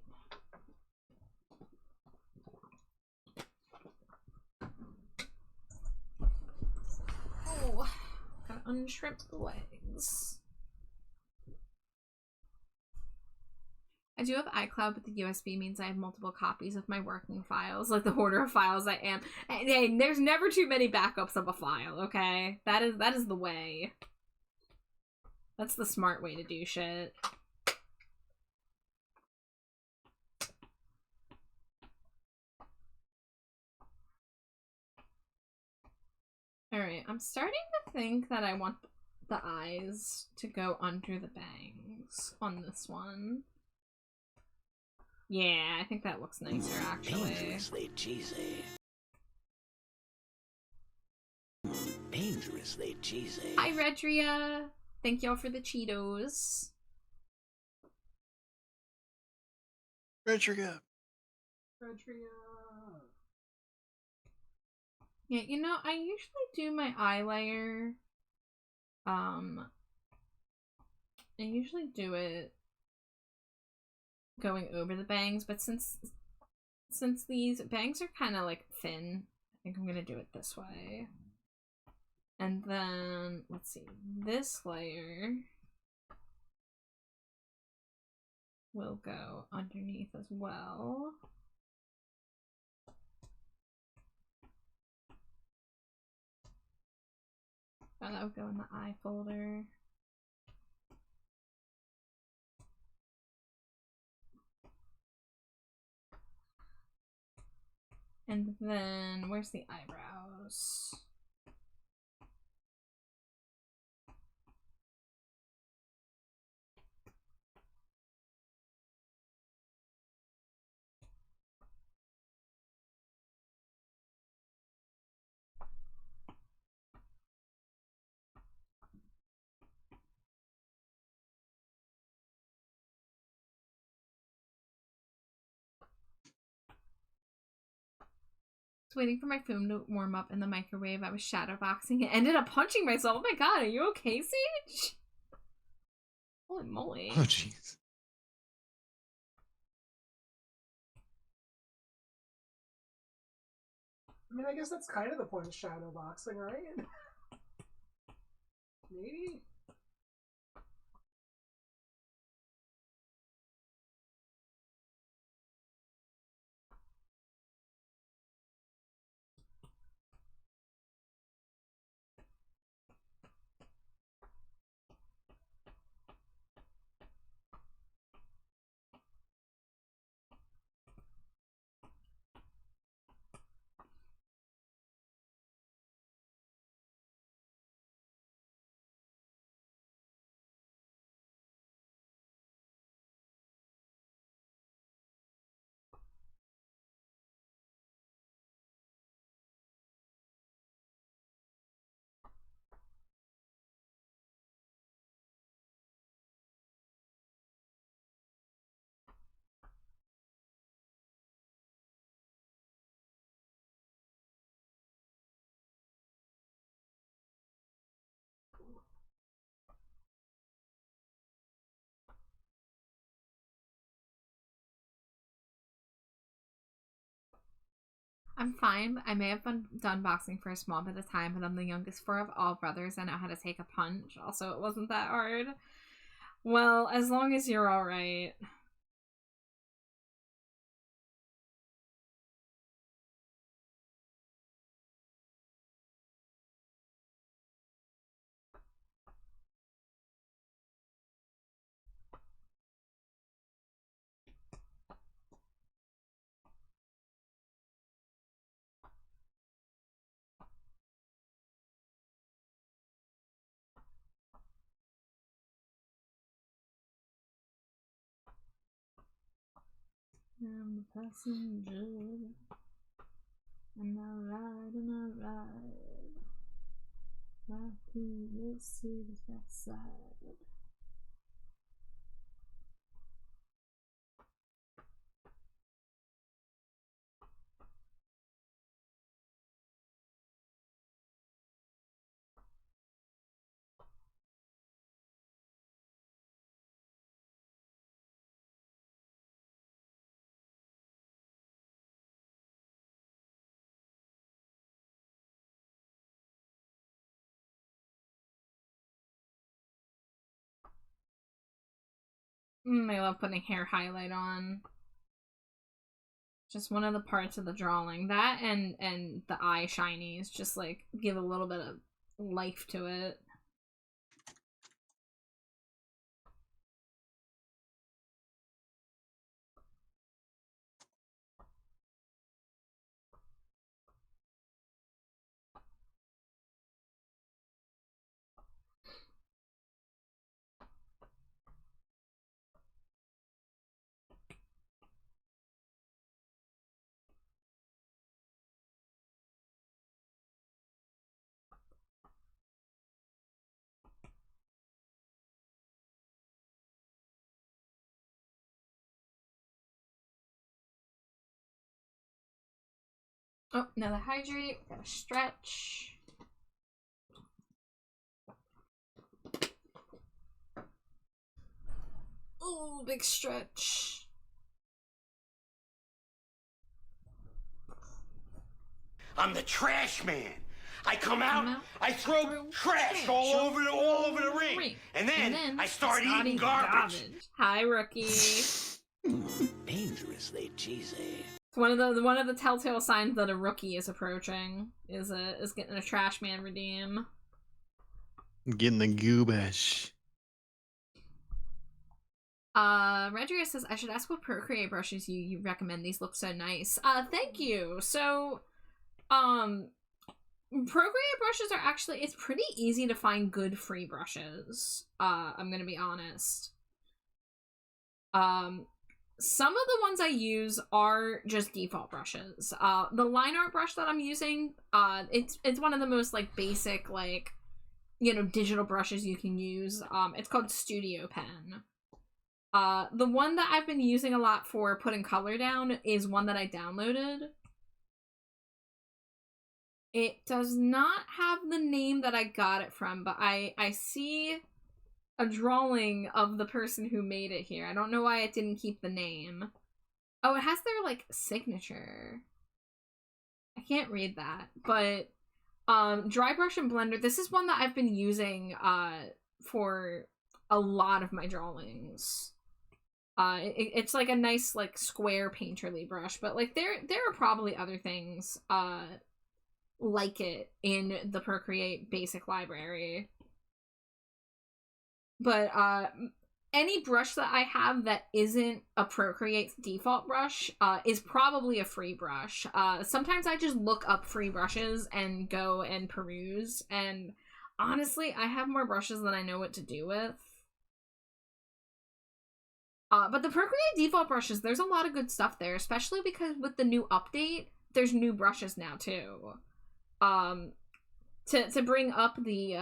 Oh, gotta unstrip the legs. I do have iCloud, but the USB means I have multiple copies of my working files, like the hoarder of files I am. Hey, there's never too many backups of a file, okay? That is the way. That's the smart way to do shit. Alright, I'm starting to think that I want the eyes to go under the bangs on this one. Yeah, I think that looks nicer, actually. Dangerously cheesy. Dangerously cheesy. Hi, Redria. Thank y'all for the Cheetos. Redria. Yeah, you know, I usually do my eye layer. I usually do it going over the bangs, but since these bangs are kind of like thin, I think I'm gonna do it this way. And then, let's see, this layer will go underneath as well. That'll go in the eye folder. And then, where's the eyebrows? Waiting for my food to warm up in the microwave. I was shadowboxing and ended up punching myself. Oh my god, are you okay, Sage? Holy moly. Oh, jeez. I mean, I guess that's kind of the point of shadow boxing, right? Maybe? I'm fine. I may have been done boxing for a small bit of time, but I'm the youngest four of all brothers. I know how to take a punch. Also, it wasn't that hard. Well, as long as you're alright. I'm a passenger, and I ride, back to the city's backside. I love putting hair highlight on. Just one of the parts of the drawing. That and the eye shinies just like give a little bit of life to it. Oh, another hydrate. Gotta stretch. Oh, big stretch. I'm the trash man. I come out, I throw trash all over the ring. And then I start eating garbage. Hi, rookie. Dangerously cheesy. It's one of the telltale signs that a rookie is approaching is getting a trash man redeem. Getting the goobash. Rodriguez says, I should ask what Procreate brushes you recommend. These look so nice. Thank you. So, Procreate brushes are actually, it's pretty easy to find good free brushes. I'm gonna be honest. Some of the ones I use are just default brushes. The line art brush that I'm using, it's one of the most, like, basic, like, you know, digital brushes you can use. It's called Studio Pen. The one that I've been using a lot for putting color down is one that I downloaded. It does not have the name that I got it from, but I see a drawing of the person who made it here. I don't know why it didn't keep the name. Oh, it has their, like, signature. I can't read that, but Dry Brush and Blender, this is one that I've been using for a lot of my drawings. It's like a nice, like, square painterly brush, but, like, there are probably other things like it in the Procreate basic library. But any brush that I have that isn't a Procreate default brush is probably a free brush. Sometimes I just look up free brushes and go and peruse, and honestly, I have more brushes than I know what to do with. But the Procreate default brushes, there's a lot of good stuff there, especially because with the new update, there's new brushes now too. To bring up the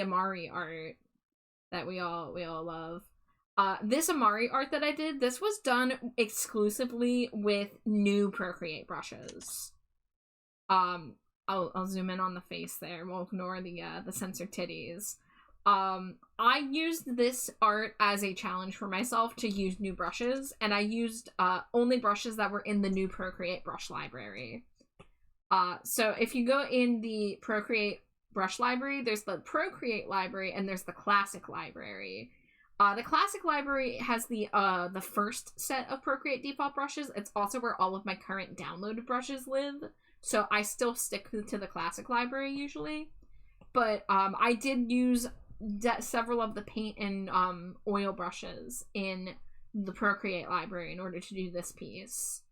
Amari art that we all love. This Amari art that I did, this was done exclusively with new Procreate brushes. I'll zoom in on the face there. We'll ignore the censored titties. I used this art as a challenge for myself to use new brushes, and I used only brushes that were in the new Procreate brush library. So if you go in the Procreate brush library, there's the Procreate library and there's the classic library. The classic library has the first set of Procreate default brushes. It's also where all of my current downloaded brushes live, so I still stick to the classic library usually. But I did use several of the paint and oil brushes in the Procreate library in order to do this piece.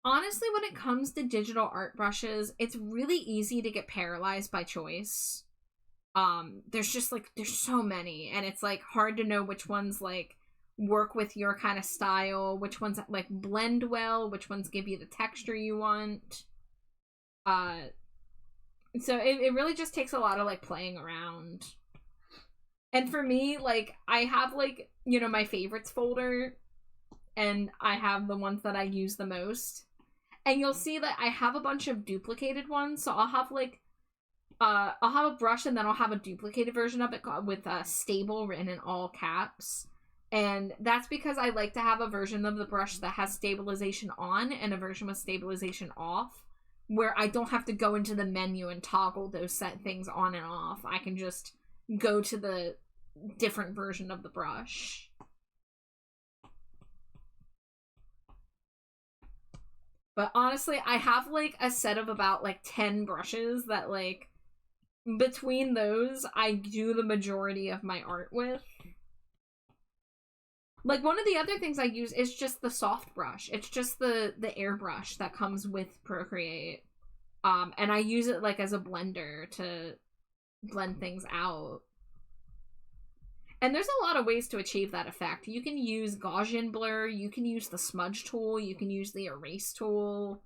Honestly, when it comes to digital art brushes, it's really easy to get paralyzed by choice. There's so many, and it's, like, hard to know which ones, like, work with your kind of style, which ones, like, blend well, which ones give you the texture you want. So it really just takes a lot of, like, playing around. And for me, like, I have, like, you know, my favorites folder, and I have the ones that I use the most. And you'll see that I have a bunch of duplicated ones, so I'll have, like, I'll have a brush and then I'll have a duplicated version of it with stable written in all caps. And that's because I like to have a version of the brush that has stabilization on and a version with stabilization off, where I don't have to go into the menu and toggle those set things on and off. I can just go to the different version of the brush. But honestly, I have, like, a set of about, like, 10 brushes that, like, between those, I do the majority of my art with. Like, one of the other things I use is just the soft brush. It's just the airbrush that comes with Procreate. And I use it, like, as a blender to blend things out. And there's a lot of ways to achieve that effect. You can use Gaussian blur, you can use the smudge tool, you can use the erase tool.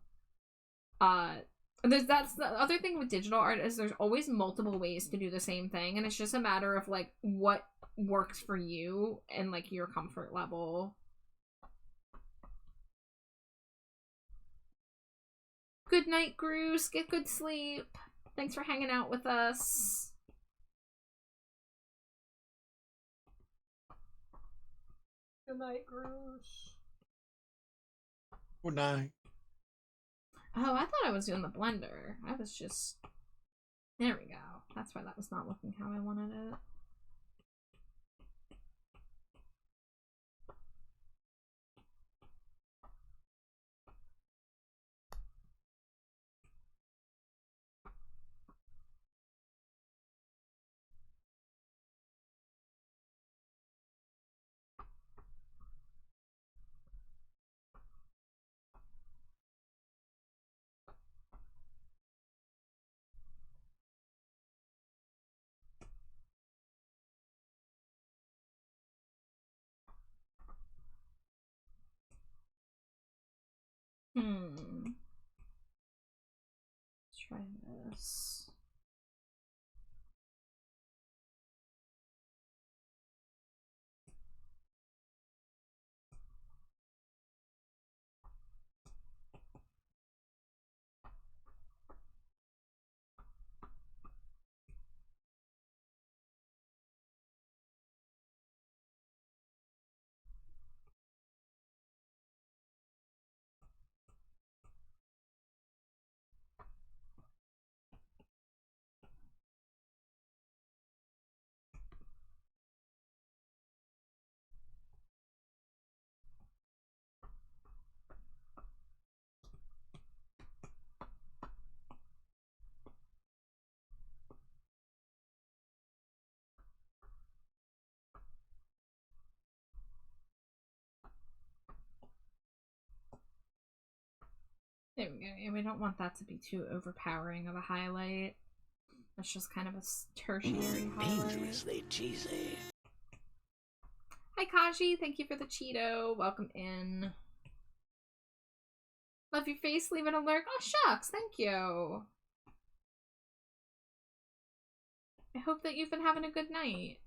That's the other thing with digital art, is there's always multiple ways to do the same thing, and it's just a matter of, like, what works for you and, like, your comfort level. Good night, Groose. Get good sleep. Thanks for hanging out with us. Good night, Groose. Good night. Oh, I thought I was doing the blender. I was just... There we go. That's why that was not looking how I wanted it. try this. There we go. And we don't want that to be too overpowering of a highlight. That's just kind of a tertiary highlight. Dangerously cheesy. Hi Kaji, thank you for the Cheeto. Welcome in. Love your face, leave it alert. Oh shucks, thank you. I hope that you've been having a good night.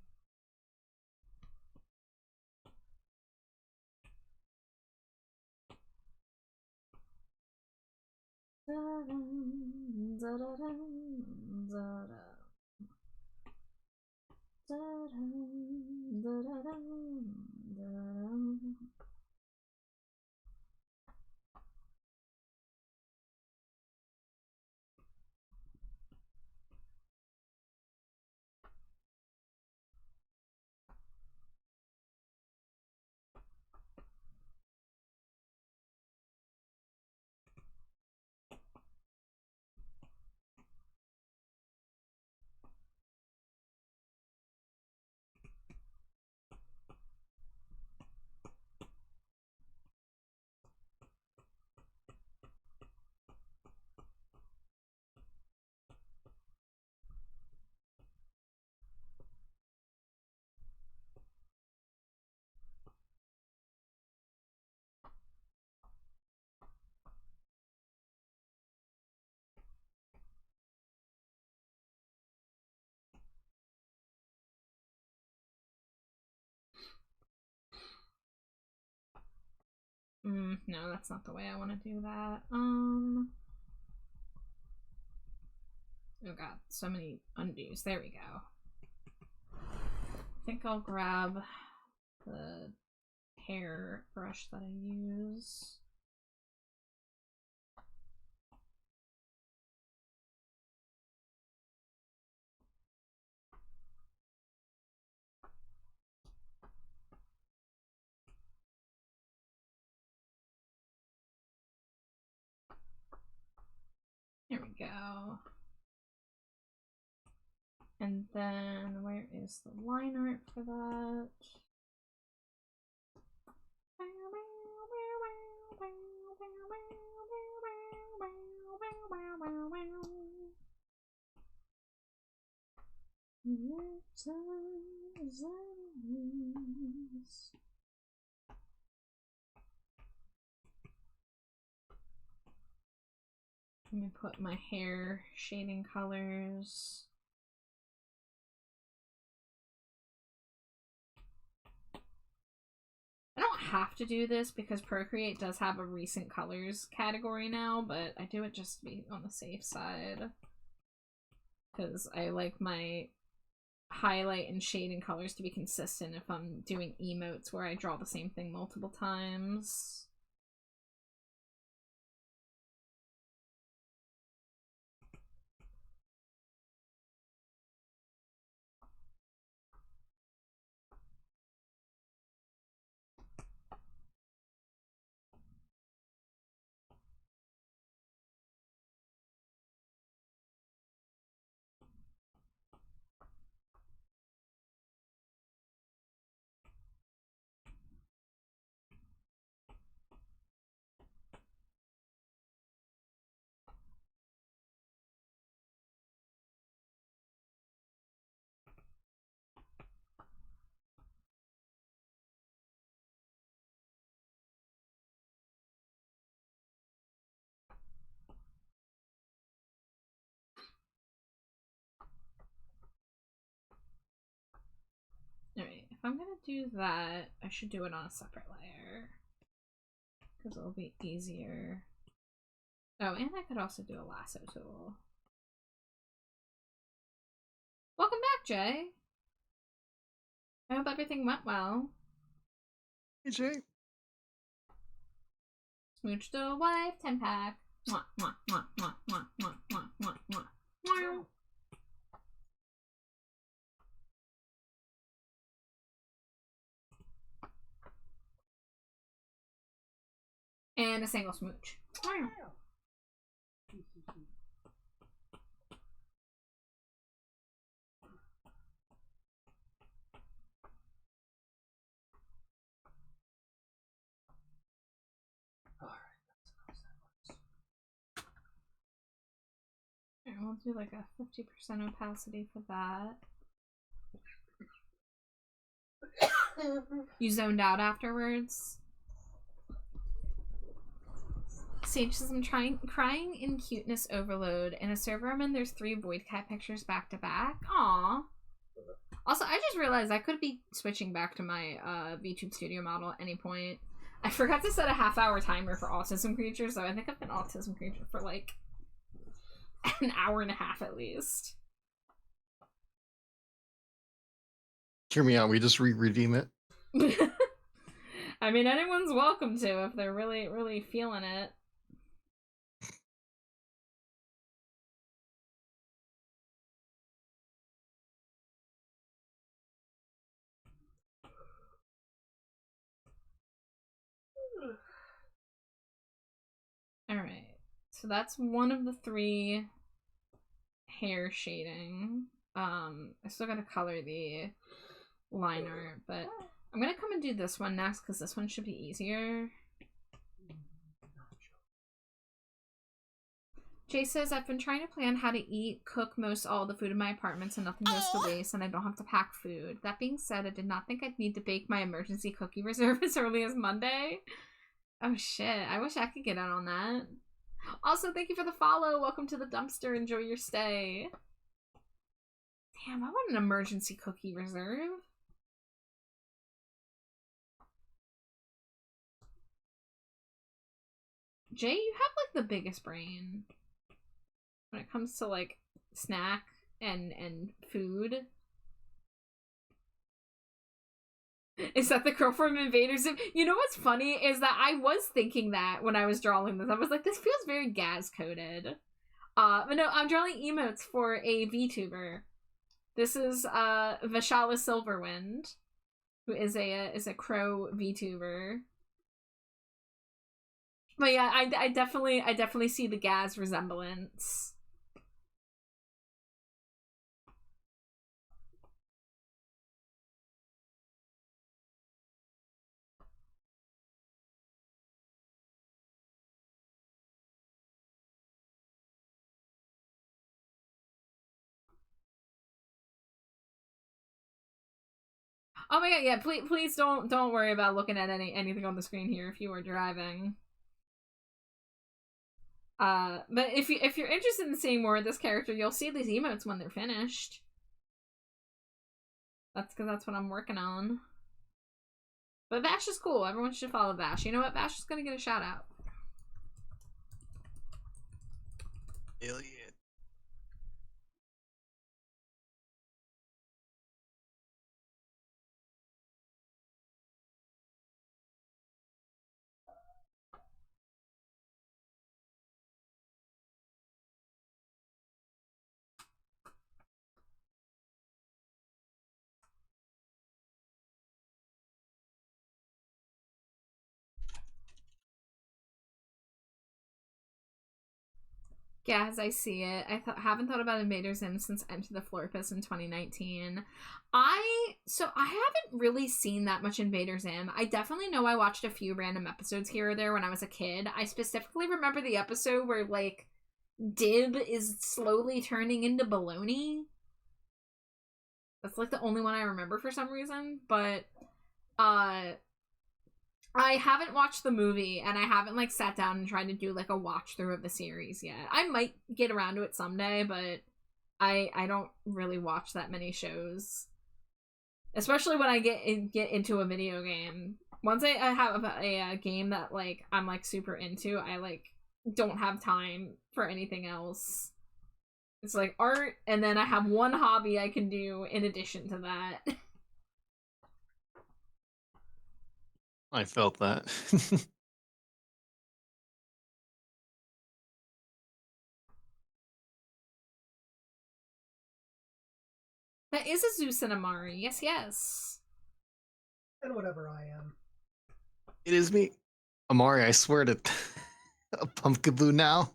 No, that's not the way I want to do that. Oh god, so many undos. There we go. I think I'll grab the hair brush that I use. There we go. And then where is the line art for that? Let me put my hair shading colors. I don't have to do this because Procreate does have a recent colors category now, but I do it just to be on the safe side. Because I like my highlight and shading colors to be consistent if I'm doing emotes where I draw the same thing multiple times. do that, I should do it on a separate layer. Because it'll be easier. Oh, and I could also do a lasso tool. Welcome back, Jay. I hope everything went well. Hey, Jay. Smooch to wife, 10-pack. Mwah, mwah, mwah, mwah, mwah, mwah, mwah, mwah, mwah. Mwah. And a single smooch. Mwah. Alright, we'll do like a 50% opacity for that. You zoned out afterwards? Sage says, I'm crying in cuteness overload. In a server I'm in, there's 3 Void Cat pictures back to back. Aww. Also, I just realized I could be switching back to my VTube Studio model at any point. I forgot to set a half-hour timer for Autism Creature, so I think I've been Autism Creature for like an hour and a half at least. Hear me out. We just redeem it. I mean, anyone's welcome to if they're really, really feeling it. Alright, so that's one of the 3 hair shading. I still gotta color the liner, but I'm gonna come and do this one next because this one should be easier. Jay says, I've been trying to plan how to cook most all the food in my apartment so nothing goes to waste and I don't have to pack food. That being said, I did not think I'd need to bake my emergency cookie reserve as early as Monday. Oh shit, I wish I could get in on that. Also, thank you for the follow. Welcome to the dumpster. Enjoy your stay. Damn, I want an emergency cookie reserve. Jay, you have like the biggest brain when it comes to like snack and food. Is that the girl from Invader Zim? You know what's funny is that I was thinking that when I was drawing this. I was like, this feels very Gaz coded. But no, I'm drawing emotes for a VTuber. This is Vashala Silverwind, who is a crow VTuber. But yeah, I definitely see the Gaz resemblance. Oh my god, yeah, please don't worry about looking at anything on the screen here if you are driving. But if you're interested in seeing more of this character, you'll see these emotes when they're finished. That's because that's what I'm working on. But Vash is cool. Everyone should follow Vash. You know what? Vash is gonna get a shout out. Hell yeah. Yeah, as I see it. I haven't thought about Invader Zim since Enter the Florpus in 2019. I haven't really seen that much Invader Zim. I definitely know I watched a few random episodes here or there when I was a kid. I specifically remember the episode where, like, Dib is slowly turning into baloney. That's, like, the only one I remember for some reason. But, I haven't watched the movie, and I haven't, like, sat down and tried to do, like, a watch-through of the series yet. I might get around to it someday, but I don't really watch that many shows. Especially when I get into a video game. Once I have a game that like I'm like super into, I like don't have time for anything else. It's like art, and then I have one hobby I can do in addition to that. I felt that. That is a Zeus and Amari. Yes, yes. And whatever I am. It is me. Amari, I swear to a pumpkaboo now.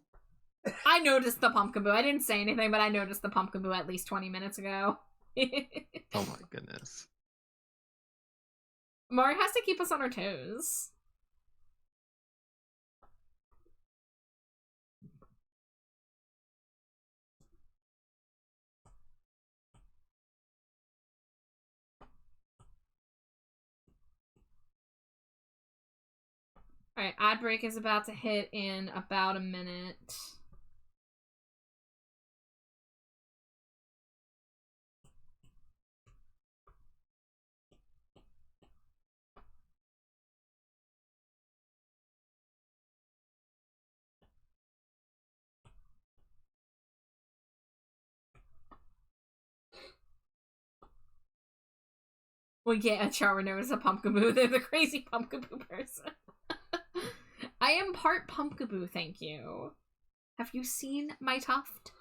I noticed the pumpkaboo. I didn't say anything, but I noticed the pumpkaboo at least 20 minutes ago. Oh my goodness. Amari has to keep us on our toes. Alright, ad break is about to hit in about a minute. Well, yeah, Chara knows a pumpkaboo. They're the crazy pumpkaboo person. I am part pumpkaboo, thank you. Have you seen my tuft?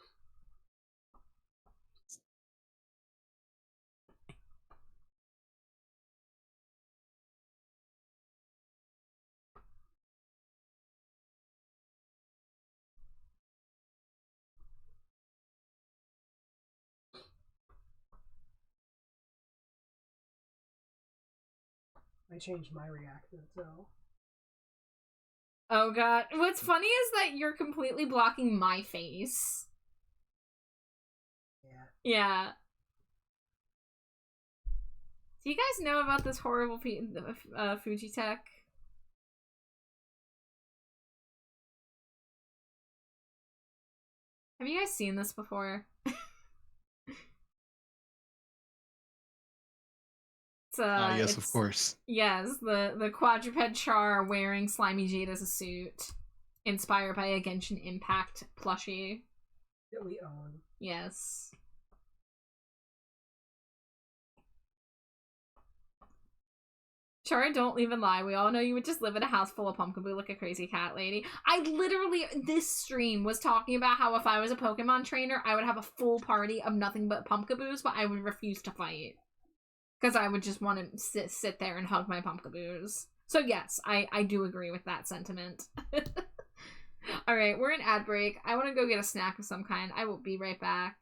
I changed my reactive, so. Oh god. What's funny is that you're completely blocking my face. Yeah. Yeah. Do you guys know about this horrible Fujitech? Have you guys seen this before? Yes, of course. Yes, the quadruped char wearing Slimy Jade as a suit, inspired by a Genshin Impact plushie. That we own. Yes. Chara, don't even lie. We all know you would just live in a house full of pumpkaboo like a crazy cat lady. I literally, this stream was talking about how if I was a Pokemon trainer, I would have a full party of nothing but pumpkaboos, but I would refuse to fight. Because I would just want to sit there and hug my pumpkaboos. So yes, I do agree with that sentiment. Alright, we're in ad break. I want to go get a snack of some kind. I will be right back.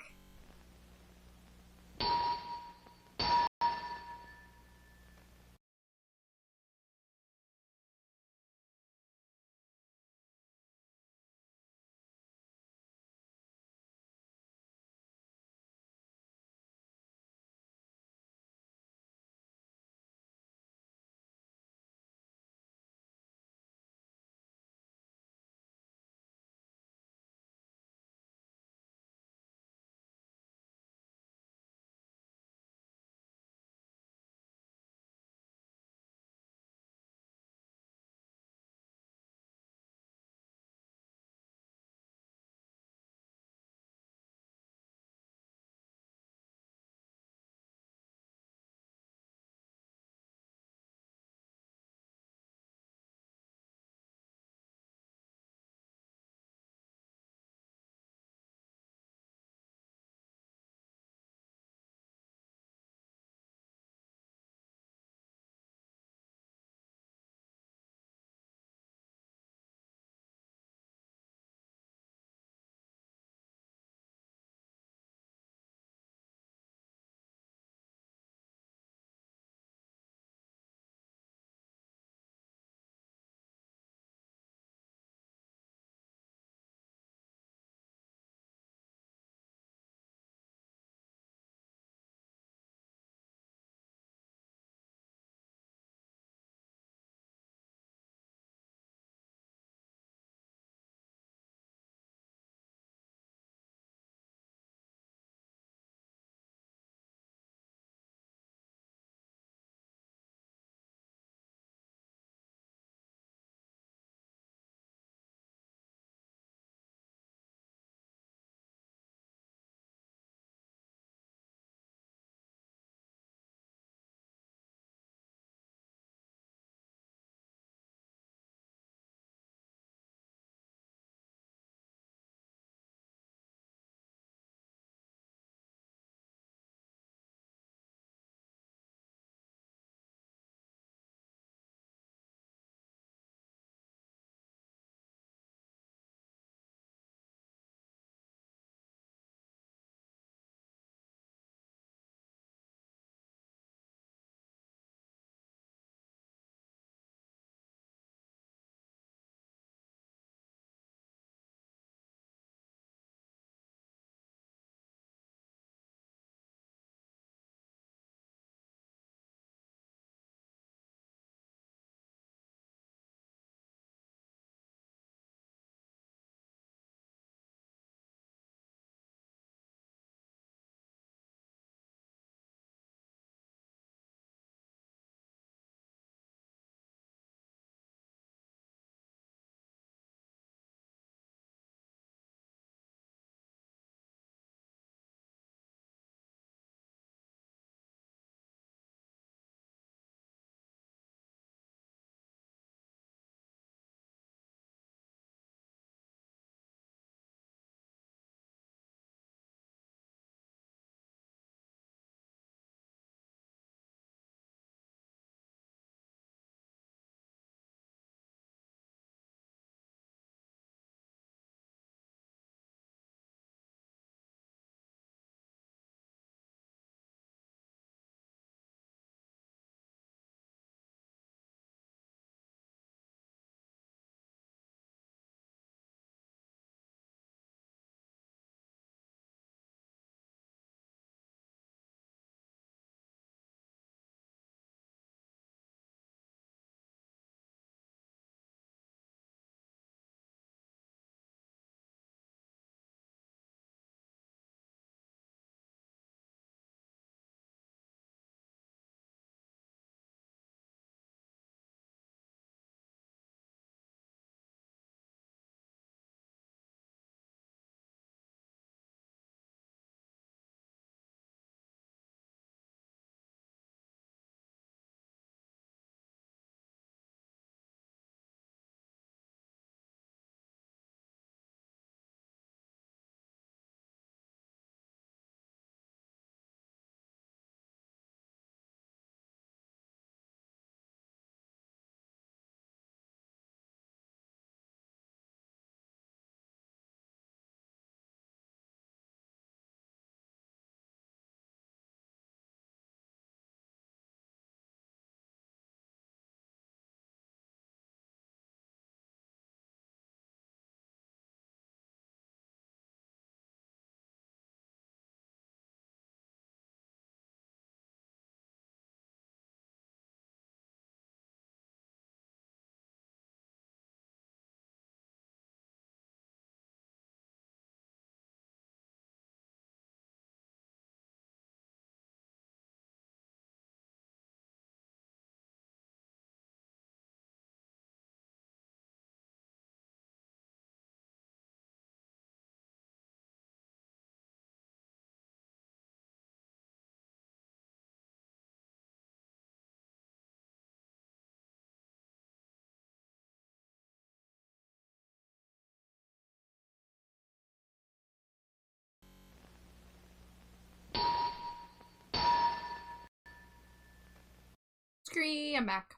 Scree, I'm back.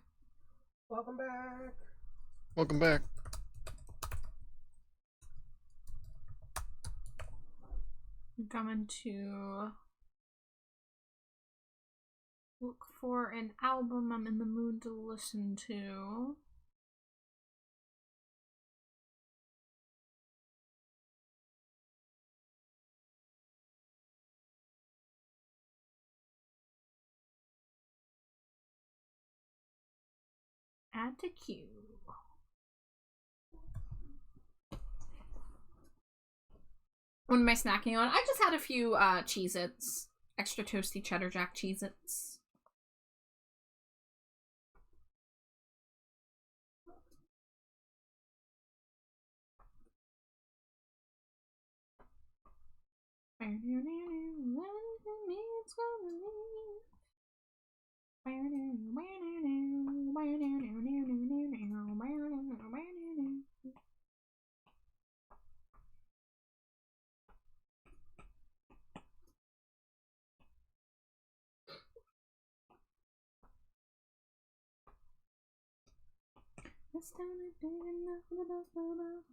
Welcome back. Welcome back. I'm coming to look for an album I'm in the mood to listen to. Add to queue. What am I snacking on? I just had a few Cheez-Its. Extra toasty cheddar jack Cheez-Its. This time I did enough for the best of us.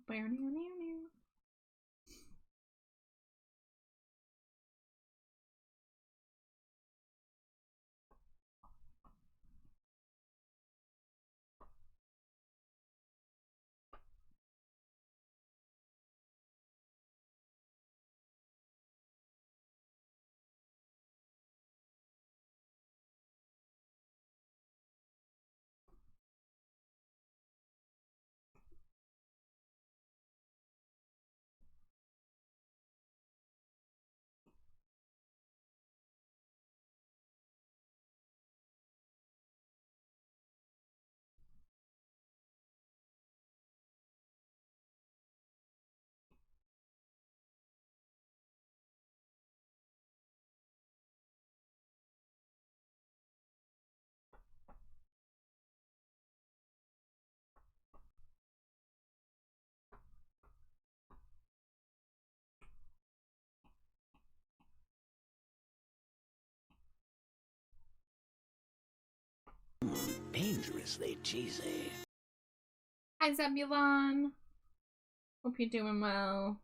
Dangerously cheesy. Hi Zebulon. Hope you're doing well.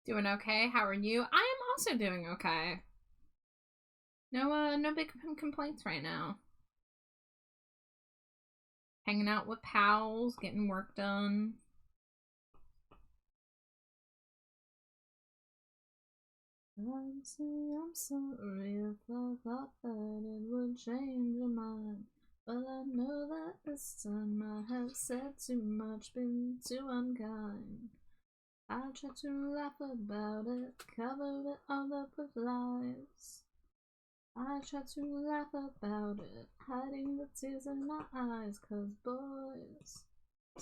Doing okay. How are you? I am also doing okay. No big complaints right now. Hanging out with pals, getting work done. I'm sorry if I thought that it would change your mind. But I know that this time I have said too much, been too unkind. I tried to laugh about it, covered it all up with lies. I tried to laugh about it, hiding the tears in my eyes, 'cause boys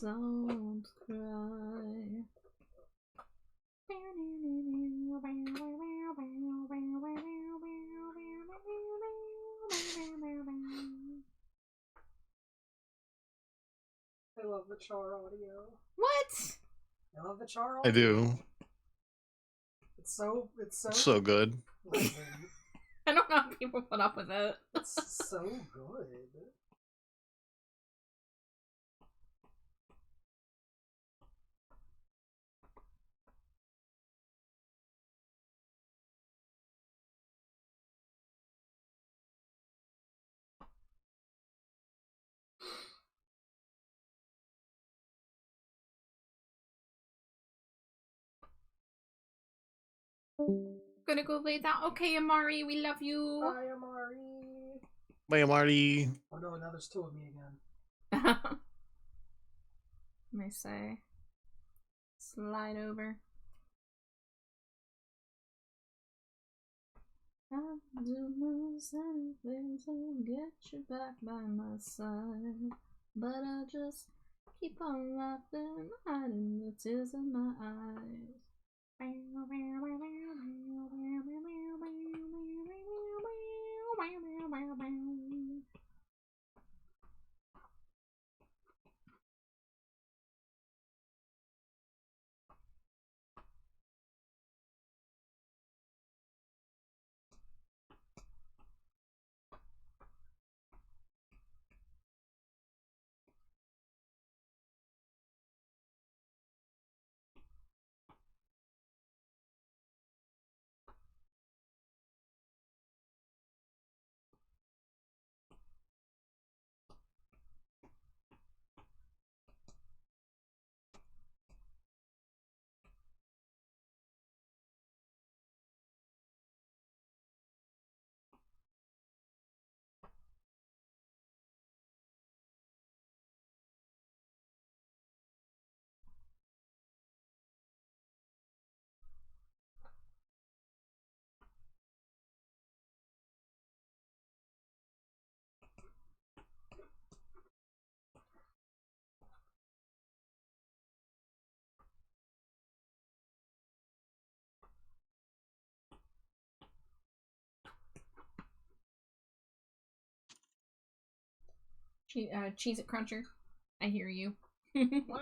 don't cry. I love the Char audio. What? I love the Char audio. I do. It's so So good. Listen, I don't know how people put up with it. it's so good. Gonna go lay down. Okay, Amari, we love you. Bye, Amari. Bye, Marty. Oh no, now there's two of me again. May say. Slide over. I'll do most anything to get you back by my side, but I just keep on laughing, hiding the tears in my eyes. Cheese it cruncher. I hear you. Wow.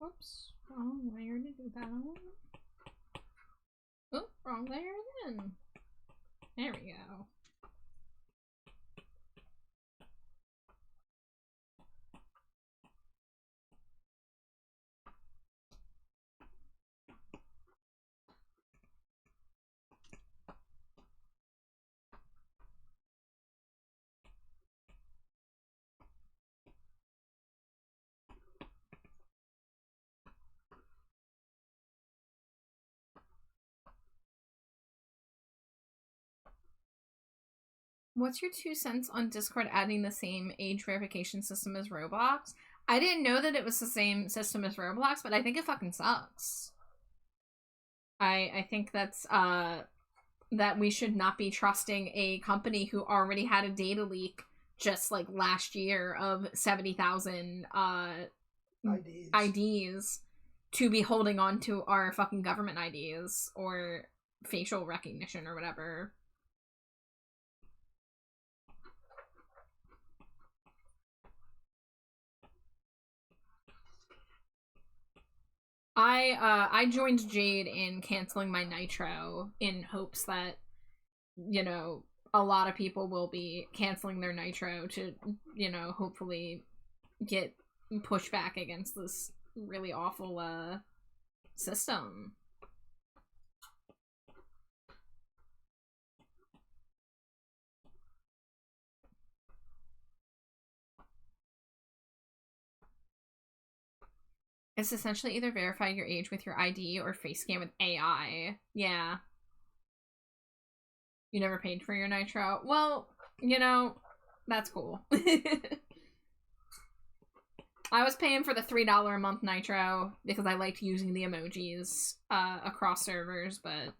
Oops, wrong layer to do that on. Oh, wrong layer again. There we go. What's your 2 cents on Discord adding the same age verification system as Roblox? I didn't know that it was the same system as Roblox, but I think it fucking sucks. I think that's that we should not be trusting a company who already had a data leak just like last year of 70,000 IDs to be holding on to our fucking government IDs or facial recognition or whatever. I joined Jade in canceling my Nitro in hopes that, you know, a lot of people will be canceling their Nitro to, you know, hopefully get pushback against this really awful system. It's essentially either verify your age with your ID or face scan with AI. Yeah. You never paid for your Nitro? Well, you know, that's cool. I was paying for the $3 a month Nitro because I liked using the emojis across servers, but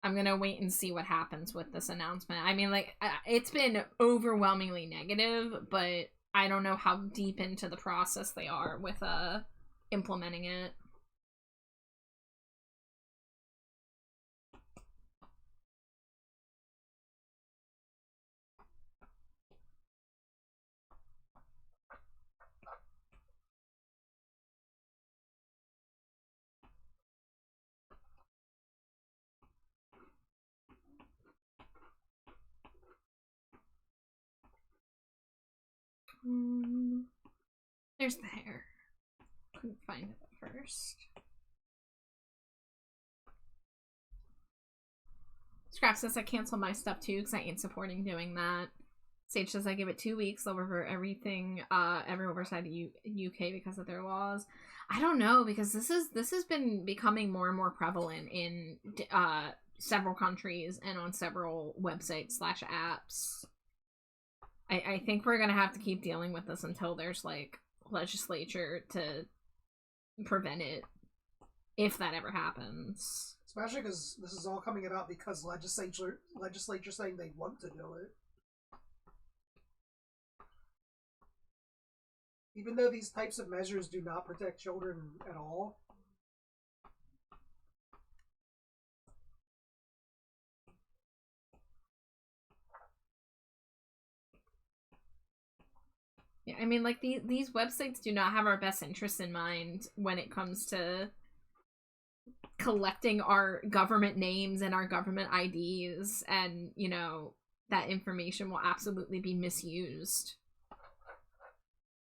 I'm gonna wait and see what happens with this announcement. I mean, like, it's been overwhelmingly negative, but I don't know how deep into the process they are with implementing it. There's the hair. Couldn't find it at first. Scrap says I canceled my stuff too because I ain't supporting doing that. Sage says I give it 2 weeks. They'll revert everything, every oversight of UK because of their laws. I don't know, because this has been becoming more and more prevalent in several countries and on several websites / apps. I think we're gonna have to keep dealing with this until there's like legislature to prevent it, if that ever happens. Especially because this is all coming about because legislature saying they want to do it. Even though these types of measures do not protect children at all. Yeah, I mean, like, these websites do not have our best interests in mind when it comes to collecting our government names and our government IDs, and, you know, that information will absolutely be misused.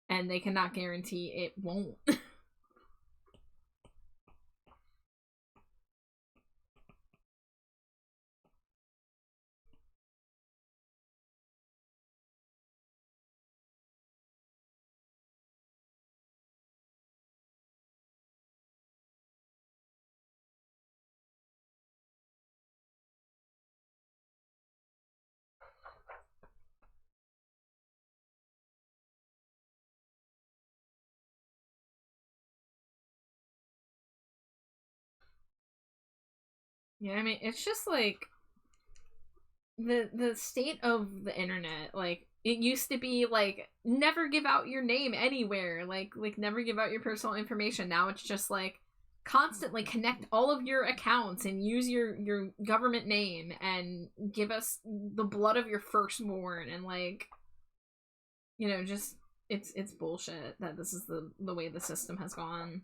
And they cannot guarantee it won't. Yeah, I mean, it's just like the state of the internet. Like, it used to be like never give out your name anywhere, like never give out your personal information. Now it's just like constantly connect all of your accounts and use your government name and give us the blood of your firstborn, and like, you know, just it's bullshit that this is the way the system has gone.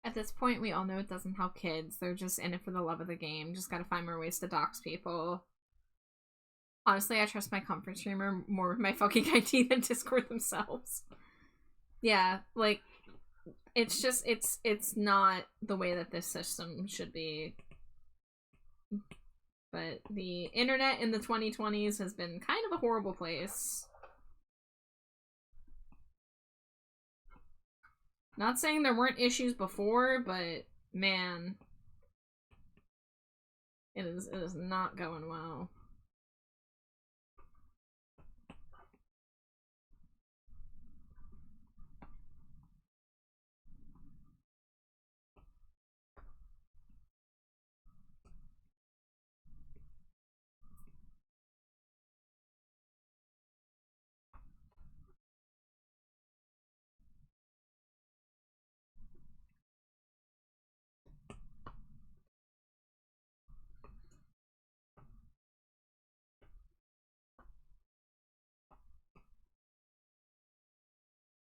At this point, we all know it doesn't help kids. They're just in it for the love of the game. Just gotta find more ways to dox people. Honestly, I trust my comfort streamer more with my fucking ID than Discord themselves. Yeah, like, it's just, it's not the way that this system should be. But the internet in the 2020s has been kind of a horrible place. Not saying there weren't issues before, but man, it is not going well.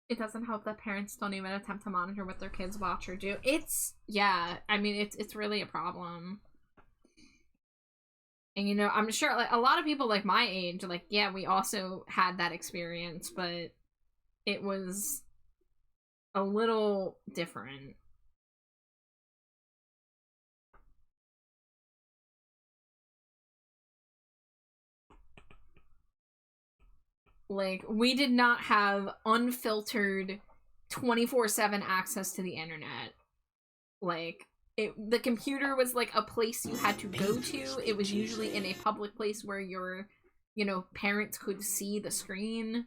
It doesn't help that parents don't even attempt to monitor what their kids watch or do. It's, yeah, I mean, it's really a problem. And, you know, I'm sure, like, a lot of people, like, my age, like, yeah, we also had that experience, but it was a little different. Like, we did not have unfiltered 24/7 access to the internet. Like, the computer was like a place you had to go to. It was usually in a public place where your, you know, parents could see the screen.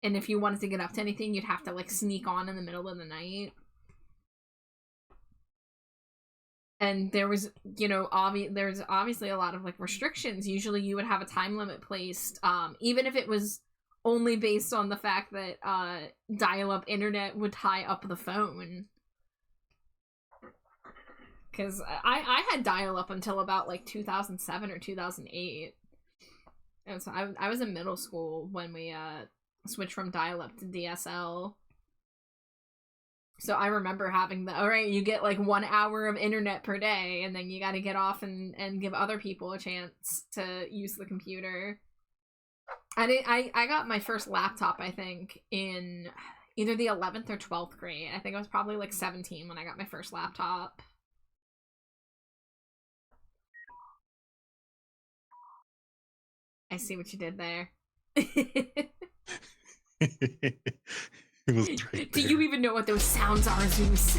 And if you wanted to get up to anything, you'd have to, like, sneak on in the middle of the night. And there was, you know, there's obviously a lot of, like, restrictions. Usually you would have a time limit placed, even if it was only based on the fact that dial-up internet would tie up the phone. Because I had dial-up until about, like, 2007 or 2008. And so I was in middle school when we switched from dial-up to DSL. So I remember having alright, you get like 1 hour of internet per day, and then you gotta get off and give other people a chance to use the computer. I got my first laptop, I think, in either the 11th or 12th grade. I think I was probably like 17 when I got my first laptop. I see what you did there. It was right Do there. you even know what those sounds are, Zeus?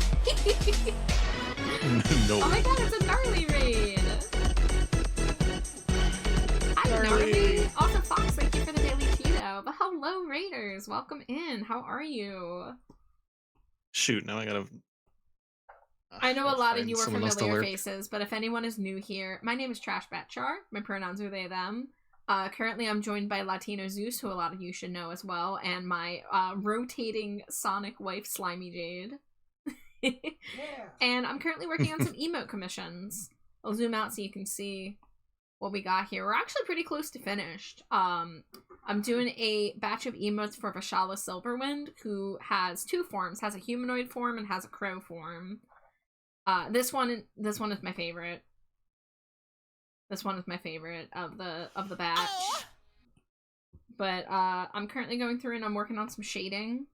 No. Oh my god, it's a gnarly raid! Hi, gnarly! Also, Fox, thank you for the daily Cheeto. But hello, raiders! Welcome in. How are you? Shoot, now I gotta... I know a lot of find you are someone else to familiar lurk. faces, but if anyone is new here, my name is Trashbatchar. My pronouns are they, them. Currently I'm joined by Latino Zeus, who a lot of you should know as well, and my rotating Sonic wife, Slimy Jade. Yeah. And I'm currently working on some emote commissions. I'll zoom out so you can see what we got here. We're actually pretty close to finished. I'm doing a batch of emotes for Vishala Silverwind, who has two forms, has a humanoid form and has a crow form. This one is my favorite. This one is my favorite of the batch. But I'm currently going through and I'm working on some shading.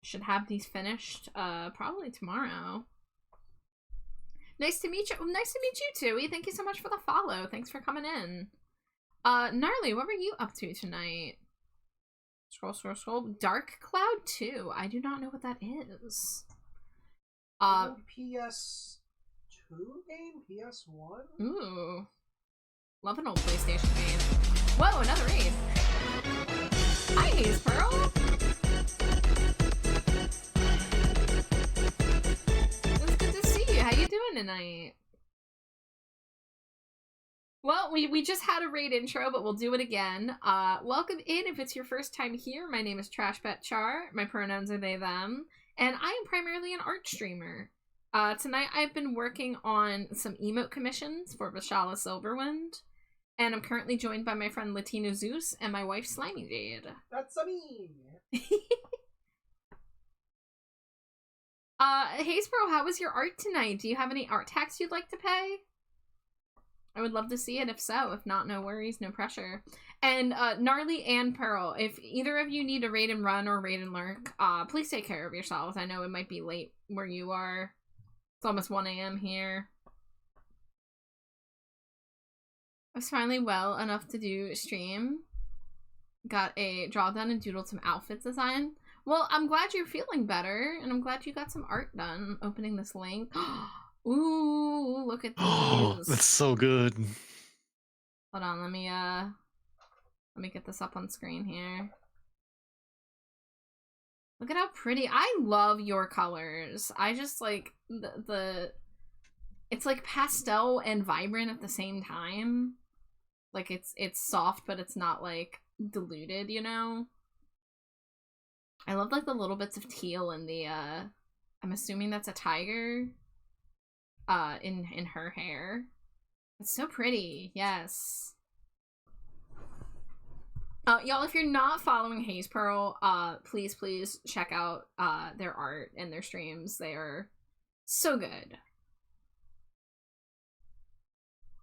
Should have these finished probably tomorrow. Nice to meet you. Nice to meet you, Tui. Thank you so much for the follow. Thanks for coming in. Gnarly, what were you up to tonight? Scroll. Dark Cloud 2. I do not know what that is. PS2 game? PS1? Ooh. Love an old PlayStation game. Whoa, another raid. Hi, Haze Pearl. It was good to see you. How you doing tonight? Well, we just had a raid intro, but we'll do it again. Welcome in if it's your first time here. My name is Trashbatchar. My pronouns are they, them. And I am primarily an art streamer. Tonight I've been working on some emote commissions for Vishala Silverwind. And I'm currently joined by my friend Latino Zeus and my wife Slimy Jade. That's me! Hazebro, how was your art tonight? Do you have any art tax you'd like to pay? I would love to see it if so. If not, no worries, no pressure. And Gnarly and Pearl, if either of you need a raid and run or raid and lurk, please take care of yourselves. I know it might be late where you are. It's almost 1 a.m. here. I was finally well enough to do a stream. Got a draw done and doodled some outfit design. Well, I'm glad you're feeling better, and I'm glad you got some art done. I'm opening this link. Ooh, look at these. Oh, that's so good. Hold on, let me get this up on screen here. Look at how pretty. I love your colors. I just like the it's like pastel and vibrant at the same time. Like it's soft, but it's not like diluted, you know? I love like the little bits of teal in the I'm assuming that's a tiger in her hair. It's so pretty. Yes. Y'all, if you're not following Haze Pearl, please check out their art and their streams. They are so good.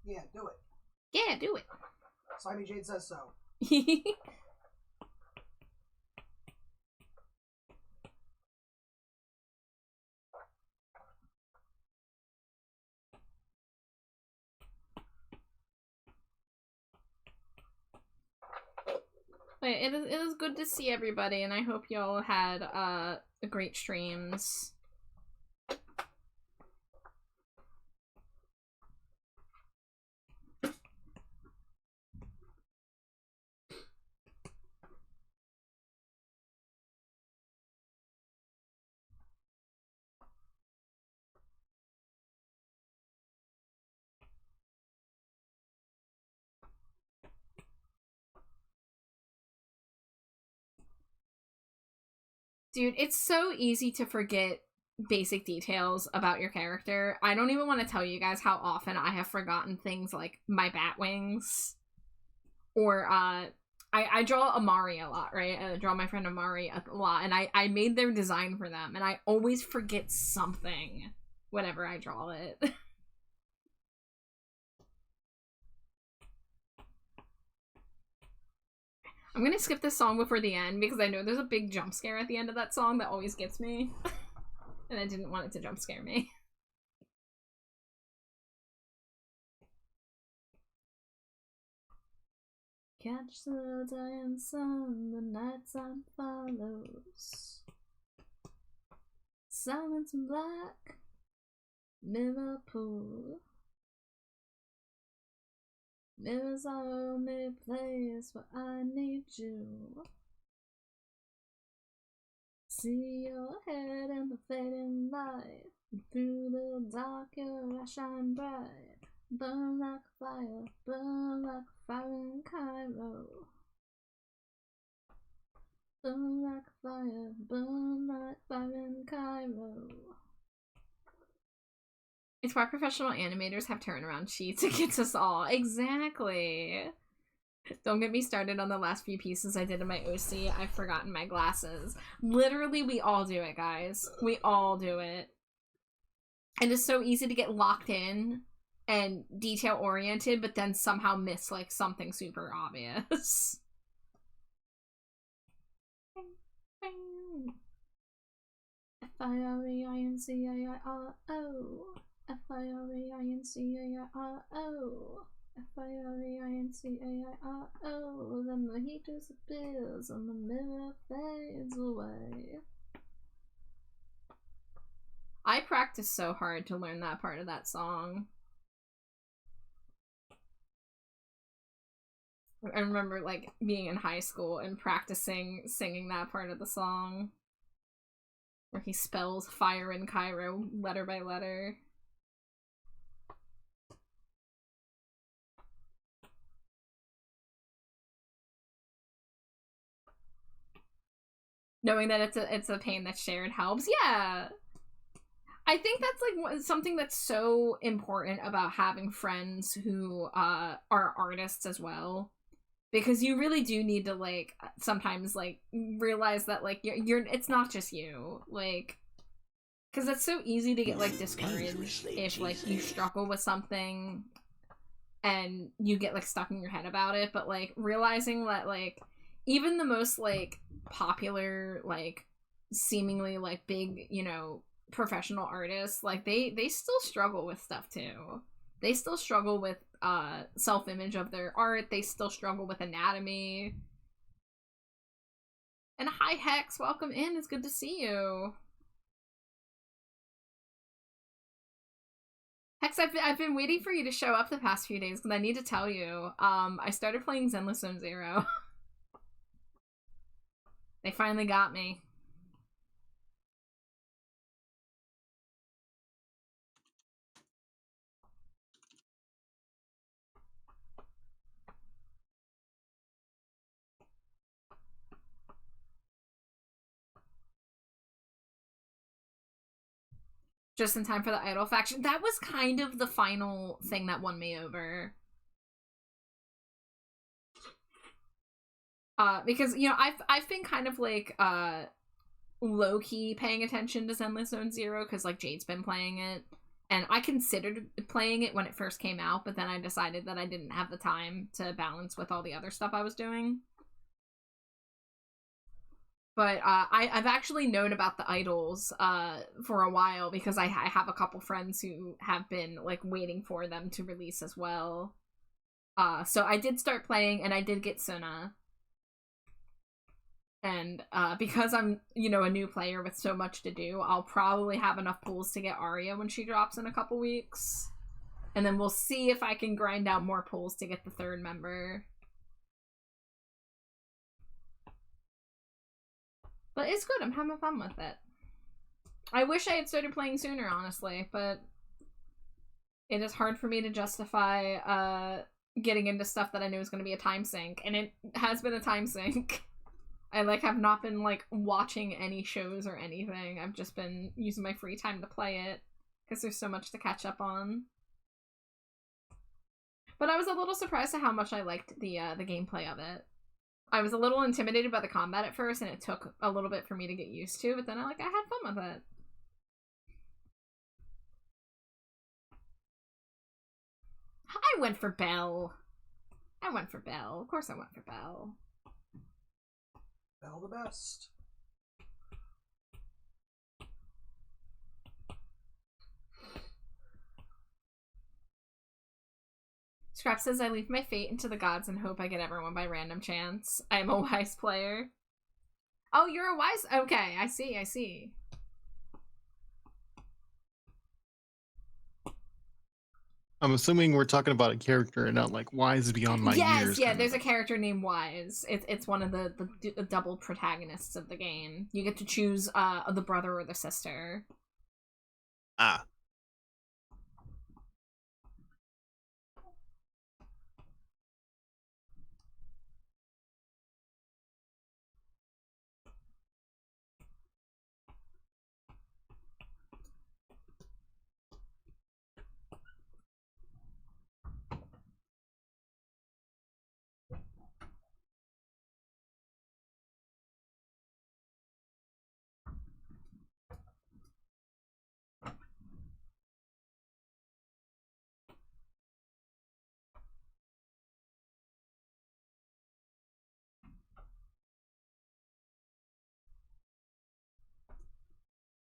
Yeah, do it. Yeah, do it. Slimy Jade says so. But it is good to see everybody, and I hope y'all had great streams. Dude, it's so easy to forget basic details about your character. I don't even want to tell you guys how often I have forgotten things like my bat wings. Or, I draw Amari a lot, right? I draw my friend Amari a lot, and I made their design for them, and I always forget something whenever I draw it. I'm gonna skip this song before the end because I know there's a big jump scare at the end of that song that always gets me. And I didn't want it to jump scare me. Catch the dying sun, the night sun follows. Silence and black, Liverpool. Mirrors are the only place where I need you. See your head in the fading light. Through the dark, your eyes shine bright. Burn like fire, burn like fire in Cairo. Burn like fire, burn like fire in Cairo. It's why professional animators have turnaround sheets. It gets us all. Exactly. Don't get me started on the last few pieces I did in my OC. I've forgotten my glasses. Literally, we all do it, guys. We all do it. And it's so easy to get locked in and detail-oriented, but then somehow miss, like, something super obvious. F-I-R-E-I-N-C-A-I-R-O F-I-R-E-I-N-C-A-I-R-O F-I-R-E-I-N-C-A-I-R-O Then the heat disappears and the mirror fades away. I practiced so hard to learn that part of that song. I remember, like, being in high school and practicing singing that part of the song. Where he spells fire in Cairo letter by letter. Knowing that it's a pain that's shared helps. Yeah! I think that's like something that's so important about having friends who are artists as well. Because you really do need to, like, sometimes, like, realize that, like, you're it's not just you. Like, because it's so easy to get, like, discouraged if, like, you struggle with something and you get, like, stuck in your head about it. But, like, realizing that, like, even the most, like, popular, like, seemingly, like, big, you know, professional artists, like, they still struggle with stuff, too. They still struggle with self-image of their art. They still struggle with anatomy. And hi Hex, welcome in. It's good to see you. Hex, I've been waiting for you to show up the past few days because I need to tell you. I started playing Zenless Zone Zero. They finally got me. Just in time for the Idol faction. That was kind of the final thing that won me over. Because, you know, I've been kind of, like, low-key paying attention to Zenless Zone Zero, because, like, Jade's been playing it. And I considered playing it when it first came out, but then I decided that I didn't have the time to balance with all the other stuff I was doing. But I've actually known about the idols for a while, because I have a couple friends who have been, like, waiting for them to release as well. So I did start playing, and I did get Suna. And because I'm, you know, a new player with so much to do, I'll probably have enough pulls to get Arya when she drops in a couple weeks. And then we'll see if I can grind out more pulls to get the third member. But it's good. I'm having fun with it. I wish I had started playing sooner, honestly, but it is hard for me to justify getting into stuff that I know is going to be a time sink, and it has been a time sink. I, like, have not been, like, watching any shows or anything. I've just been using my free time to play it, because there's so much to catch up on. But I was a little surprised at how much I liked the gameplay of it. I was a little intimidated by the combat at first, and it took a little bit for me to get used to, but then I had fun with it. I went for Belle. Of course I went for Belle. Belle the best. Scrap says, I leave my fate into the gods and hope I get everyone by random chance. I am a wise player. Oh, you're a wise... Okay, I see. I'm assuming we're talking about a character and not like Wise beyond my years. Yes, there's a character named Wise. It's one of the double protagonists of the game. You get to choose the brother or the sister. Ah.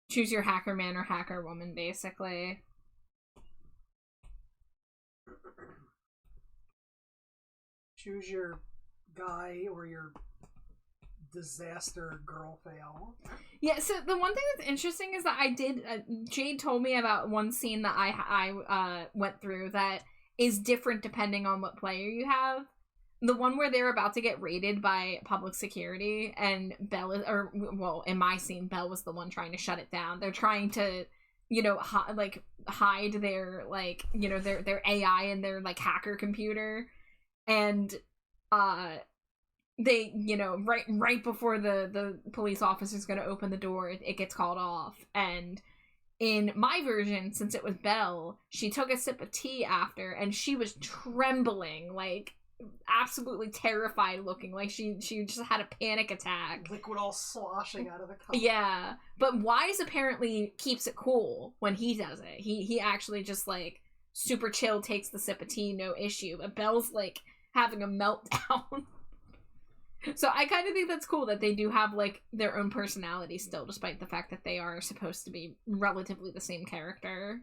Choose your hacker man or hacker woman, basically. Choose your guy or your disaster girl fail. Yeah, so the one thing that's interesting is that I did... Jade told me about one scene that I went through that is different depending on what player you have. The one where they're about to get raided by public security, and Belle is, or, well, in my scene, Belle was the one trying to shut it down. They're trying to, you know, hide their, like, you know, their AI and their, like, hacker computer. And, they, you know, right before the police officer's gonna open the door, it gets called off. And in my version, since it was Belle, she took a sip of tea after, and she was trembling, like, absolutely terrified looking, like she just had a panic attack, liquid all sloshing out of the cup. Yeah, but Wise apparently keeps it cool when he does it. He actually just, like, super chill, takes the sip of tea, no issue. But Belle's, like, having a meltdown. So I kind of think that's cool that they do have, like, their own personality still, despite the fact that they are supposed to be relatively the same character.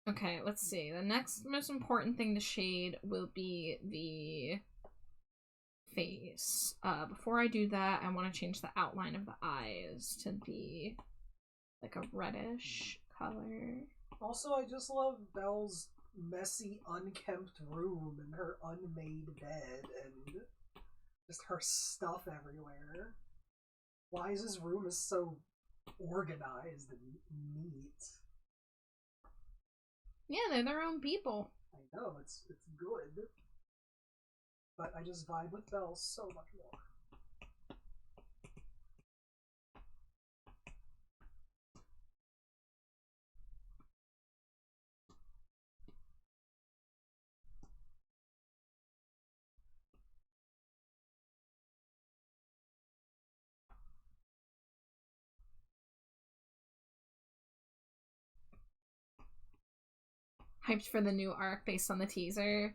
Okay, let's see. The next most important thing to shade will be the face. Before I do that, I want to change the outline of the eyes to be like a reddish color. Also, I just love Belle's messy, unkempt room and her unmade bed and just her stuff everywhere. Wise's room is so organized and neat. Yeah, they're their own people. I know, it's good. But I just vibe with Belle so much more. hyped for the new arc based on the teaser.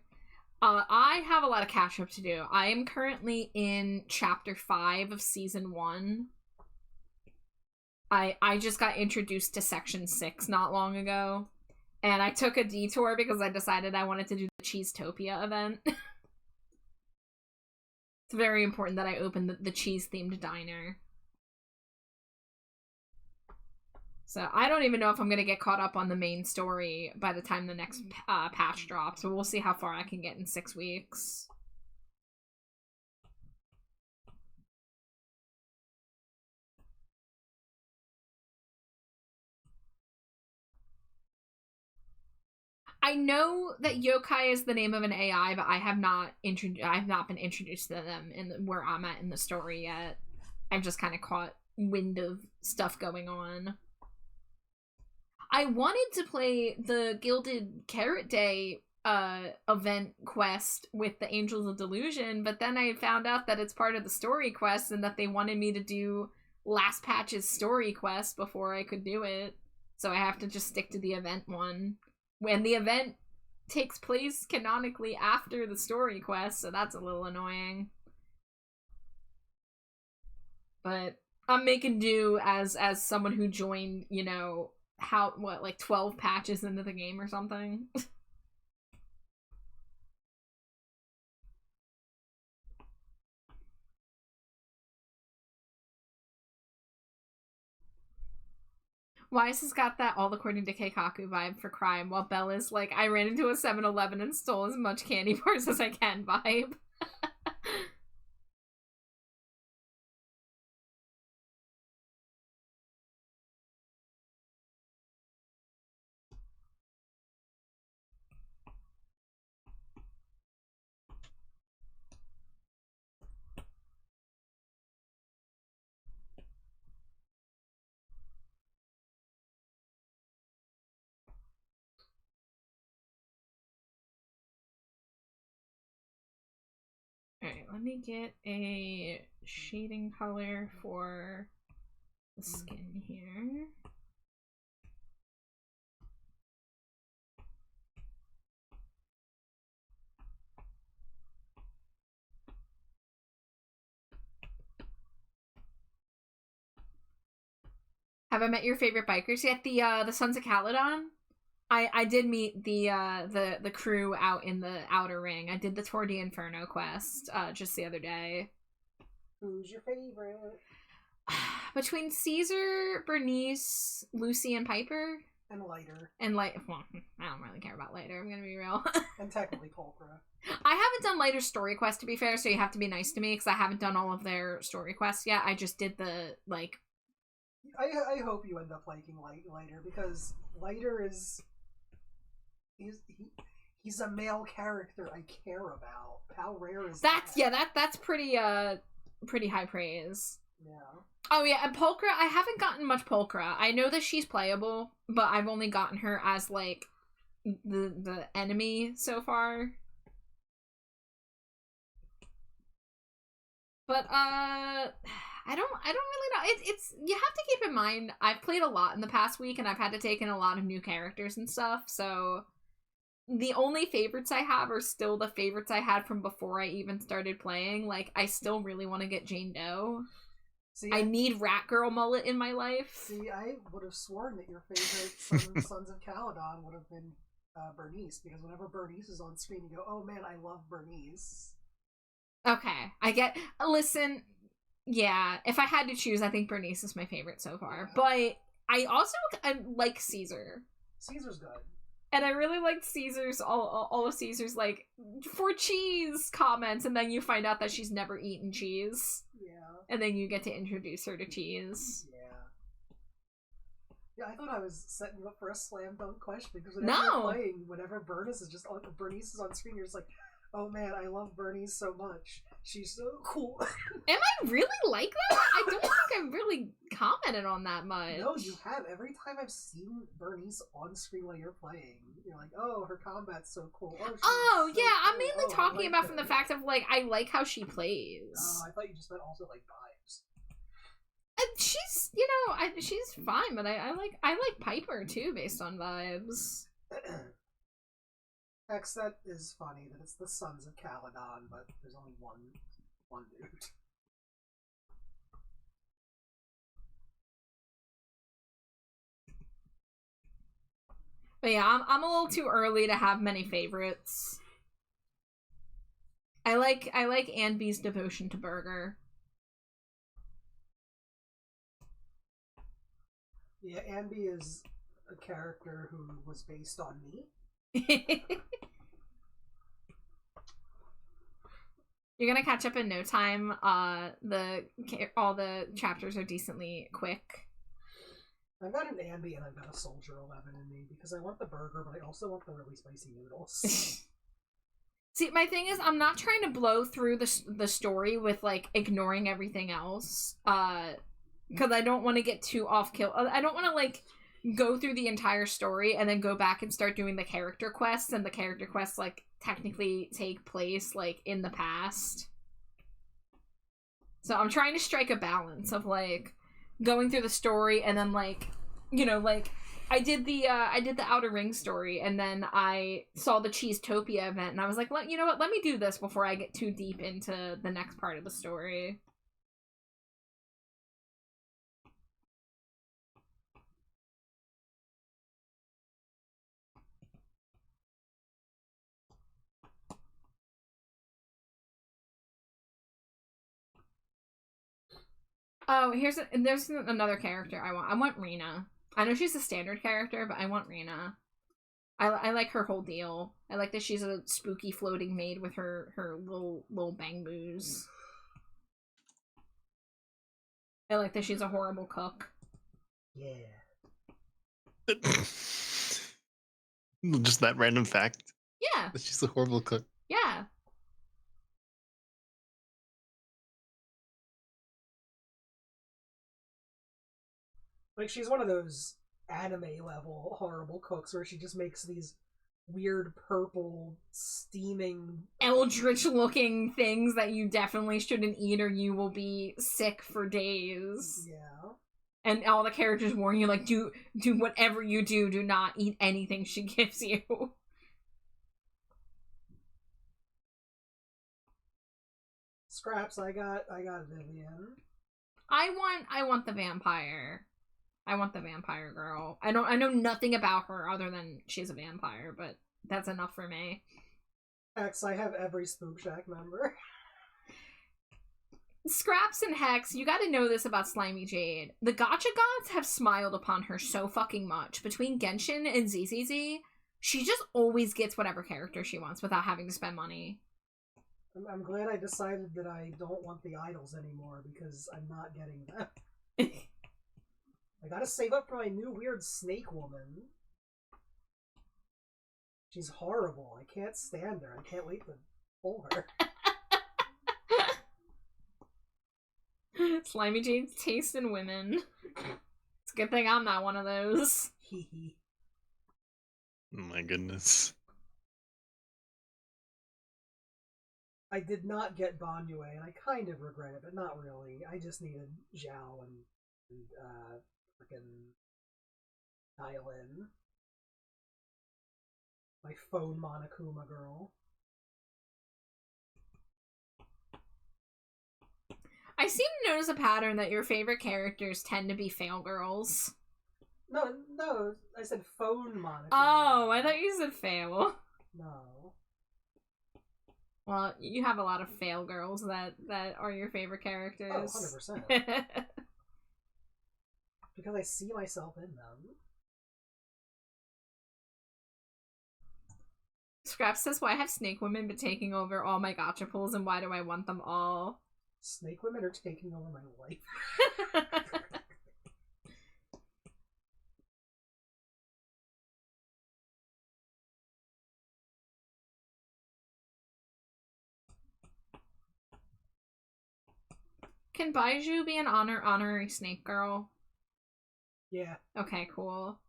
I have a lot of catch up to do. I am currently in chapter 5 of season 1. I just got introduced to section 6 not long ago, and I took a detour because I decided I wanted to do the Cheesetopia event. It's very important that I open the cheese-themed diner. So I don't even know if I'm going to get caught up on the main story by the time the next patch drops, but we'll see how far I can get in 6 weeks. I know that yokai is the name of an AI, but I have not been introduced to them where I'm at in the story yet. I've just kind of caught wind of stuff going on. I wanted to play the Gilded Carrot Day event quest with the Angels of Delusion, but then I found out that it's part of the story quest and that they wanted me to do last patch's story quest before I could do it. So I have to just stick to the event one. When the event takes place canonically after the story quest, so that's a little annoying. But I'm making do as someone who joined, you know, like 12 patches into the game or something. Why has this got that all according to Keikaku vibe for crime, while Bella's like, I ran into a 7-Eleven and stole as much candy bars as I can vibe? Alright, let me get a shading color for the skin here. Have I met your favorite bikers yet? The Sons of Caledon? I did meet the crew out in the Outer Ring. I did the Tour de Inferno quest just the other day. Who's your favorite? Between Caesar, Bernice, Lucy, and Piper. And Lighter. And well, I don't really care about Lighter, I'm gonna be real. And technically Pulchra. I haven't done Lighter's story quest, to be fair, so you have to be nice to me, because I haven't done all of their story quests yet. I just did the, like... I hope you end up liking Lighter, because Lighter is... He's a male character I care about. How rare is that? Yeah, that's pretty high praise. Yeah. Oh yeah, and Pulchra, I haven't gotten much Pulchra. I know that she's playable, but I've only gotten her as like the enemy so far. But I don't really know. It's you have to keep in mind I've played a lot in the past week and I've had to take in a lot of new characters and stuff, so the only favorites I have are still the favorites I had from before I even started playing. Like, I still really want to get Jane Doe. See, I need Rat Girl mullet in my life. See, I would have sworn that your favorite Sons of Caledon would have been Bernice, because whenever Bernice is on screen, you go, oh man, I love Bernice. Okay, I get... Listen, yeah, if I had to choose, I think Bernice is my favorite so far. Yeah. But I also like Caesar. Caesar's good. And I really liked Caesar's, all of Caesar's, like, for cheese comments, and then you find out that she's never eaten cheese. Yeah. And then you get to introduce her to cheese. Yeah. Yeah, I thought I was setting you up for a slam dunk question, because whenever you're playing, whenever Bernice is on screen, you're just like, oh man, I love Bernice so much. She's so cool. Am I really like that? I don't think I've really commented on that much. No, you have. Every time I've seen Bernice on screen while you're playing, you're like, oh, her combat's so cool. Oh yeah, cool. I'm mainly talking about from the fact of, like, I like how she plays. Oh, I thought you just meant also, like, vibes. And she's, you know, she's fine, but I like Piper, too, based on vibes. Hex, that is funny that it's the Sons of Caledon, but there's only one dude. But yeah, I'm a little too early to have many favorites. I like Anby's devotion to Burger. Yeah, Anby is a character who was based on me. You're gonna catch up in no time. All the chapters are decently quick. I've got an Andy and I've got a Soldier 11 in me because I want the burger, but I also want the really spicy noodles. See, my thing is, I'm not trying to blow through the story with, like, ignoring everything else. Because I don't want to get too off-kill. I don't want to, like, go through the entire story and then go back and start doing the character quests, and the character quests, like, technically take place, like, in the past. So I'm trying to strike a balance of, like, going through the story and then, like, you know, like, I did the Outer Ring story, and then I saw the Cheesetopia event, and I was like, you know what, let me do this before I get too deep into the next part of the story. Oh, there's another character I want. I want Rena. I know she's a standard character, but I want Rena. I like her whole deal. I like that she's a spooky floating maid with her little bang boos. I like that she's a horrible cook. Yeah. Just that random fact. Yeah. That she's a horrible cook. Yeah. Like, she's one of those anime-level horrible cooks where she just makes these weird purple, steaming... eldritch-looking things that you definitely shouldn't eat or you will be sick for days. Yeah. And all the characters warn you, like, do whatever you do not eat anything she gives you. Scraps, I got Vivian. I want the vampire. I want the vampire girl. I know nothing about her other than she's a vampire, but that's enough for me. Hex, I have every Spook Shack member. Scraps and Hex, you gotta know this about Slimy Jade. The Gacha gods have smiled upon her so fucking much. Between Genshin and ZZZ, she just always gets whatever character she wants without having to spend money. I'm glad I decided that I don't want the idols anymore because I'm not getting them. I gotta save up for my new weird snake woman. She's horrible. I can't stand her. I can't wait to pull her. Slimy Jade's taste in women. It's a good thing I'm not one of those. Hee Oh my goodness. I did not get Banyue, and I kind of regret it, but not really. I just needed Zhao and freaking dial in. My phone Monokuma girl. I seem to notice a pattern that your favorite characters tend to be fail girls. No, I said phone Monokuma. Oh, I thought you said fail. No. Well, you have a lot of fail girls that are your favorite characters. Oh, 100%. Because I see myself in them. Scrap says, why have snake women been taking over all my gacha pools and why do I want them all? Snake women are taking over my life. Can Baiju be an honorary snake girl? Yeah. Okay, cool.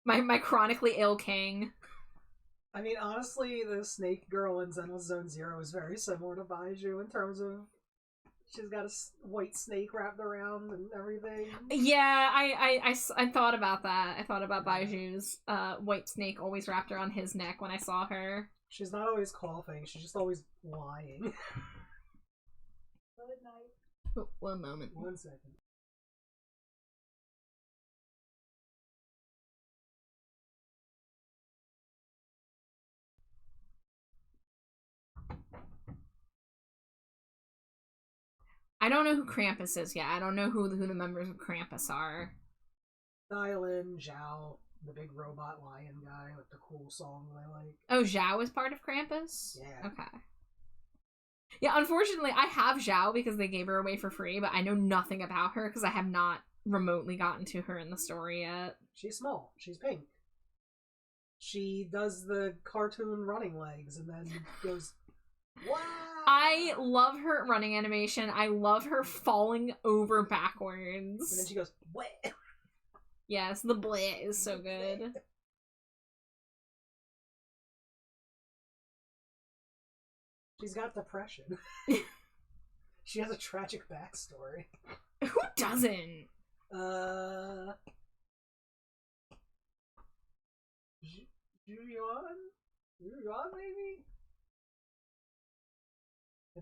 My chronically ill king. I mean, honestly, the snake girl in Zenless Zone Zero is very similar to Baiju in terms of She's got a white snake wrapped around and everything. Yeah, I thought about that. I thought about Baiju's white snake always wrapped around his neck when I saw her. She's not always coughing, she's just always lying. Good night. Oh, 1 moment. 1 second. I don't know who Krampus is yet. I don't know who the members of Krampus are. Dylan, Zhao, the big robot lion guy with the cool song that I like. Oh, Zhao is part of Krampus? Yeah. Okay. Yeah, unfortunately, I have Zhao because they gave her away for free, but I know nothing about her because I have not remotely gotten to her in the story yet. She's small. She's pink. She does the cartoon running legs and then goes, wow! I love her running animation. I love her falling over backwards. And then she goes, what? Yes, the bleh is so good. She's got depression. She has a tragic backstory. Who doesn't? Julian? Julian, maybe? I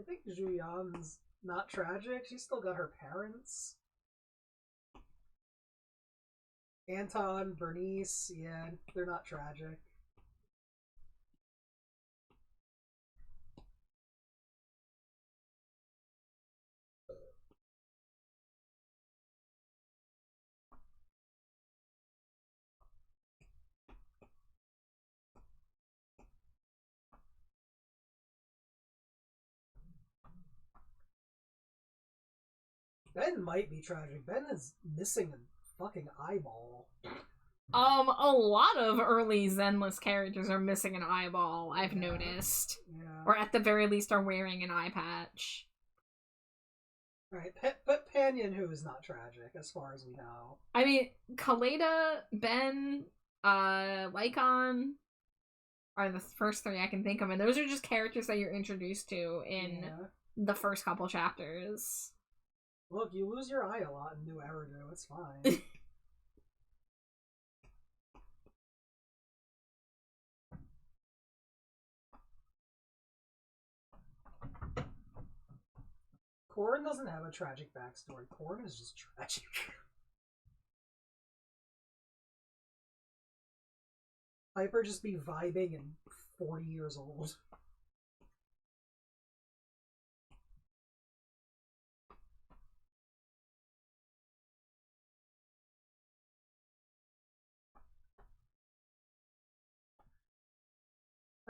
think Julian's not tragic. She's still got her parents. Anton, Bernice, yeah, they're not tragic. Ben might be tragic. Ben is missing a fucking eyeball. A lot of early Zenless characters are missing an eyeball, I've noticed. Yeah. Or at the very least are wearing an eye patch. Alright, but Panyan, who is not tragic, as far as we know. I mean, Kaleda, Ben, Lycon are the first three I can think of, and those are just characters that you're introduced to in the first couple chapters. Look, you lose your eye a lot in New Eridu, it's fine. Korn doesn't have a tragic backstory. Korn is just tragic. Piper just be vibing and 40 years old.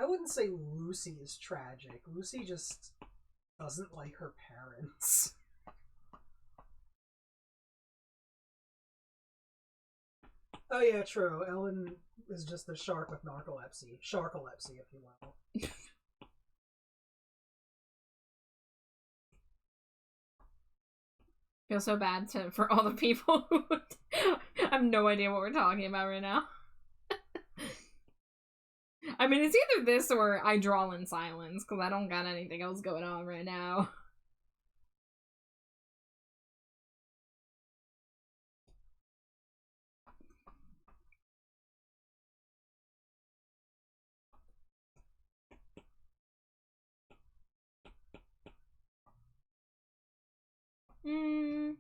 I wouldn't say Lucy is tragic. Lucy just doesn't like her parents. Oh yeah, true. Ellen is just a shark with narcolepsy. Sharkolepsy, if you will. Feel so bad for all the people who have no idea what we're talking about right now. I mean, it's either this or I draw in silence, because I don't got anything else going on right now. Let's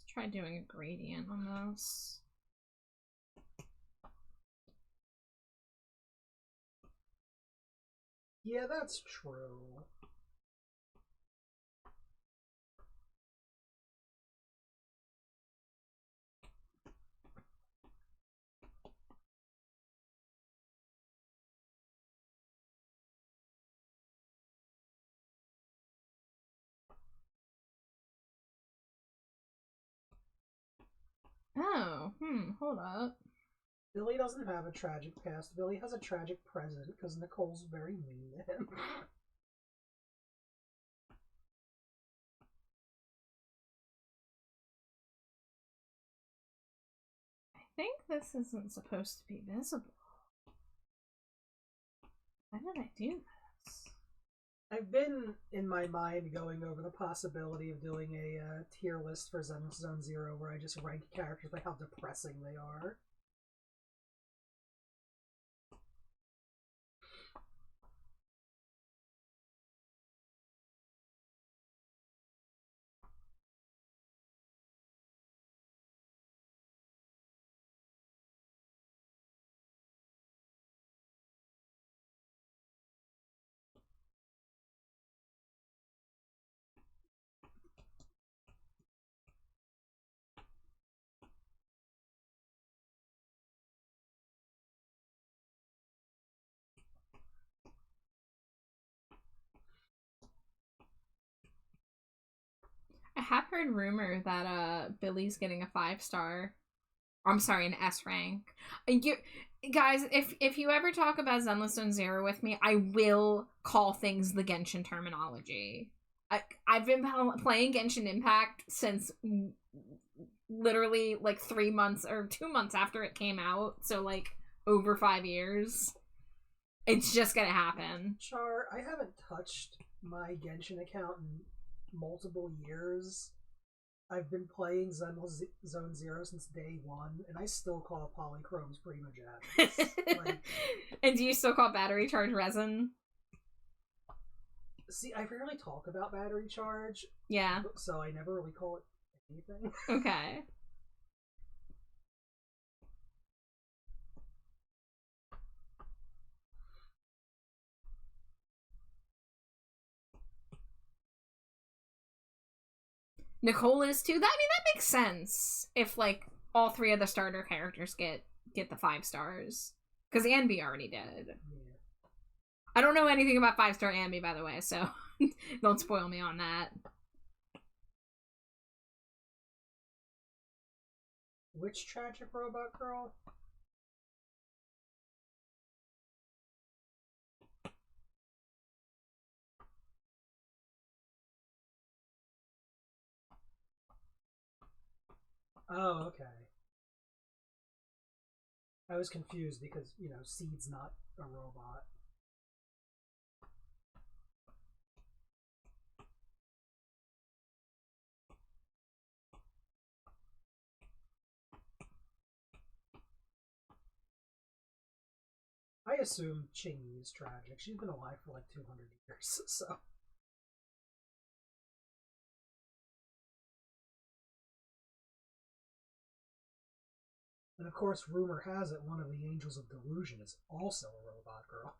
try doing a gradient on this. Yeah, that's true. Oh, hold up. Billy doesn't have a tragic past. Billy has a tragic present because Nicole's very mean to him. I think this isn't supposed to be visible. Why did I do this? I've been in my mind going over the possibility of doing a tier list for Zone Zero where I just rank characters by how depressing they are. I have heard rumor that Billy's getting a 5-star. I'm sorry, an S rank. Guys, if you ever talk about Zenless Zone Zero with me, I will call things the Genshin terminology. I've been playing Genshin Impact since literally like 3 months or 2 months after it came out, so like over 5 years. It's just gonna happen. Char, I haven't touched my Genshin account in multiple years. I've been playing Zone Zero since day one, and I still call polychromes Primogems. Like, and do you still call battery charge resin? See, I rarely talk about battery charge. Yeah. So I never really call it anything. Okay. Nicole is too. That makes sense. If like all 3 of the starter characters get the 5 stars, because Anby already did. Yeah. I don't know anything about 5-star Anby, by the way, so don't spoil me on that. Which tragic robot girl? Oh, okay. I was confused because, you know, Seed's not a robot. I assume Chingy is tragic. She's been alive for like 200 years, so... And of course, rumor has it one of the Angels of Delusion is also a robot girl.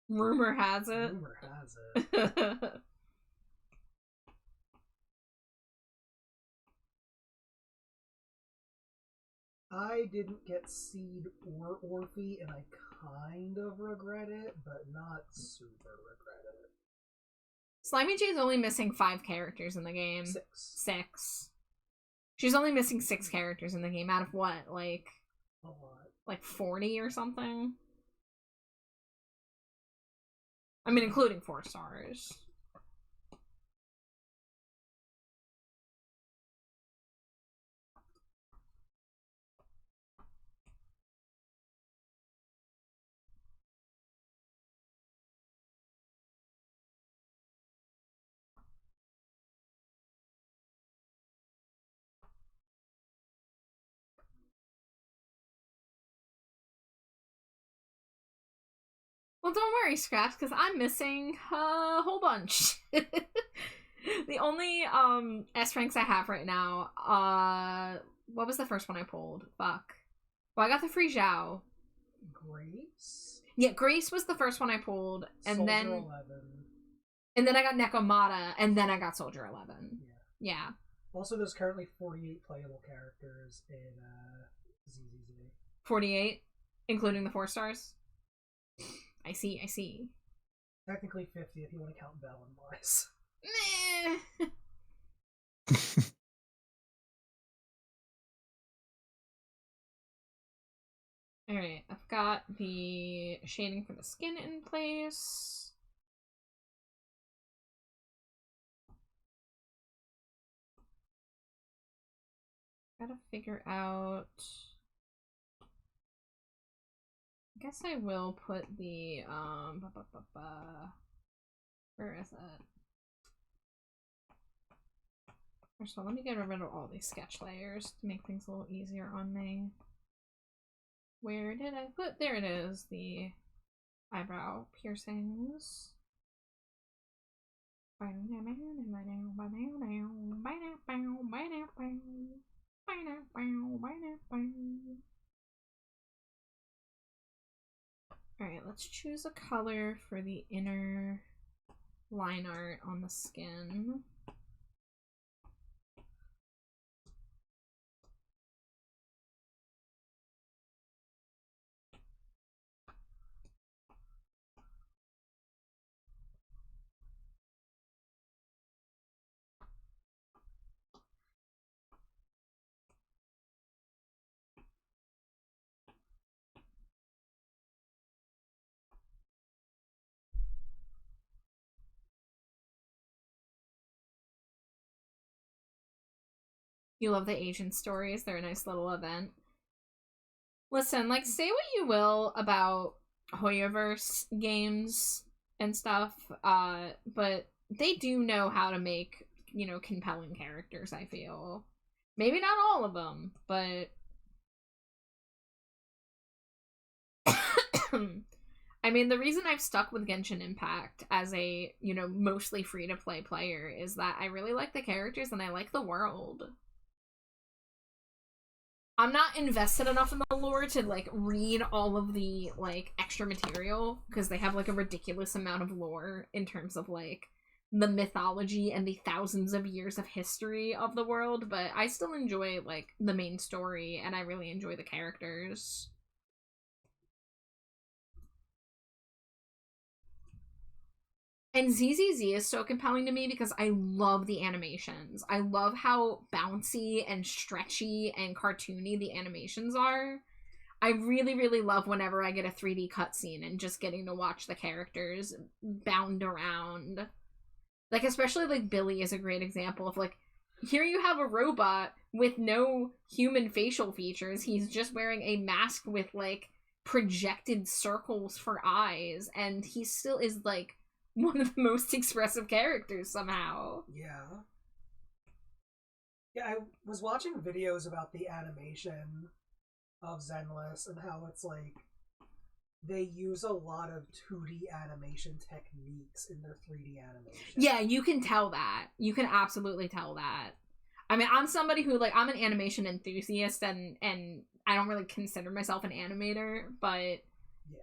Rumor has it. Rumor has it. I didn't get Seed or Orphe, and I kind of regret it, but not super regret it. Slimy J's only missing 5 characters in the game. 6. She's only missing 6 characters in the game out of what? Like, a lot. Like 40 or something? I mean, including 4 stars. Well, don't worry, Scraps, because I'm missing a whole bunch. The only S ranks I have right now, what was the first one I pulled? Fuck. Well, I got the free Zhao. Grace? Yeah, Grace was the first one I pulled, and Soldier then 11. and then I got Nekomata, and then I got Soldier 11. Yeah. Also, there's currently 48 playable characters in ZZZ. 48, including the 4 stars. I see. Technically 50 if you want to count Bell and Wise. Meh. Alright, I've got the shading for the skin in place. Gotta figure out... I guess I will put the, Where is it? First of all, let me get rid of all these sketch layers to make things a little easier on me. Where did I put? There it is, the eyebrow piercings. Alright, let's choose a color for the inner line art on the skin. You love the Asian stories. They're a nice little event. Listen, like, say what you will about Hoyoverse games and stuff, but they do know how to make, you know, compelling characters, I feel. Maybe not all of them, but... I mean, the reason I've stuck with Genshin Impact as a, you know, mostly free-to-play player is that I really like the characters and I like the world. I'm not invested enough in the lore to, like, read all of the, like, extra material, because they have, like, a ridiculous amount of lore in terms of, like, the mythology and the thousands of years of history of the world, but I still enjoy, like, the main story, and I really enjoy the characters. And ZZZ is so compelling to me because I love the animations. I love how bouncy and stretchy and cartoony the animations are. I really, really love whenever I get a 3D cutscene and just getting to watch the characters bound around. Like, especially, like, Billy is a great example of, like, here you have a robot with no human facial features. He's just wearing a mask with, like, projected circles for eyes, and he still is, like, one of the most expressive characters somehow. Yeah. Yeah, I was watching videos about the animation of Zenless and how it's like they use a lot of 2D animation techniques in their 3D animation. Yeah, you can tell that. You can absolutely tell that. I mean, I'm somebody who, like, I'm an animation enthusiast and I don't really consider myself an animator, but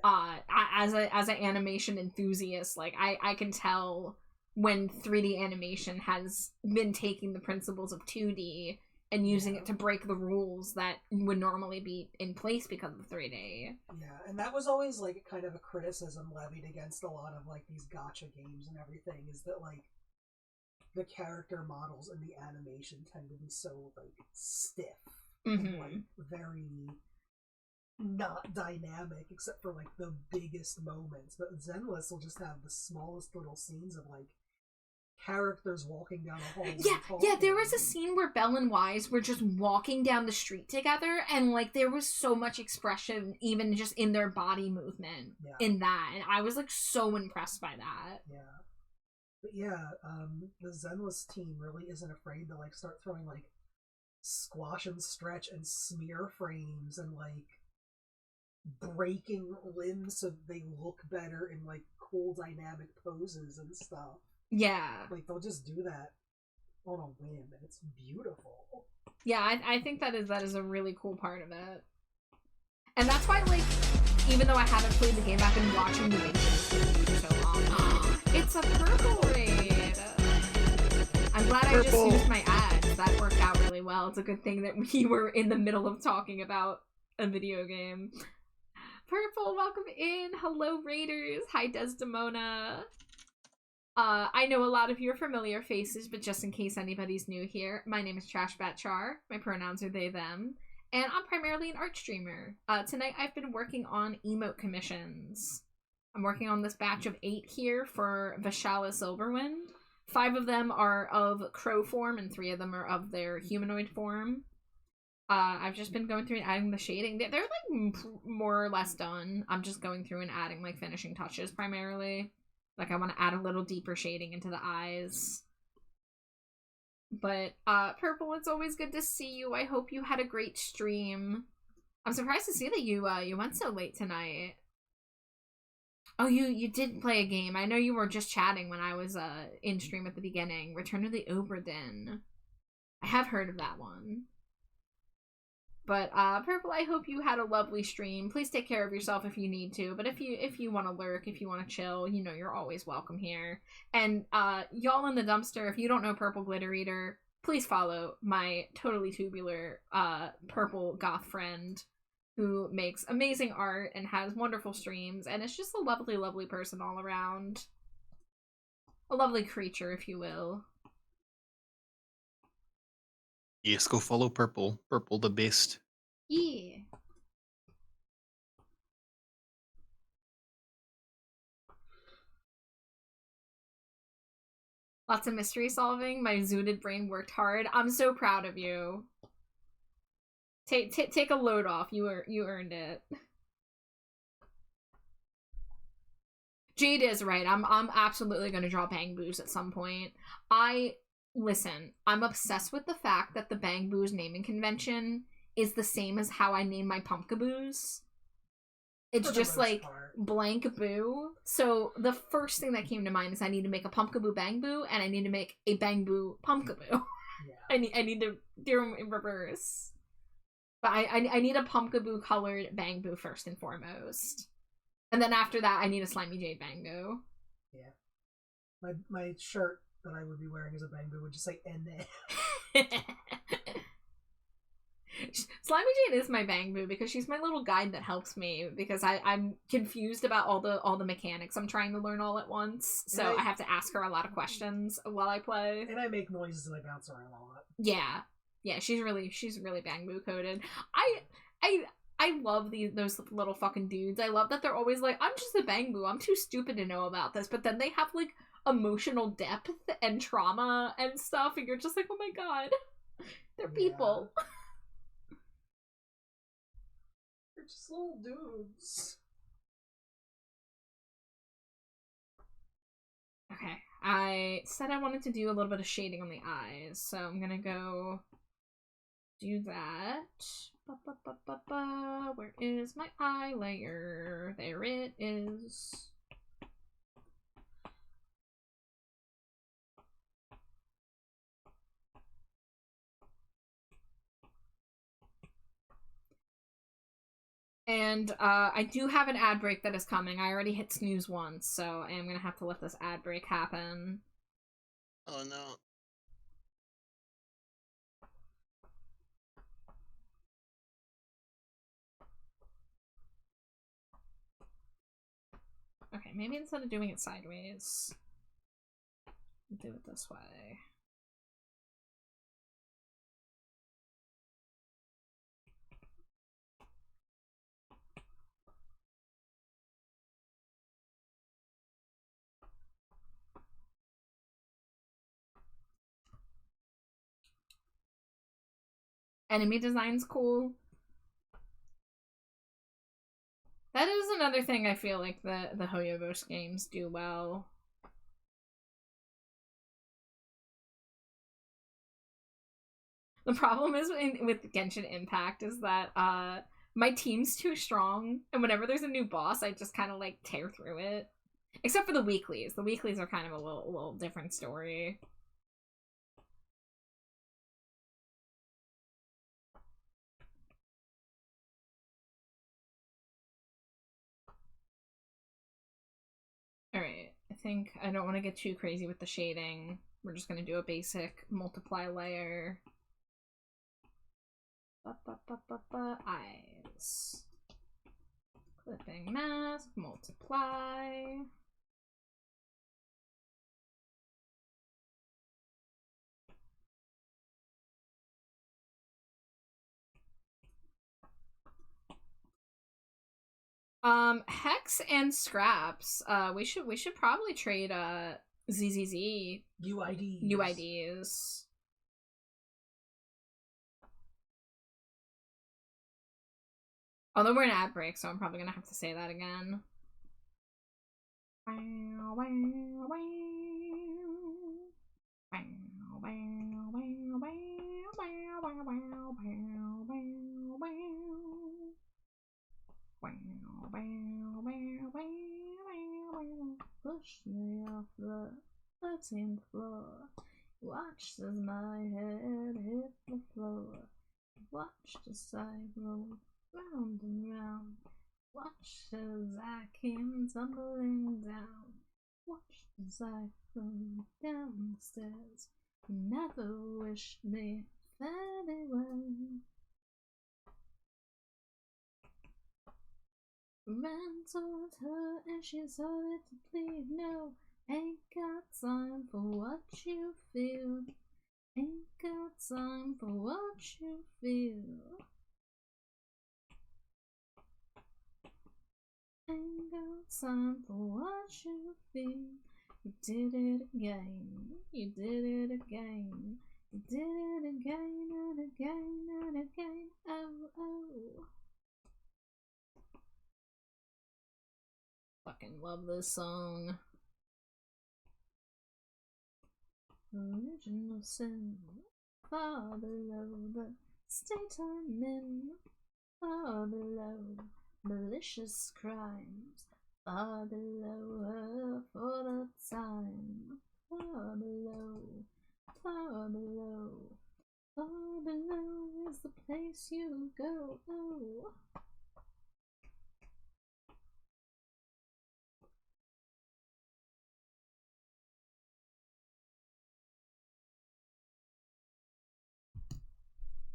yeah. As an animation enthusiast, like, I can tell when 3D animation has been taking the principles of 2D and using it to break the rules that would normally be in place because of 3D. Yeah, and that was always, like, kind of a criticism levied against a lot of, like, these gacha games and everything, is that, like, the character models and the animation tend to be so, like, stiff and, like, very not dynamic except for, like, the biggest moments. But Zenless will just have the smallest little scenes of, like, characters walking down a hallway. Yeah, there was a scene where Belle and Wise were just walking down the street together, and, like, there was so much expression even just in their body movement in that, and I was, like, so impressed by that. Yeah. But yeah, the Zenless team really isn't afraid to, like, start throwing, like, squash and stretch and smear frames and, like, breaking limbs so they look better in, like, cool dynamic poses and stuff. Yeah. Like, they'll just do that on a whim, and it's beautiful. Yeah, I think that is a really cool part of it. And that's why, like, even though I haven't played the game, I've been watching the videos for so long. It's a purple raid! I'm glad I just used my ads. That worked out really well. It's a good thing that we were in the middle of talking about a video game. Purple, welcome in! Hello, Raiders! Hi, Desdemona! I know a lot of your familiar faces, but just in case anybody's new here, my name is TrashBatChar. My pronouns are they, them. And I'm primarily an art streamer. Tonight I've been working on emote commissions. I'm working on this batch of 8 here for Vishala Silverwind. 5 of them are of crow form, and 3 of them are of their humanoid form. I've just been going through and adding the shading. They're like more or less done. I'm just going through and adding like finishing touches primarily. Like, I want to add a little deeper shading into the eyes. But, Purple, it's always good to see you. I hope you had a great stream. I'm surprised to see that you went so late tonight. Oh, you did play a game. I know you were just chatting when I was, in stream at the beginning. Return to the Obra Dinn. I have heard of that one. But, Purple, I hope you had a lovely stream. Please take care of yourself if you need to. But if you want to lurk, if you want to chill, you know, you're always welcome here. And, y'all in the dumpster, if you don't know Purple Glitter Eater, please follow my totally tubular, purple goth friend who makes amazing art and has wonderful streams. And is just a lovely, lovely person all around. A lovely creature, if you will. Yes, go follow Purple. Purple the best. Yeah. Lots of mystery solving. My zooted brain worked hard. I'm so proud of you. Take a load off. You earned it. Jade is right. I'm absolutely gonna draw Bang Boos at some point. Listen, I'm obsessed with the fact that the Bang Boos naming convention is the same as how I name my Pumpkaboos. It's just like blank boo. So the first thing that came to mind is I need to make a Pumpkaboo Bang Boo, and I need to make a Bang Boo Pumpkaboo. Yeah. I need to do them in reverse. But I need a Pumpkaboo colored Bang Boo first and foremost. And then after that, I need a Slimy Jade Bang Boo. Yeah. My shirt that I would be wearing as a Bang Boo would just say "N." Slimy Jade is my Bang Boo because she's my little guide that helps me because I'm confused about all the mechanics I'm trying to learn all at once. So I have to ask her a lot of questions while I play. And I make noises and I bounce around a lot. Yeah, she's really Bang Boo coded. I love those little fucking dudes. I love that they're always like, I'm just a Bang Boo. I'm too stupid to know about this. But then they have like emotional depth and trauma and stuff, and you're just like, oh my god, they're people. They're just little dudes. Okay, I said I wanted to do a little bit of shading on the eyes, so I'm gonna go do that. Where is my eye layer? There it is. And I do have an ad break that is coming. I already hit snooze once, so I am gonna have to let this ad break happen. Oh no. Okay, maybe instead of doing it sideways, do it this way. Enemy design's cool. That is another thing I feel like the Hoyobos games do well. The problem is with Genshin Impact is that my team's too strong, and whenever there's a new boss, I just kind of like tear through it. Except for the weeklies. The weeklies are kind of a little different story. Alright, I think I don't want to get too crazy with the shading. We're just going to do a basic multiply layer. Eyes. Clipping mask, multiply. Hex and Scraps. We should probably trade ZZZ UIDs. Although we're in ad break, so I'm probably gonna have to say that again. Push me off the 13th floor. Watch as my head hit the floor. Watch as I roll round and round. Watch as I came tumbling down. Watch as I fell down the stairs. You never wished me very well. Ran towards her and she started to plead. No, ain't got time for what you feel. Ain't got time for what you feel. Ain't got time for what you feel. You did it again. You did it again. You did it again and again and again. Oh, oh. Fucking love this song. Original sin. Far below the state I'm in. Far below malicious crimes. Far below her for the time. Far below. Far below. Far below is the place you go. Oh.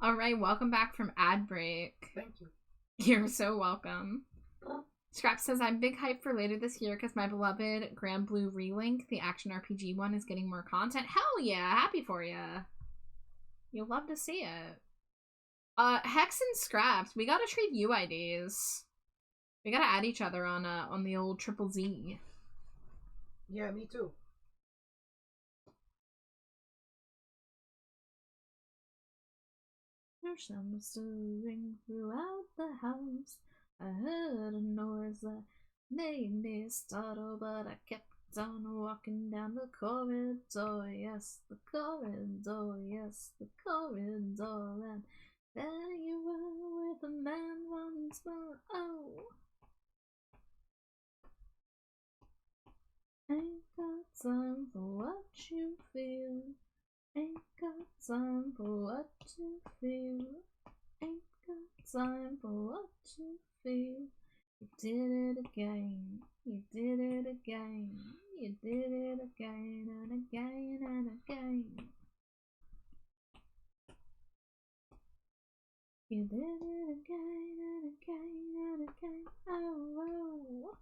Alright, welcome back from ad break. Thank you. You're so welcome. Scrap says, I'm big hype for later this year because my beloved Grand Blue Relink, the action RPG one, is getting more content. Hell yeah, happy for ya. You'll love to see it. Hex and Scraps, we gotta trade UIDs. We gotta add each other on the old Triple Z. Yeah, me too. There's some stirring throughout the house. I heard a noise that made me startle, but I kept on walking down the corridor. Yes, the corridor. Yes, the corridor. And there you were with a man once more. Oh, ain't got time for what you feel. Ain't got time for what you feel. Ain't got time for what you feel. You did it again. You did it again. You did it again and again and again. You did it again and again and again. Oh, oh.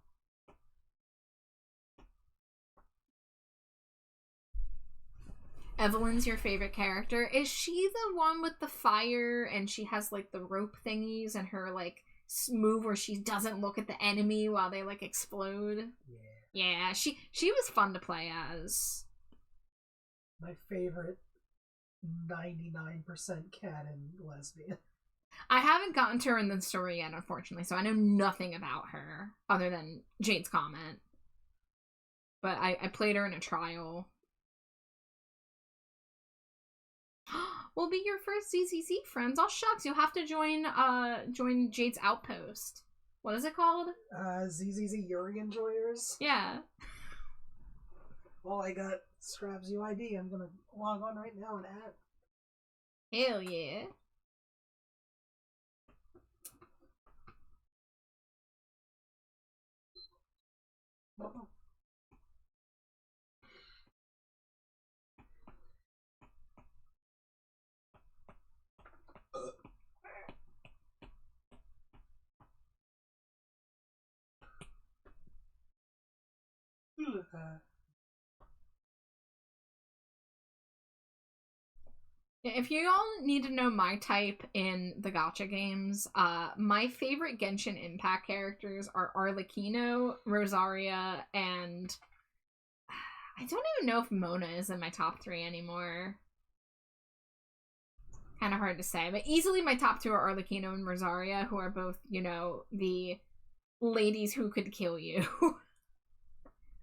Evelyn's your favorite character. Is she the one with the fire and she has like the rope thingies and her like move where she doesn't look at the enemy while they like explode? Yeah, she was fun to play as. My favorite 99% canon lesbian. I haven't gotten to her in the story yet, unfortunately, so I know nothing about her other than Jade's comment. But I played her in a trial. We'll be your first ZZZ friends. Oh shucks, you'll have to join Jade's outpost. What is it called? ZZZ Yuri Enjoyers. Yeah. Well, I got Scrap's UID. I'm gonna log on right now and add. Hell yeah. If you all need to know my type in the gacha games, my favorite Genshin Impact characters are Arlecchino, Rosaria, and I don't even know if Mona is in my top 3 anymore. Kind of hard to say, but easily my top 2 are Arlecchino and Rosaria, who are both, you know, the ladies who could kill you.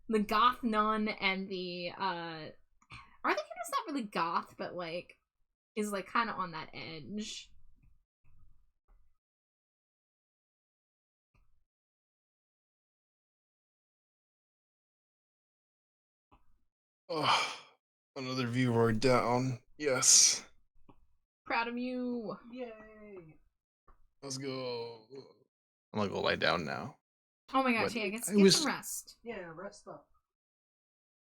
the goth nun and the Arthur not really goth, but like is like kind of on that edge. Oh, another viewer down. Yes. Proud of you. Yay! Let's go. I'm gonna go lie down now. Oh my gosh, But yeah, get was- some rest. Yeah, rest up.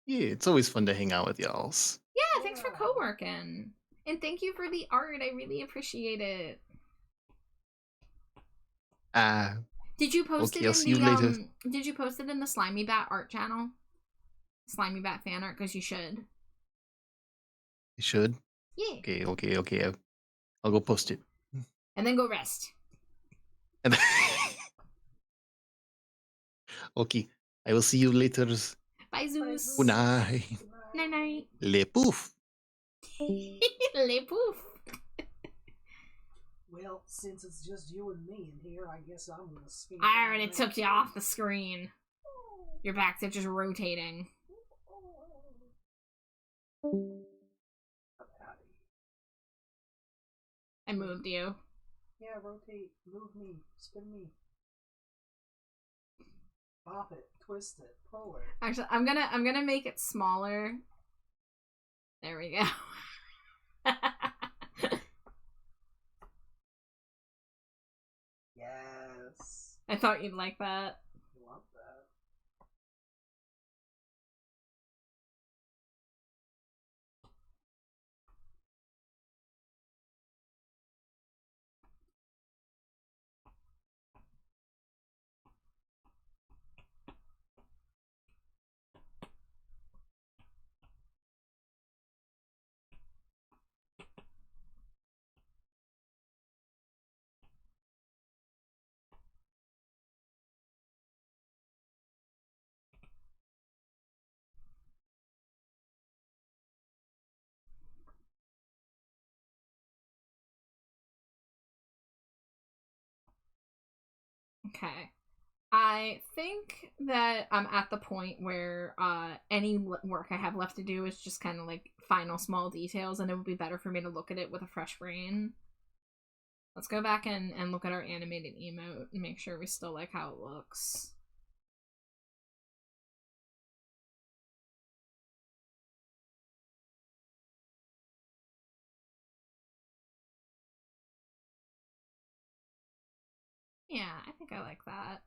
Yeah, it's always fun to hang out with y'alls. Yeah, thanks for co-working. And thank you for the art. I really appreciate it. Did you post okay, it I'll in see you the later. Did you post it in the Slimy Bat art channel? Slimy Bat fan art, because you should. You should? Yeah. Okay. I'll go post it. And then go rest. And okay, I will see you later. Bye, Zeus. Good night. Night night. Le poof. Le poof. Well, since it's just you and me in here, I guess I'm gonna skate. I already took you off the screen. Your backs are just rotating. I moved you. Yeah, rotate, move me, spin me. Pop it, twist it, pull it. Actually, I'm gonna make it smaller. There we go. Yes. I thought you'd like that. Love that. Okay. I think that I'm at the point where any work I have left to do is just kind of like final small details, and it would be better for me to look at it with a fresh brain. Let's go back and look at our animated emote and make sure we still like how it looks. Yeah, I think I like that.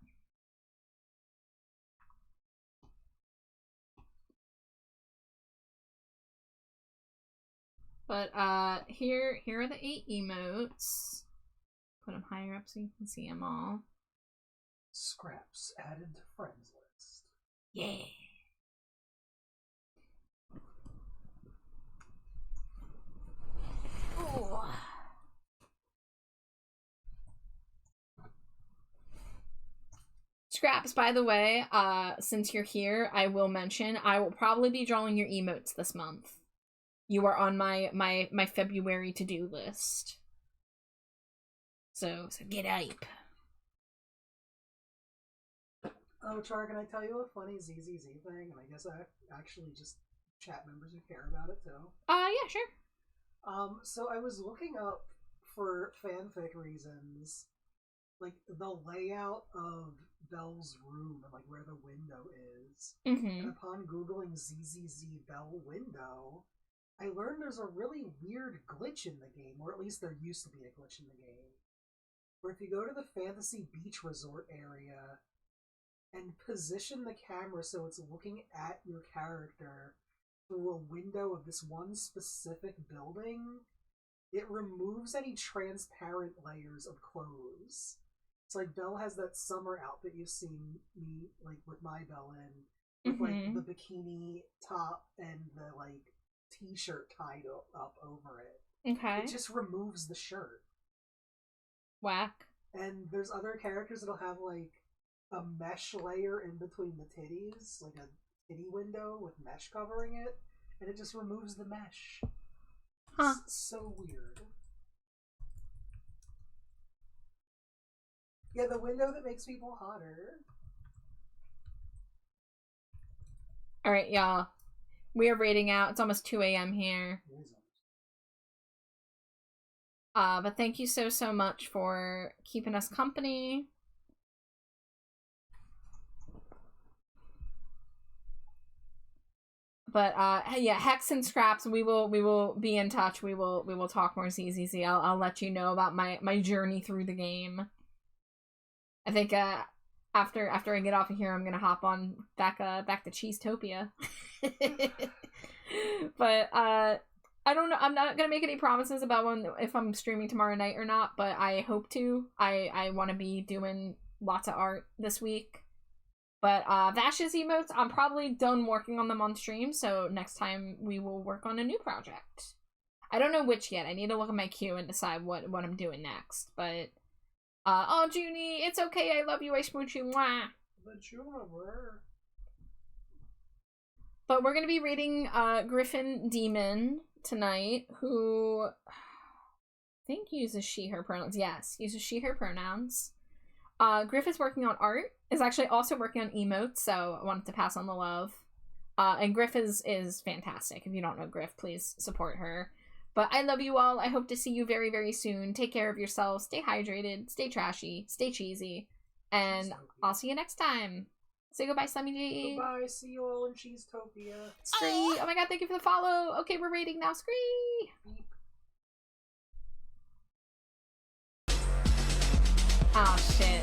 But here are the 8 emotes. Put them higher up so you can see them all. Scraps added to friends list. Yeah. Ooh. Scraps, by the way, since you're here, I will mention I will probably be drawing your emotes this month. You are on my February to-do list. So get hype. Oh, Char, can I tell you a funny ZZZ thing? And I guess I actually just chat members who care about it too. Yeah, sure. So I was looking up for fanfic reasons, like the layout of Belle's room and like where the window is. Mm-hmm. And upon googling ZZZ Belle window, I learned there's a really weird glitch in the game, or at least there used to be a glitch in the game, where if you go to the fantasy beach resort area and position the camera so it's looking at your character through a window of this one specific building, it removes any transparent layers of clothes. It's like Belle has that summer outfit you've seen me like with my Belle in, with like the bikini top and the like t-shirt tied up over it. Okay. It just removes the shirt. Whack. And there's other characters that'll have like a mesh layer in between the titties, like a titty window with mesh covering it, and it just removes the mesh. Huh. It's so weird. Yeah, the window that makes people hotter. Alright, y'all. We are raiding out. It's almost 2 a.m. here. But thank you so much for keeping us company. But yeah, Hex and Scraps, we will be in touch. We will talk more ZZZ. I'll let you know about my journey through the game. I think after I get off of here, I'm gonna hop on back to Cheesetopia. But I don't know. I'm not gonna make any promises about if I'm streaming tomorrow night or not. But I hope to. I want to be doing lots of art this week. But Vash's emotes, I'm probably done working on them on stream, so next time we will work on a new project. I don't know which yet. I need to look at my queue and decide what I'm doing next. But oh, Junie, it's okay. I love you. I smooch you. Mwah. But we're gonna be reading Griffin Demon tonight, who I think uses she/her pronouns. Yes, uses she/her pronouns. Griff is working on art, is actually also working on emotes, so I wanted to pass on the love. And Griff is fantastic. If you don't know Griff, please support her. But I love you all. I hope to see you very, very soon. Take care of yourselves. Stay hydrated. Stay trashy. Stay cheesy. And I'll see you next time. Say goodbye, Slimmy G. Goodbye. See you all in Cheesetopia. Scree. Oh my god, thank you for the follow. Okay, we're raiding now. Scree. Oh, shit.